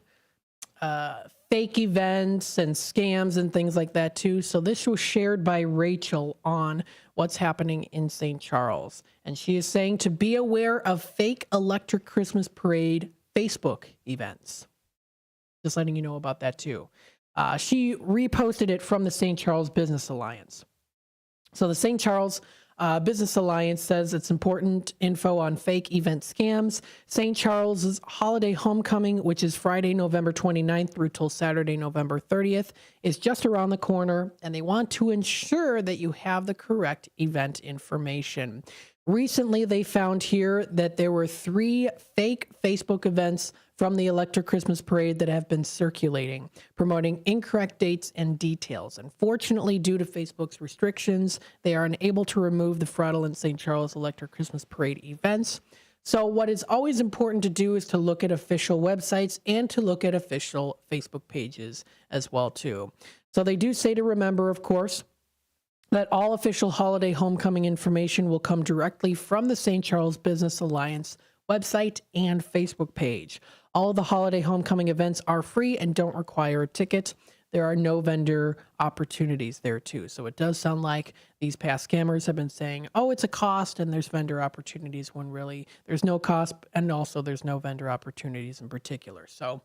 fake events and scams and things like that too. So this was shared by Rachel on what's happening in St. Charles. And she is saying to be aware of fake electric Christmas parade Facebook events. Just letting you know about that too. She reposted it from the St. Charles Business Alliance. So the St. Charles Business Alliance says it's important info on fake event scams. St. Charles's holiday homecoming, which is Friday, November 29th through till Saturday, November 30th, is just around the corner, and they want to ensure that you have the correct event information. Recently, they found here that there were 3 fake Facebook events from the Electric Christmas Parade that have been circulating, promoting incorrect dates and details. Unfortunately, due to Facebook's restrictions, they are unable to remove the fraudulent St. Charles Electric Christmas Parade events. So what is always important to do is to look at official websites and to look at official Facebook pages as well, too. So they do say to remember, of course, that all official holiday homecoming information will come directly from the St. Charles Business Alliance website and Facebook page. All of the holiday homecoming events are free and don't require a ticket. There are no vendor opportunities there too. So it does sound like these past scammers have been saying, oh, it's a cost and there's vendor opportunities, when really there's no cost, and also there's no vendor opportunities in particular. So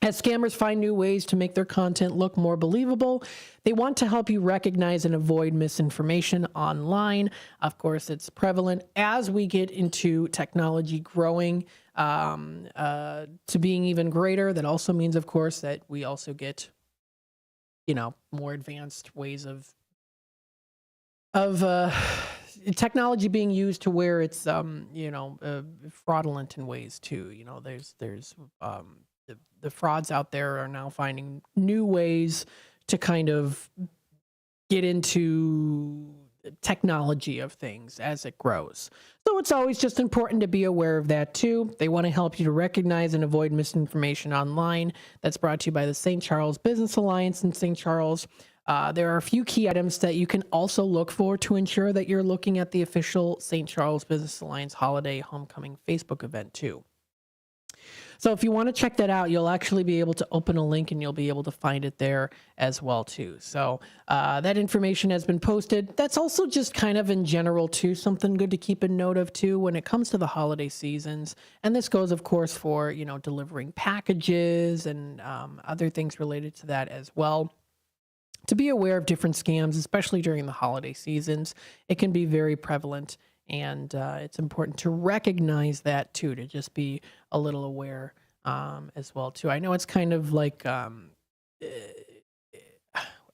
as scammers find new ways to make their content look more believable, they want to help you recognize and avoid misinformation online. Of course, it's prevalent as we get into technology growing to being even greater. That also means, of course, that we also get, more advanced ways of technology being used to where it's, fraudulent in ways too. There's the frauds out there are now finding new ways to kind of get into technology of things as it grows. So it's always just important to be aware of that too. They want to help you to recognize and avoid misinformation online. That's brought to you by the St. Charles Business Alliance in St. Charles. There are a few key items that you can also look for to ensure that you're looking at the official St. Charles Business Alliance Holiday Homecoming Facebook event too. So if you want to check that out, you'll actually be able to open a link and you'll be able to find it there as well too. So that information has been posted. That's also just kind of in general too, something good to keep a note of too when it comes to the holiday seasons. And this goes, of course, for, delivering packages and other things related to that as well. To be aware of different scams, especially during the holiday seasons, it can be very prevalent. And it's important to recognize that too, to just be a little aware as well too. I know it's kind of like I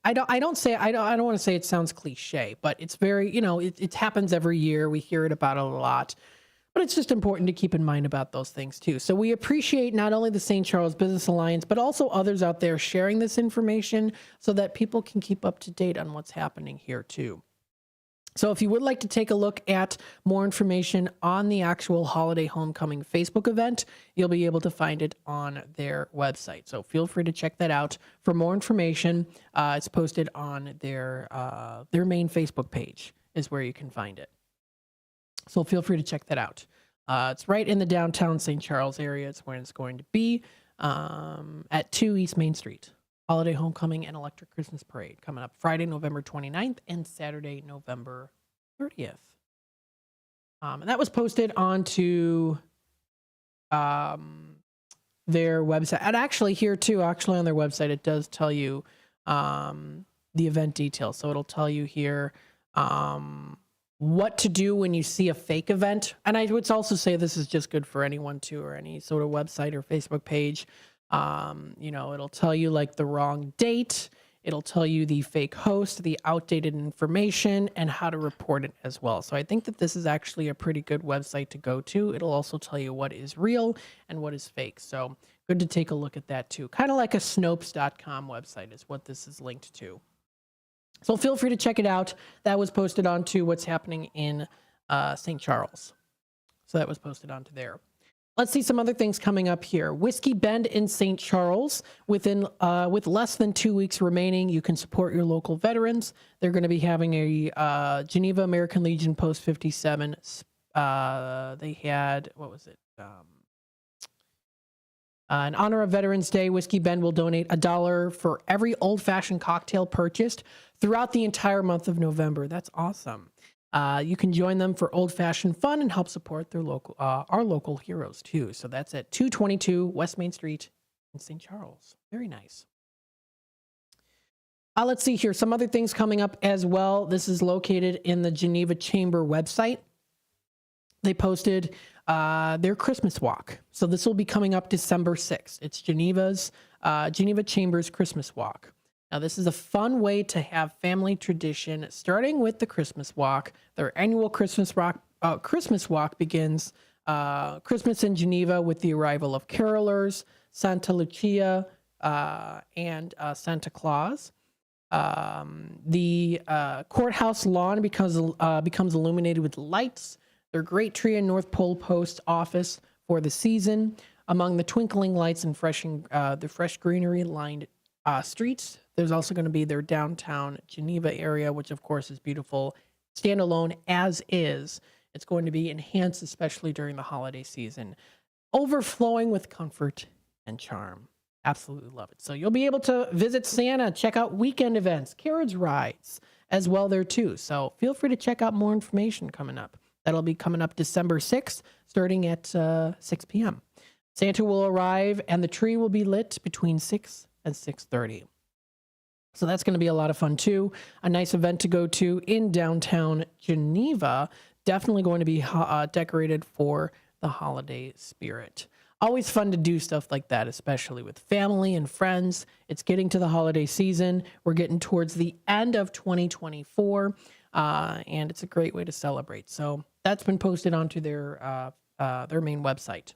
don't want to say it sounds cliche, but it's very, it happens every year. We hear it about it a lot, but it's just important to keep in mind about those things too. So we appreciate not only the St. Charles Business Alliance, but also others out there sharing this information so that people can keep up to date on what's happening here too. So if you would like to take a look at more information on the actual Holiday Homecoming Facebook event, you'll be able to find it on their website. So feel free to check that out. For more information, it's posted on their main Facebook page is where you can find it. So feel free to check that out. It's right in the downtown St. Charles area. It's where it's going to be at 2 East Main Street. Holiday Homecoming and Electric Christmas Parade coming up Friday, November 29th and Saturday, November 30th. And that was posted onto their website. And actually here too, on their website, it does tell you the event details. So it'll tell you here what to do when you see a fake event. And I would also say this is just good for anyone too, or any sort of website or Facebook page. It'll tell you like the wrong date. It'll tell you the fake host, the outdated information, and how to report it as well. So I think that this is actually a pretty good website to go to. It'll also tell you what is real and what is fake. So good to take a look at that too. Kind of like a Snopes.com website is what this is linked to. So feel free to check it out. That was posted onto what's happening in St. Charles. So that was posted onto there. Let's see some other things coming up here. Whiskey Bend in St. Charles. With less than 2 weeks remaining, you can support your local veterans. They're going to be having a Geneva American Legion Post 57. They had, what was it? In honor of Veterans Day, Whiskey Bend will donate $1 for every old-fashioned cocktail purchased throughout the entire month of November. That's awesome. You can join them for old-fashioned fun and help support their our local heroes too. So that's at 222 West Main Street in St. Charles. Very nice. Let's see here. Some other things coming up as well. This is located in the Geneva Chamber website. They posted their Christmas walk. So this will be coming up December 6th. It's Geneva Chamber's Christmas walk. Now, this is a fun way to have family tradition, starting with the Christmas walk. Their annual Christmas walk begins Christmas in Geneva with the arrival of carolers, Santa Lucia, and Santa Claus. The courthouse lawn becomes illuminated with lights. Their Great Tree and North Pole Post office for the season. Among the twinkling lights and the fresh greenery lined streets, there's also going to be their downtown Geneva area, which of course is beautiful, standalone as is. It's going to be enhanced, especially during the holiday season, overflowing with comfort and charm. Absolutely love it. So you'll be able to visit Santa, check out weekend events, carriage rides as well there too. So feel free to check out more information coming up. That'll be coming up December 6th, starting at 6 p.m. Santa will arrive and the tree will be lit between 6 and 6:30. So that's going to be a lot of fun too. A nice event to go to in downtown Geneva. Definitely going to be decorated for the holiday spirit. Always fun to do stuff like that, especially with family and friends. It's getting to the holiday season. We're getting towards the end of 2024, and it's a great way to celebrate. So that's been posted onto their main website.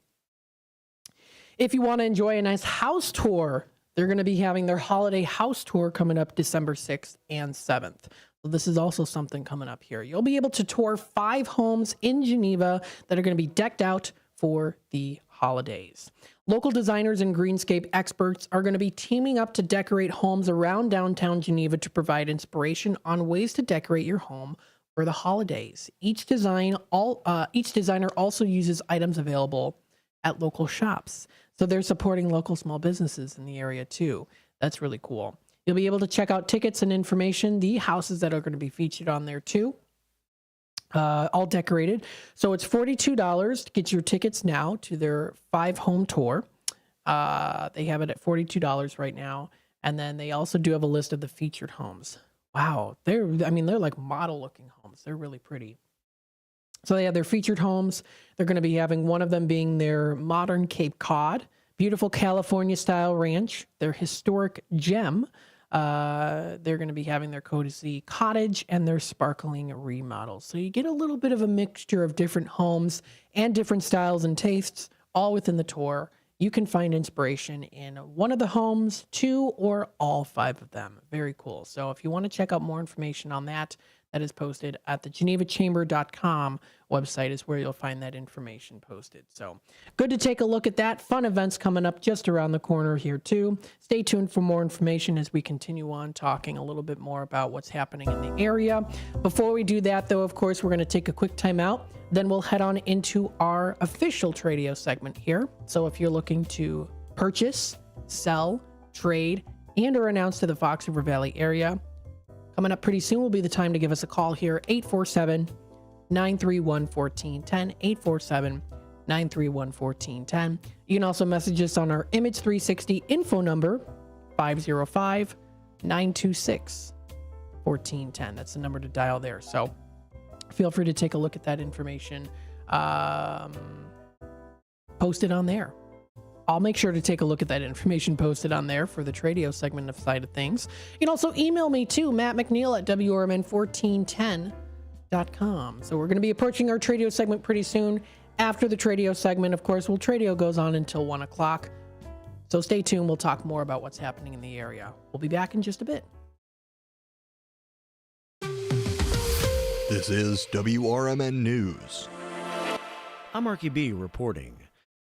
If you want to enjoy a nice house tour, they're going to be having their holiday house tour coming up December 6th and 7th. So this is also something coming up here. You'll be able to tour 5 homes in Geneva that are going to be decked out for the holidays. Local designers and greenscape experts are going to be teaming up to decorate homes around downtown Geneva to provide inspiration on ways to decorate your home for the holidays. Each designer also uses items available at local shops. So they're supporting local small businesses in the area too. That's really cool. You'll be able to check out tickets and information, the houses that are going to be featured on there too. All decorated. So it's $42 to get your tickets now to their 5-home tour. They have it at $42 right now. And then they also do have a list of the featured homes. Wow. They're like model looking homes. They're really pretty. So they have their featured homes. They're going to be having one of them being their modern Cape Cod, beautiful California style ranch, their historic gem. They're going to be having their cozy cottage and their sparkling remodels. So you get a little bit of a mixture of different homes and different styles and tastes, all within the tour. You can find inspiration in one of the homes, 2 or all 5 of them. Very cool. So if you want to check out more information on that, that is posted at the genevachamber.com website is where you'll find that information posted. So good to take a look at that. Fun events coming up just around the corner here too. Stay tuned for more information as we continue on talking a little bit more about what's happening in the area. Before we do that though, of course, we're going to take a quick time out. Then we'll head on into our official Tradio segment here. So if you're looking to purchase, sell, trade, and or announce to the Fox River Valley area, coming up pretty soon will be the time to give us a call here, 847-931-1410, 847-931-1410. You can also message us on our Image 360 info number, 505-926-1410. That's the number to dial there. So feel free to take a look at that information posted on there. I'll make sure to take a look at that information posted on there for the Tradio segment of side of things. You can also email me too, Matt McNeil at WRMN1410.com. So we're going to be approaching our Tradio segment pretty soon. After the Tradio segment, of course, Tradio goes on until 1 o'clock. So stay tuned. We'll talk more about what's happening in the area. We'll be back in just a bit. This is WRMN News. I'm Marky B reporting.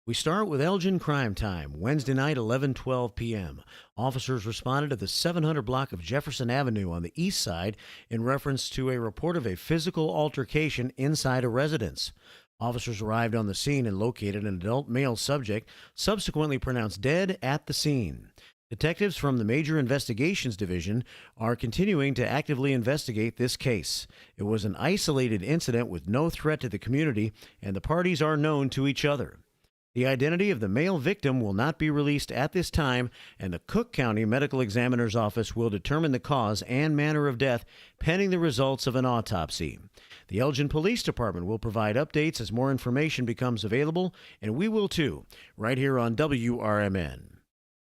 We start with Elgin Crime Time, Wednesday night, 11:12 p.m. Officers responded to the 700 block of Jefferson Avenue on the east side in reference to a report of a physical altercation inside a residence. Officers arrived on the scene and located an adult male subject, subsequently pronounced dead at the scene. Detectives from the Major Investigations Division are continuing to actively investigate this case. It was an isolated incident with no threat to the community, and the parties are known to each other. The identity of the male victim will not be released at this time, and the Cook County Medical Examiner's Office will determine the cause and manner of death pending the results of an autopsy. The Elgin Police Department will provide updates as more information becomes available, and we will too, right here on WRMN.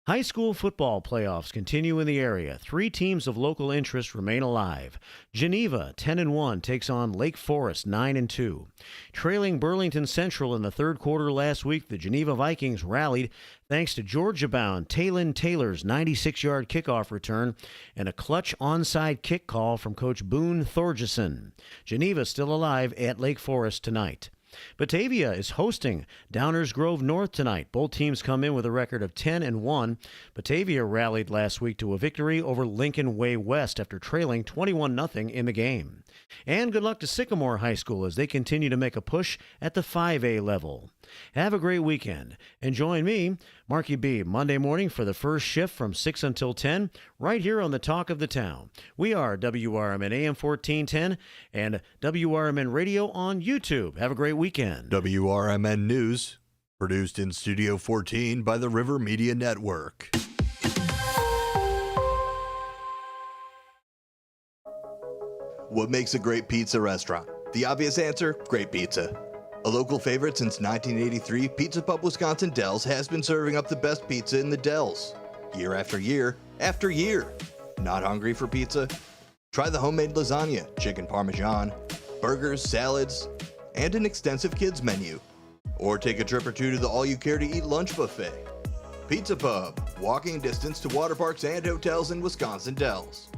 High school football playoffs continue in the area. 3 teams of local interest remain alive. Geneva, 10-1, takes on Lake Forest, 9-2. Trailing Burlington Central in the third quarter last week, the Geneva Vikings rallied thanks to Georgia-bound Taylon Taylor's 96-yard kickoff return and a clutch onside kick call from Coach Boone Thorgeson. Geneva still alive at Lake Forest tonight. Batavia is hosting Downers Grove North tonight. Both teams come in with a record of 10-1. Batavia rallied last week to a victory over Lincoln Way West after trailing 21-0 in the game. And good luck to Sycamore High School as they continue to make a push at the 5A level. Have a great weekend. And join me, Marky B, Monday morning for the first shift from 6 until 10, right here on the Talk of the Town. We are WRMN AM 1410 and WRMN Radio on YouTube. Have a great weekend. WRMN News, produced in Studio 14 by the River Media Network. What makes a great pizza restaurant? The obvious answer, great pizza. A local favorite since 1983, Pizza Pub Wisconsin Dells has been serving up the best pizza in the Dells. Year after year after year. Not hungry for pizza? Try the homemade lasagna, chicken parmesan, burgers, salads, and an extensive kids menu. Or take a trip or two to the all-you-care-to-eat lunch buffet. Pizza Pub, walking distance to water parks and hotels in Wisconsin Dells.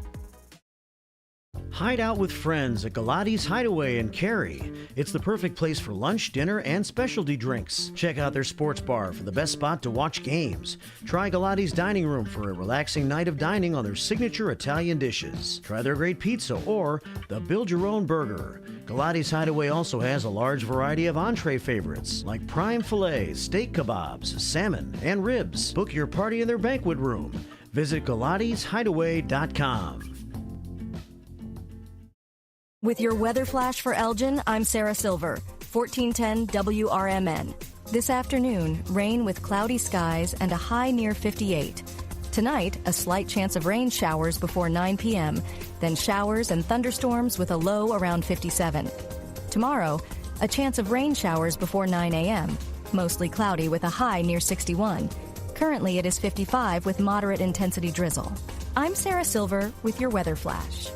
Hide out with friends at Galati's Hideaway in Cary. It's the perfect place for lunch, dinner, and specialty drinks. Check out their sports bar for the best spot to watch games. Try Galati's Dining Room for a relaxing night of dining on their signature Italian dishes. Try their great pizza or the Build Your Own Burger. Galati's Hideaway also has a large variety of entree favorites like prime fillets, steak kebabs, salmon, and ribs. Book your party in their banquet room. Visit Galati'sHideaway.com. With your weather flash for Elgin, I'm Sarah Silver, 1410 WRMN. This afternoon, rain with cloudy skies and a high near 58. Tonight, a slight chance of rain showers before 9 p.m., then showers and thunderstorms with a low around 57. Tomorrow, a chance of rain showers before 9 a.m., mostly cloudy with a high near 61. Currently, it is 55 with moderate intensity drizzle. I'm Sarah Silver with your weather flash.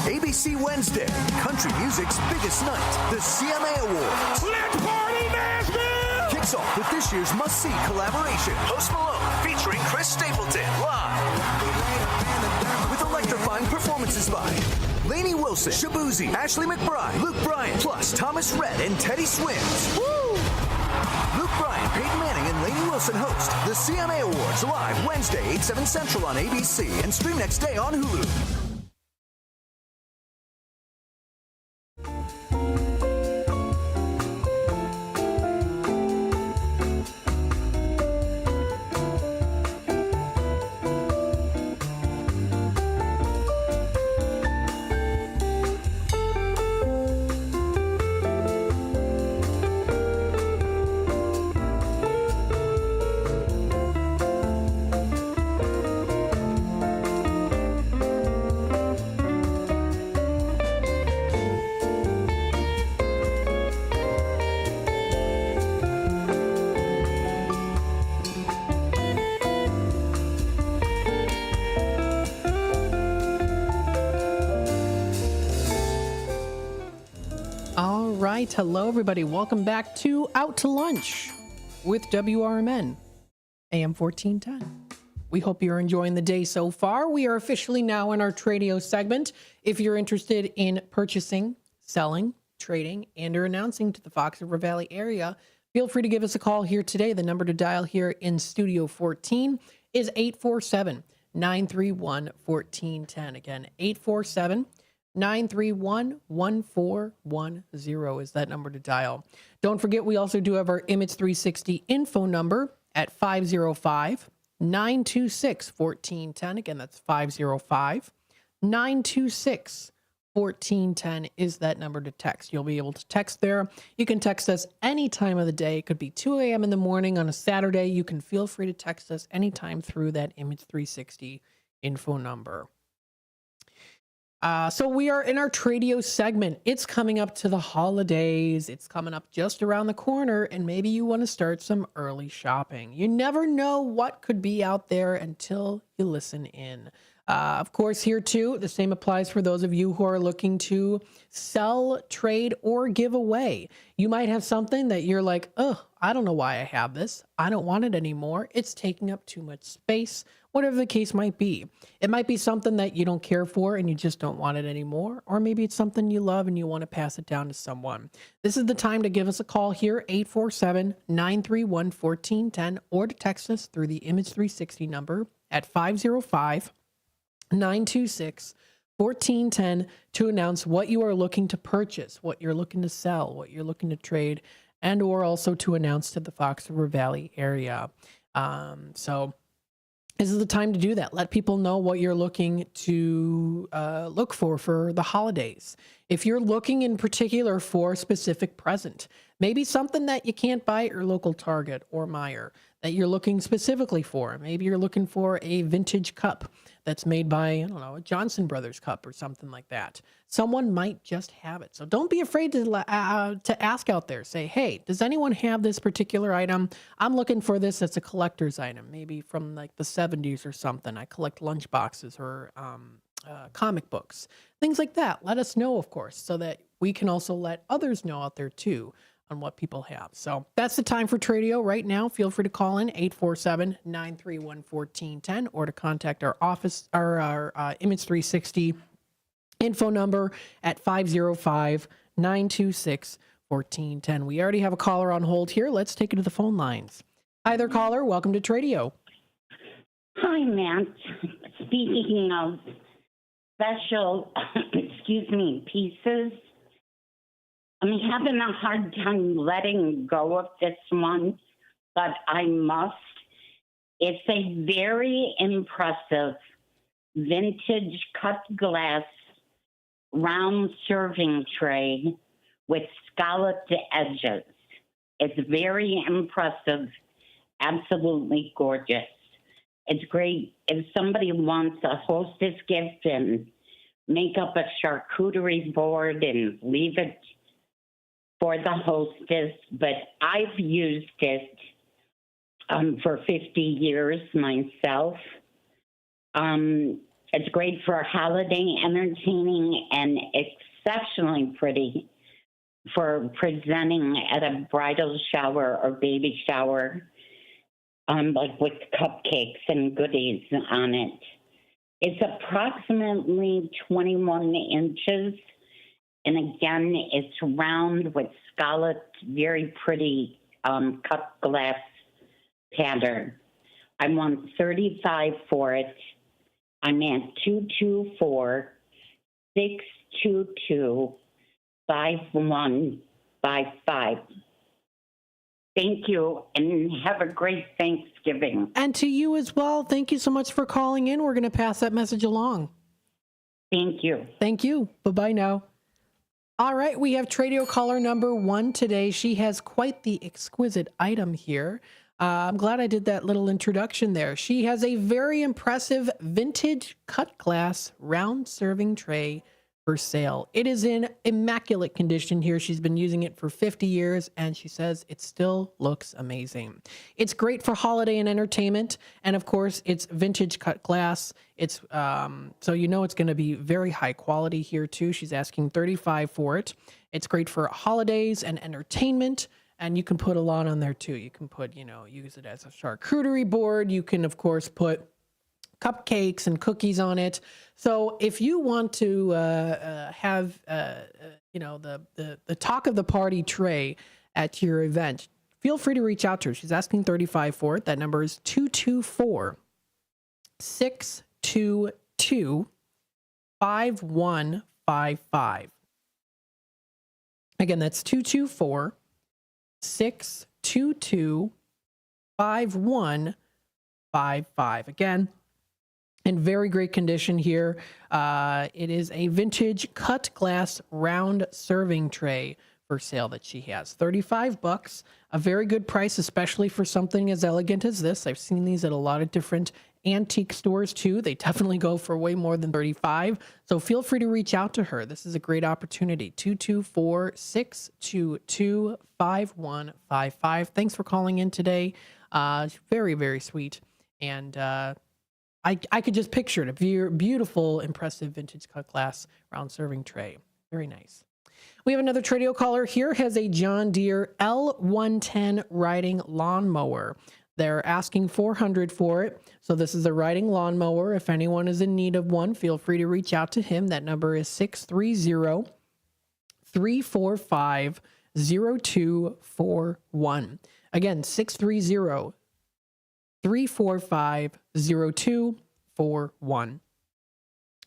ABC Wednesday, country music's biggest night, the CMA Awards. Let's party, Nashville! Kicks off with this year's must-see collaboration, Post Malone featuring Chris Stapleton live. With electrifying performances by Lainey Wilson, Shabuzi, Ashley McBride, Luke Bryan, plus Thomas Rhett and Teddy Swims. Woo! Luke Bryan, Peyton Manning, and Lainey Wilson host the CMA Awards live Wednesday, 8, 7 Central on ABC and stream next day on Hulu. Hello, everybody. Welcome back to Out to Lunch with WRMN, AM 1410. We hope you're enjoying the day so far. We are officially now in our Tradio segment. If you're interested in purchasing, selling, trading, and or announcing to the Fox River Valley area, feel free to give us a call here today. The number to dial here in Studio 14 is 847-931-1410. Again, 847-931-1410 is that number to dial. Don't forget, we also do have our Image 360 info number at 505-926-1410. Again, that's 505-926-1410 is that number to text. You'll be able to text there. You can text us any time of the day. It could be 2 a.m. in the morning on a Saturday. You can feel free to text us anytime through that Image 360 info number. So we are in our Tradio segment. It's coming up to the holidays. It's coming up just around the corner, and maybe you want to start some early shopping. You never know what could be out there until you listen in. Of course, here too, the same applies for those of you who are looking to sell, trade, or give away. You might have something that you're like, oh, I don't know why I have this. I don't want it anymore. It's taking up too much space, whatever the case might be. It might be something that you don't care for and you just don't want it anymore. Or maybe it's something you love and you want to pass it down to someone. This is the time to give us a call here, 847-931-1410, or to text us through the Image 360 number at 505-926-1410 to announce what you are looking to purchase, what you're looking to sell, what you're looking to trade, and or also to announce to the Fox River Valley area. So this is the time to do that. Let people know what you're looking to look for the holidays. If you're looking in particular for a specific present, maybe something that you can't buy at your local Target or Meijer that you're looking specifically for. Maybe you're looking for a vintage cup that's made by, I don't know, a Johnson Brothers cup or something like that. Someone might just have it. So don't be afraid to ask out there. Say, hey, does anyone have this particular item? I'm looking for this. It's a collector's item, maybe from like the 70s or something. I collect lunchboxes or comic books, things like that. Let us know, of course, so that we can also let others know out there too on what people have. So that's the time for Tradio right now. Feel free to call in 847-931-1410 or to contact our office, our Image 360 info number at 505-926-1410. We already have a caller on hold here. Let's take it to the phone lines. Hi there, caller. Welcome to Tradio. Hi, Matt. Speaking of special, pieces, I'm having a hard time letting go of this one, but I must. It's a very impressive vintage cut glass round serving tray with scalloped edges. It's very impressive, absolutely gorgeous. It's great if somebody wants a hostess gift and make up a charcuterie board and leave it for the hostess, but I've used it for 50 years myself. It's great for holiday entertaining and exceptionally pretty for presenting at a bridal shower or baby shower, like with cupcakes and goodies on it. It's approximately 21 inches. And again, it's round with scalloped, very pretty cut glass pattern. I want $35 for it. I'm at 224-622-5155. Thank you, and have a great Thanksgiving. And to you as well. Thank you so much for calling in. We're going to pass that message along. Thank you. Thank you. Bye-bye now. All right, we have Tradio caller number 1 today. She has quite the exquisite item here. I'm glad I did that little introduction there. She has a very impressive vintage cut glass round serving tray for sale. It is in immaculate condition here. She's been using it for 50 years, and she says it still looks amazing. It's great for holiday and entertainment, and of course, it's vintage cut glass. It's so you know it's going to be very high quality here too. She's asking $35 for it. It's great for holidays and entertainment. And you can put a lot on there too. You can put, use it as a charcuterie board. You can, of course, put cupcakes and cookies on it. So if you want to have the talk of the party tray at your event, feel free to reach out to her. She's asking $35 for it. That number is 224-622-5155. Again, that's 224-622-5155. Again, in very great condition here. It is a vintage cut glass round serving tray for sale that she has. $35, a very good price, especially for something as elegant as this. I've seen these at a lot of different antique stores too. They definitely go for way more than $35. So feel free to reach out to her. This is a great opportunity. 224-622-5155. Thanks for calling in today. Very, very sweet. And I could just picture it. A beautiful, impressive vintage cut glass round serving tray. Very nice. We have another Tradio caller here, has a John Deere L110 riding lawnmower. They're asking $400 for it. So this is a riding lawnmower. If anyone is in need of one, feel free to reach out to him. That number is 630-345-0241. Again, 630-345-0241.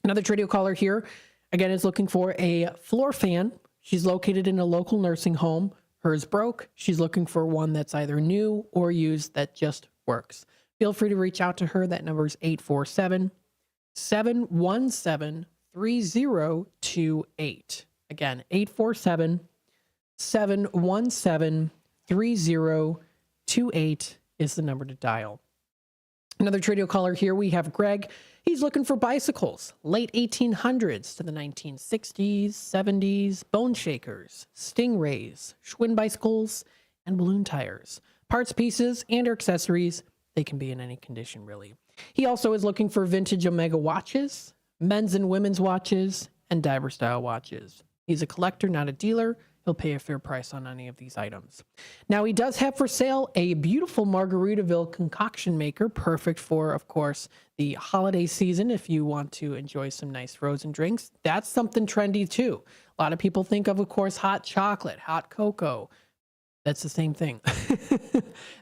Another Tradio caller here, again, is looking for a floor fan. She's located in a local nursing home. Hers broke. She's looking for one that's either new or used that just works. Feel free to reach out to her. That number is 847-717-3028. Again, 847-717-3028 is the number to dial. Another Tradio caller here, we have Greg. He's looking for bicycles, late 1800s to the 1960s, 70s, bone shakers, stingrays, Schwinn bicycles, and balloon tires. Parts, pieces, and accessories, they can be in any condition, really. He also is looking for vintage Omega watches, men's and women's watches, and diver-style watches. He's a collector, not a dealer. He'll pay a fair price on any of these items. Now, he does have for sale a beautiful Margaritaville concoction maker, perfect for, of course, the holiday season if you want to enjoy some nice frozen drinks. That's something trendy, too. A lot of people think of course, hot chocolate, hot cocoa. That's the same thing.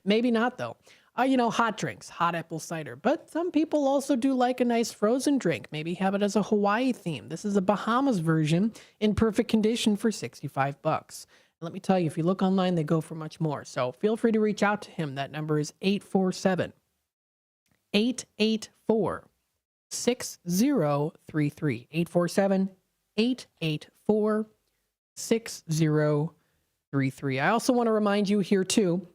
Maybe not, though. Hot drinks, hot apple cider. But some people also do like a nice frozen drink. Maybe have it as a Hawaii theme. This is a Bahamas version in perfect condition for $65. And let me tell you, if you look online, they go for much more. So feel free to reach out to him. That number is 847-884-6033. 847-884-6033. I also want to remind you here, too,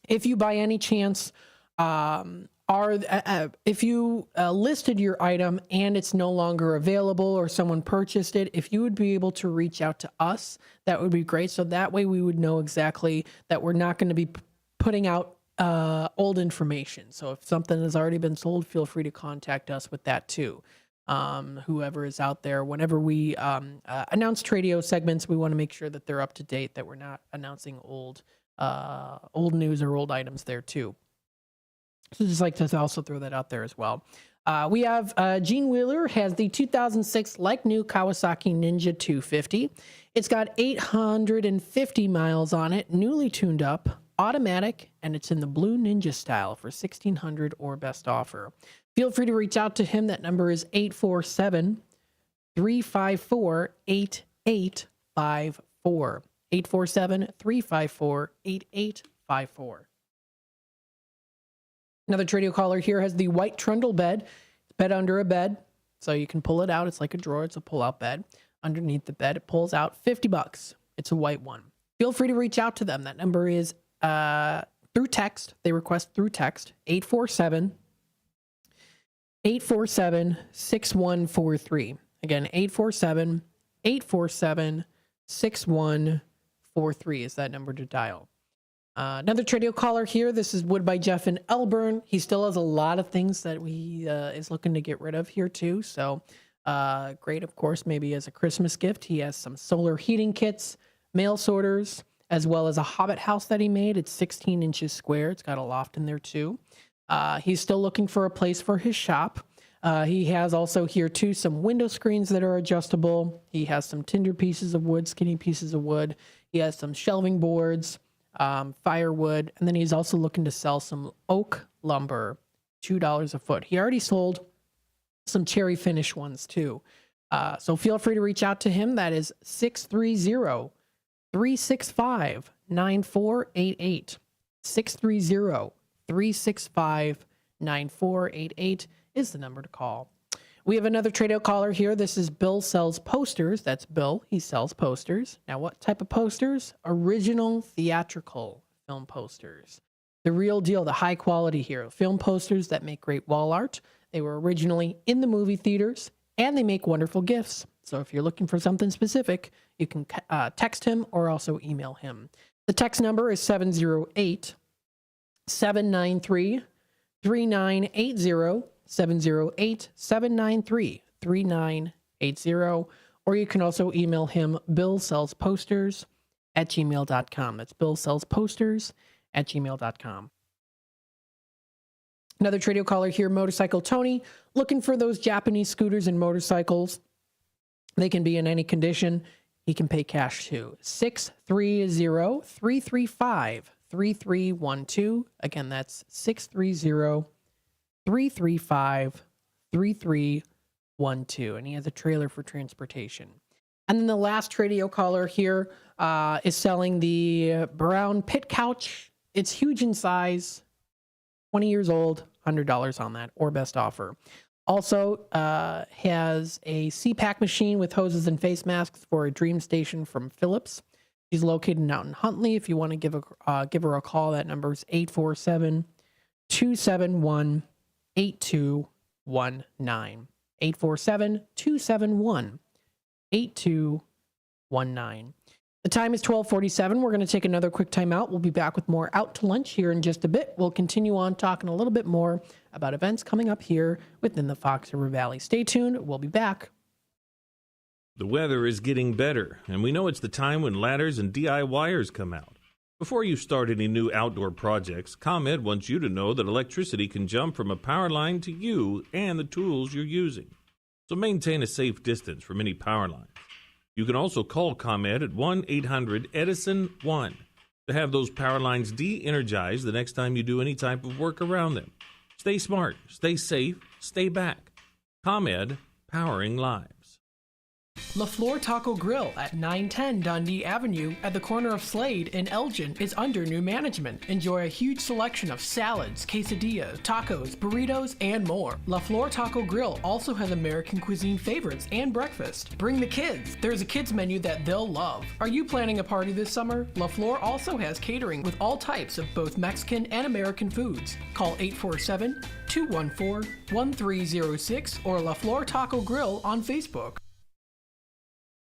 if you by any chance if you listed your item and it's no longer available or someone purchased it, if you would be able to reach out to us, that would be great. So that way we would know exactly that we're not going to be putting out old information. So if something has already been sold, feel free to contact us with that too. Whoever is out there, whenever we announce Tradio segments, we want to make sure that they're up to date, that we're not announcing old news or old items there too. So just like to also throw that out there as well. We have Gene Wheeler has the 2006 like new Kawasaki Ninja 250. It's got 850 miles on it, newly tuned up, automatic, and it's in the blue Ninja style for $1,600 or best offer. Feel free to reach out to him. That number is 847-354-8854. 847-354-8854. Another Tradio caller here has the white trundle bed. It's bed under a bed, so you can pull it out. It's like a drawer. It's a pull-out bed. Underneath the bed, it pulls out $50. It's a white one. Feel free to reach out to them. That number is through text. They request through text, 847-6143. Again, 847-847-6143 is that number to dial. Another Tradio caller here. This is Wood by Jeff in Elburn. He still has a lot of things that he is looking to get rid of here too. So great, of course, maybe as a Christmas gift. He has some solar heating kits, mail sorters, as well as a Hobbit house that he made. It's 16 inches square. It's got a loft in there too. He's still looking for a place for his shop. He has also here too some window screens that are adjustable. He has some tinder pieces of wood, skinny pieces of wood. He has some shelving boards, firewood, and then he's also looking to sell some oak lumber, $2 a foot. He already sold some cherry finish ones too. So feel free to reach out to him. That is 630-365-9488. 630-365-9488 is the number to call. We have another trade-out caller here. This is Bill Sells Posters. That's Bill. He sells posters. Now, what type of posters? Original theatrical film posters. The real deal, the high quality here. Film posters that make great wall art. They were originally in the movie theaters, and they make wonderful gifts. So if you're looking for something specific, you can text him or also email him. The text number is 708-793-3980, 708-793-3980, or you can also email him billsellsposters@gmail.com. That's billsellsposters@gmail.com. Another Tradio caller here, Motorcycle Tony, looking for those Japanese scooters and motorcycles. They can be in any condition. He can pay cash too. 630-335-3312. Again, that's 630-335-3312. And he has a trailer for transportation. And then the last Tradio caller here is selling the brown pit couch. It's huge in size. 20 years old, $100 on that, or best offer. Also has a CPAC machine with hoses and face masks for a Dream Station from Philips. She's located out in Huntley. If you want to give her a call, that number is 847-271-8219. 847-271-8219. The time is 12:47. We're going to take another quick time out. We'll be back with more Out to Lunch here in just a bit. We'll continue on talking a little bit more about events coming up here within the Fox River Valley. Stay tuned. We'll be back. The weather is getting better, and we know it's the time when ladders and DIYers come out. Before you start any new outdoor projects, ComEd wants you to know that electricity can jump from a power line to you and the tools you're using. So maintain a safe distance from any power lines. You can also call ComEd at 1-800-EDISON-1 to have those power lines de-energized the next time you do any type of work around them. Stay smart, stay safe, stay back. ComEd, powering lives. LaFleur Taco Grill at 910 Dundee Avenue at the corner of Slade and Elgin is under new management. Enjoy a huge selection of salads, quesadillas, tacos, burritos, and more. LaFleur Taco Grill also has American cuisine favorites and breakfast. Bring the kids. There's a kids menu that they'll love. Are you planning a party this summer? LaFleur also has catering with all types of both Mexican and American foods. Call 847-214-1306 or LaFleur Taco Grill on Facebook.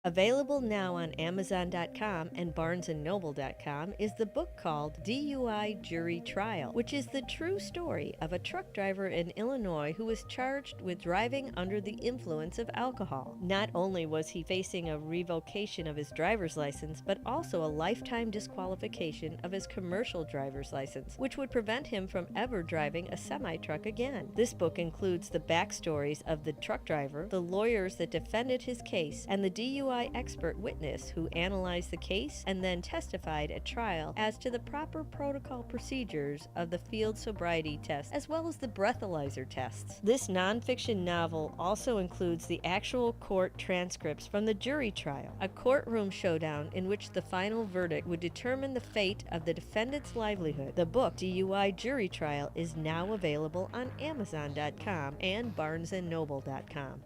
Available now on Amazon.com and BarnesandNoble.com is the book called DUI Jury Trial, which is the true story of a truck driver in Illinois who was charged with driving under the influence of alcohol. Not only was he facing a revocation of his driver's license, but also a lifetime disqualification of his commercial driver's license, which would prevent him from ever driving a semi-truck again. This book includes the backstories of the truck driver, the lawyers that defended his case, and the DUI expert witness who analyzed the case and then testified at trial as to the proper protocol procedures of the field sobriety test as well as the breathalyzer tests. This nonfiction novel also includes the actual court transcripts from the jury trial, a courtroom showdown in which the final verdict would determine the fate of the defendant's livelihood. The book DUI Jury Trial is now available on Amazon.com and BarnesandNoble.com.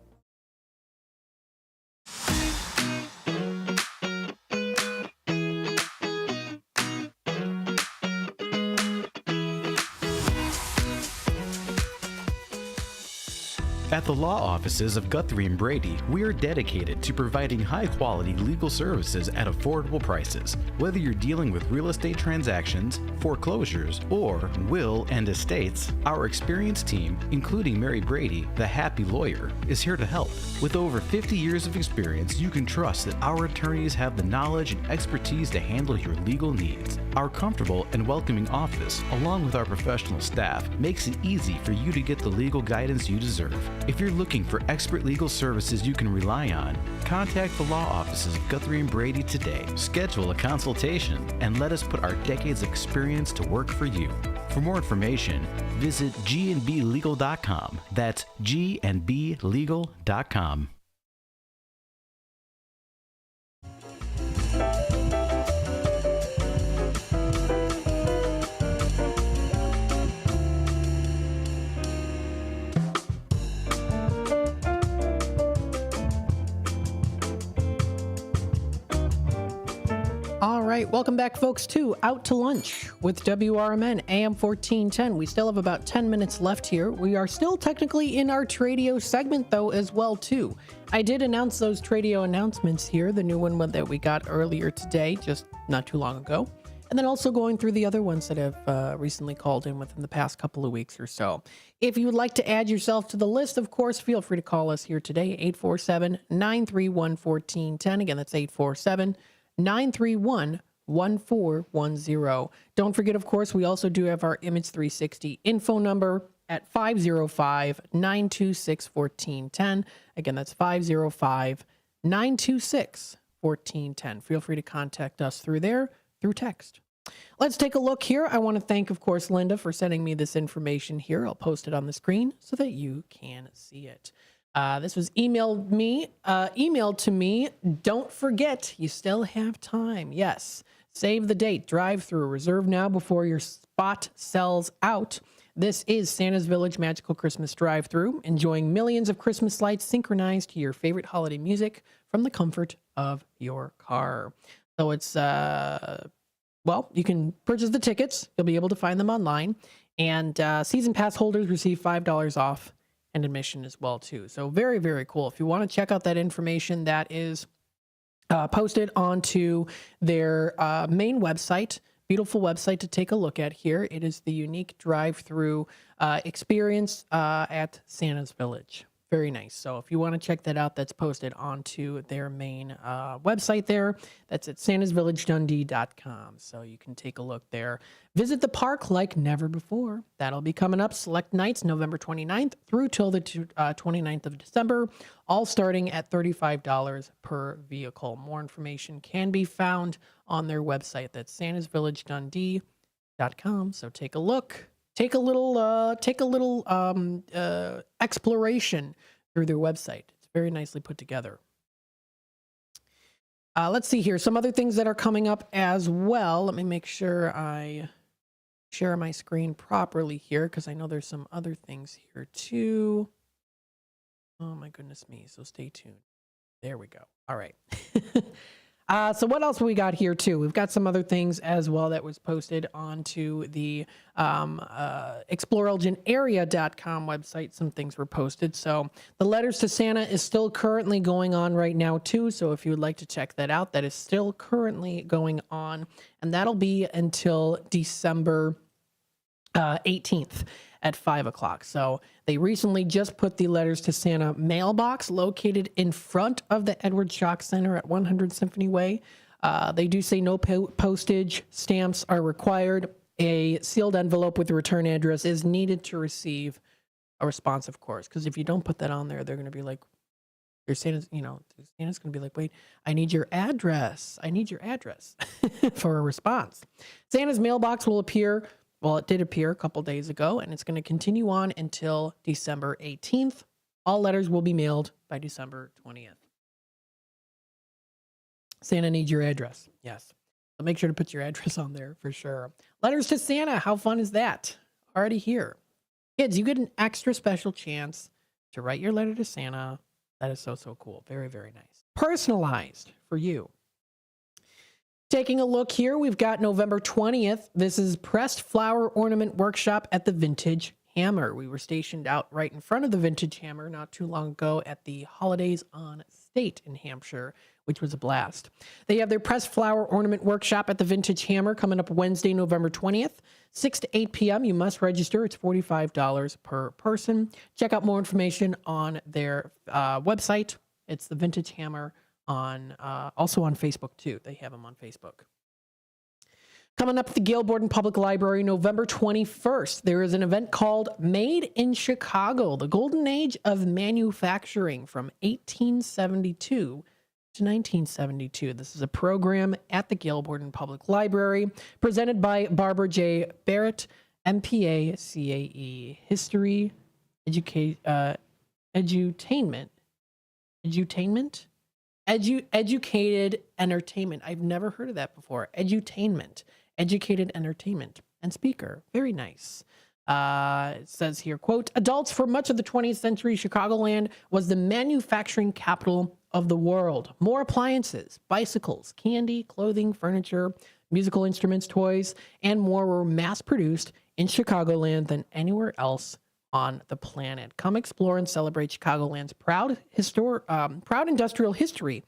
At the law offices of Guthrie and Brady, we are dedicated to providing high-quality legal services at affordable prices. Whether you're dealing with real estate transactions, foreclosures, or will and estates, our experienced team, including Mary Brady, the happy lawyer, is here to help. With over 50 years of experience, you can trust that our attorneys have the knowledge and expertise to handle your legal needs. Our comfortable and welcoming office, along with our professional staff, makes it easy for you to get the legal guidance you deserve. If you're looking for expert legal services you can rely on, contact the law offices of Guthrie and Brady today. Schedule a consultation and let us put our decades of experience to work for you. For more information, visit gandblegal.com. That's gandblegal.com. All right, welcome back, folks, to Out to Lunch with WRMN AM 1410. We still have about 10 minutes left here. We are still technically in our Tradio segment, though, as well, too. I did announce those Tradio announcements here, the new one that we got earlier today, just not too long ago. And then also going through the other ones that have recently called in within the past couple of weeks or so. If you would like to add yourself to the list, of course, feel free to call us here today, 847-931-1410. Again, that's 847-931-1410. Don't forget, of course, we also do have our Image 360 info number at 505-926-1410. Again, that's 505-926-1410. Feel free to contact us through there, through text. Let's take a look here. I want to thank, of course, Linda for sending me this information here. I'll post it on the screen so that you can see it. This was emailed to me. Don't forget, you still have time. Yes. Save the date. Drive through. Reserve now before your spot sells out. This is Santa's Village Magical Christmas Drive-Thru, enjoying millions of Christmas lights synchronized to your favorite holiday music from the comfort of your car. So it's, well, you can purchase the tickets. You'll be able to find them online. And season pass holders receive $5 off and admission as well, too. So very, very cool. If you want to check out that information, that is posted onto their main website. Beautiful website to take a look at here. It is the unique drive-through experience at Santa's Village. Very nice. So if you want to check that out, that's posted onto their main website there. That's at santasvillagedundee.com. So you can take a look there. Visit the park like never before. That'll be coming up select nights, November 29th through till the 29th of December, all starting at $35 per vehicle. More information can be found on their website. That's santasvillagedundee.com. So take a look. Take a little exploration through their website. It's very nicely put together. Let's see here. Some other things that are coming up as well. Let me make sure I share my screen properly here, because I know there's some other things here too. Oh my goodness me. So stay tuned. There we go. All right. So what else we got here too? We've got some other things as well that was posted onto the ExploreElginArea.com website. Some things were posted. So the Letters to Santa is still currently going on right now too. So if you would like to check that out, that is still currently going on. And that'll be until December 18th at 5 o'clock. So they recently just put the Letters to Santa mailbox located in front of the Edward Schock Center at 100 Symphony Way. They do say no postage stamps are required. A sealed envelope with the return address is needed to receive a response, of course, because if you don't put that on there, they're going to be like, Santa's going to be like, wait, I need your address. I need your address for a response. Santa's mailbox will appear. Well, it did appear a couple days ago, and it's going to continue on until December 18th. All letters will be mailed by December 20th. Santa needs your address. Yes. So make sure to put your address on there for sure. Letters to Santa. How fun is that? Already here. Kids, you get an extra special chance to write your letter to Santa. That is so, so cool. Very, very nice. Personalized for you. Taking a look here, we've got November 20th. This is Pressed Flower Ornament Workshop at the Vintage Hammer. We were stationed out right in front of the Vintage Hammer not too long ago at the Holidays on State in Hampshire, which was a blast. They have their pressed flower ornament workshop at the Vintage Hammer coming up Wednesday, November 20th, 6 to 8 p.m. You must register. It's $45 per person. Check out more information on their website. It's the Vintage Hammer on also on Facebook, too. They have them on Facebook. Coming up at the Gail Borden Public Library, November 21st, there is an event called Made in Chicago, the Golden Age of Manufacturing from 1872 to 1972. This is a program at the Gail Borden Public Library, presented by Barbara J. Barrett, MPA, CAE, History, Edutainment, Educated Entertainment. I've never heard of that before. Edutainment. Educated Entertainment and speaker. Very nice. It says here, quote, adults for much of the 20th century, Chicagoland was the manufacturing capital of the world. More appliances, bicycles, candy, clothing, furniture, musical instruments, toys, and more were mass-produced in Chicagoland than anywhere else on the planet. Come explore and celebrate Chicagoland's proud industrial history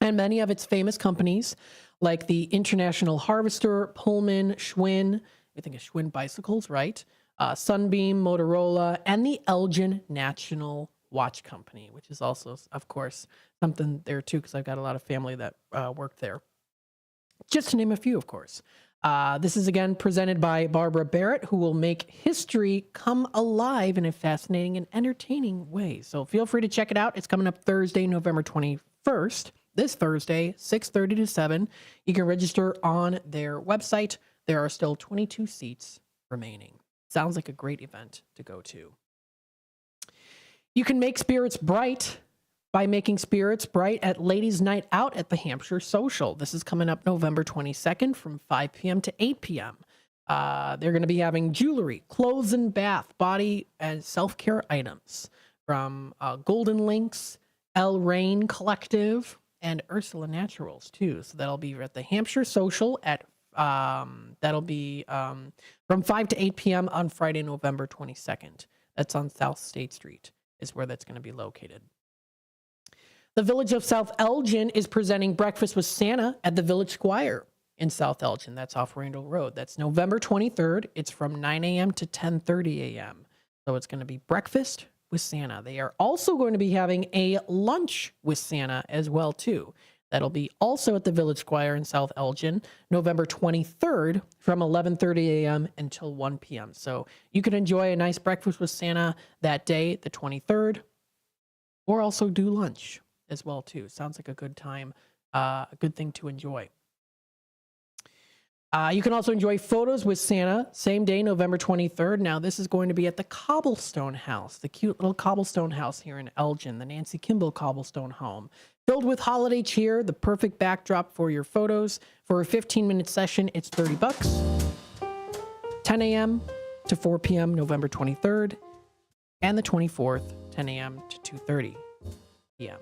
and many of its famous companies like the International Harvester, Pullman, Schwinn, I think it's Schwinn Bicycles, right? Sunbeam, Motorola, and the Elgin National Watch Company, which is also, of course, something there too, because I've got a lot of family that work there. Just to name a few, of course. This is again presented by Barbara Barrett, who will make history come alive in a fascinating and entertaining way. So feel free to check it out. It's coming up Thursday, November 21st. This Thursday, 6:30 to 7. You can register on their website. There are still 22 seats remaining. Sounds like a great event to go to. You can make spirits bright by making spirits bright at Ladies' Night Out at the Hampshire Social. This is coming up November 22nd from 5 p.m. to 8 p.m. They're going to be having jewelry, clothes and bath, body and self-care items from Golden Links, El Rain Collective, and Ursula Naturals, too. So that'll be at the Hampshire Social at that'll be from 5 to 8 p.m. on Friday, November 22nd. That's on South State Street is where that's going to be located. The Village of South Elgin is presenting Breakfast with Santa at the Village Squire in South Elgin. That's off Randall Road. That's November 23rd. It's from 9 a.m. to 10:30 a.m. So it's going to be Breakfast with Santa. They are also going to be having a lunch with Santa as well, too. That'll be also at the Village Squire in South Elgin, November 23rd from 11:30 a.m. until 1 p.m. So you can enjoy a nice breakfast with Santa that day, the 23rd, or also do lunch as well, too. Sounds like a good time, a good thing to enjoy. You can also enjoy photos with Santa, same day, November 23rd. Now, this is going to be at the Cobblestone House, the cute little Cobblestone House here in Elgin, the Nancy Kimball Cobblestone home. Filled with holiday cheer, the perfect backdrop for your photos. For a 15-minute session, it's $30. 10 a.m. to 4 p.m., November 23rd, and the 24th, 10 a.m. to 2:30 p.m.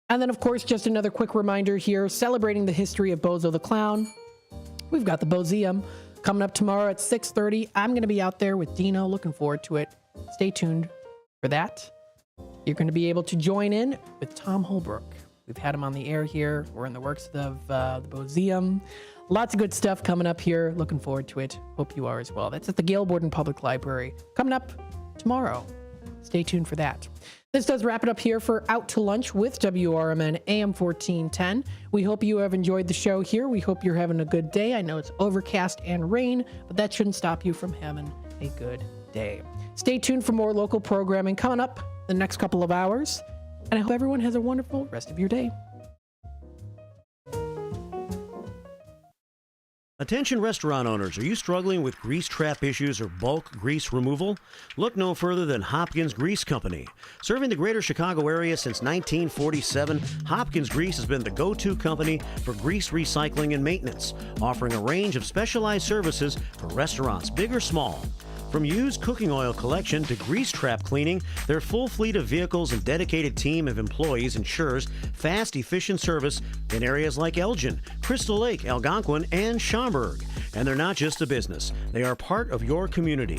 And then, of course, just another quick reminder here, celebrating the history of Bozo the Clown. We've got the Bozeum coming up tomorrow at 6:30. I'm going to be out there with Dino. Looking forward to it. Stay tuned for that. You're going to be able to join in with Tom Holbrook. We've had him on the air here. We're in the works of the Bozeum. Lots of good stuff coming up here. Looking forward to it. Hope you are as well. That's at the Gail Borden Public Library coming up tomorrow. Stay tuned for that. This does wrap it up here for Out to Lunch with WRMN AM 1410. We hope you have enjoyed the show here. We hope you're having a good day. I know it's overcast and rain, but that shouldn't stop you from having a good day. Stay tuned for more local programming coming up the next couple of hours. And I hope everyone has a wonderful rest of your day. Attention restaurant owners, are you struggling with grease trap issues or bulk grease removal? Look no further than Hopkins Grease Company. Serving the greater Chicago area since 1947, Hopkins Grease has been the go-to company for grease recycling and maintenance, offering a range of specialized services for restaurants, big or small. From used cooking oil collection to grease trap cleaning, their full fleet of vehicles and dedicated team of employees ensures fast, efficient service in areas like Elgin, Crystal Lake, Algonquin, and Schaumburg. And they're not just a business. They are part of your community.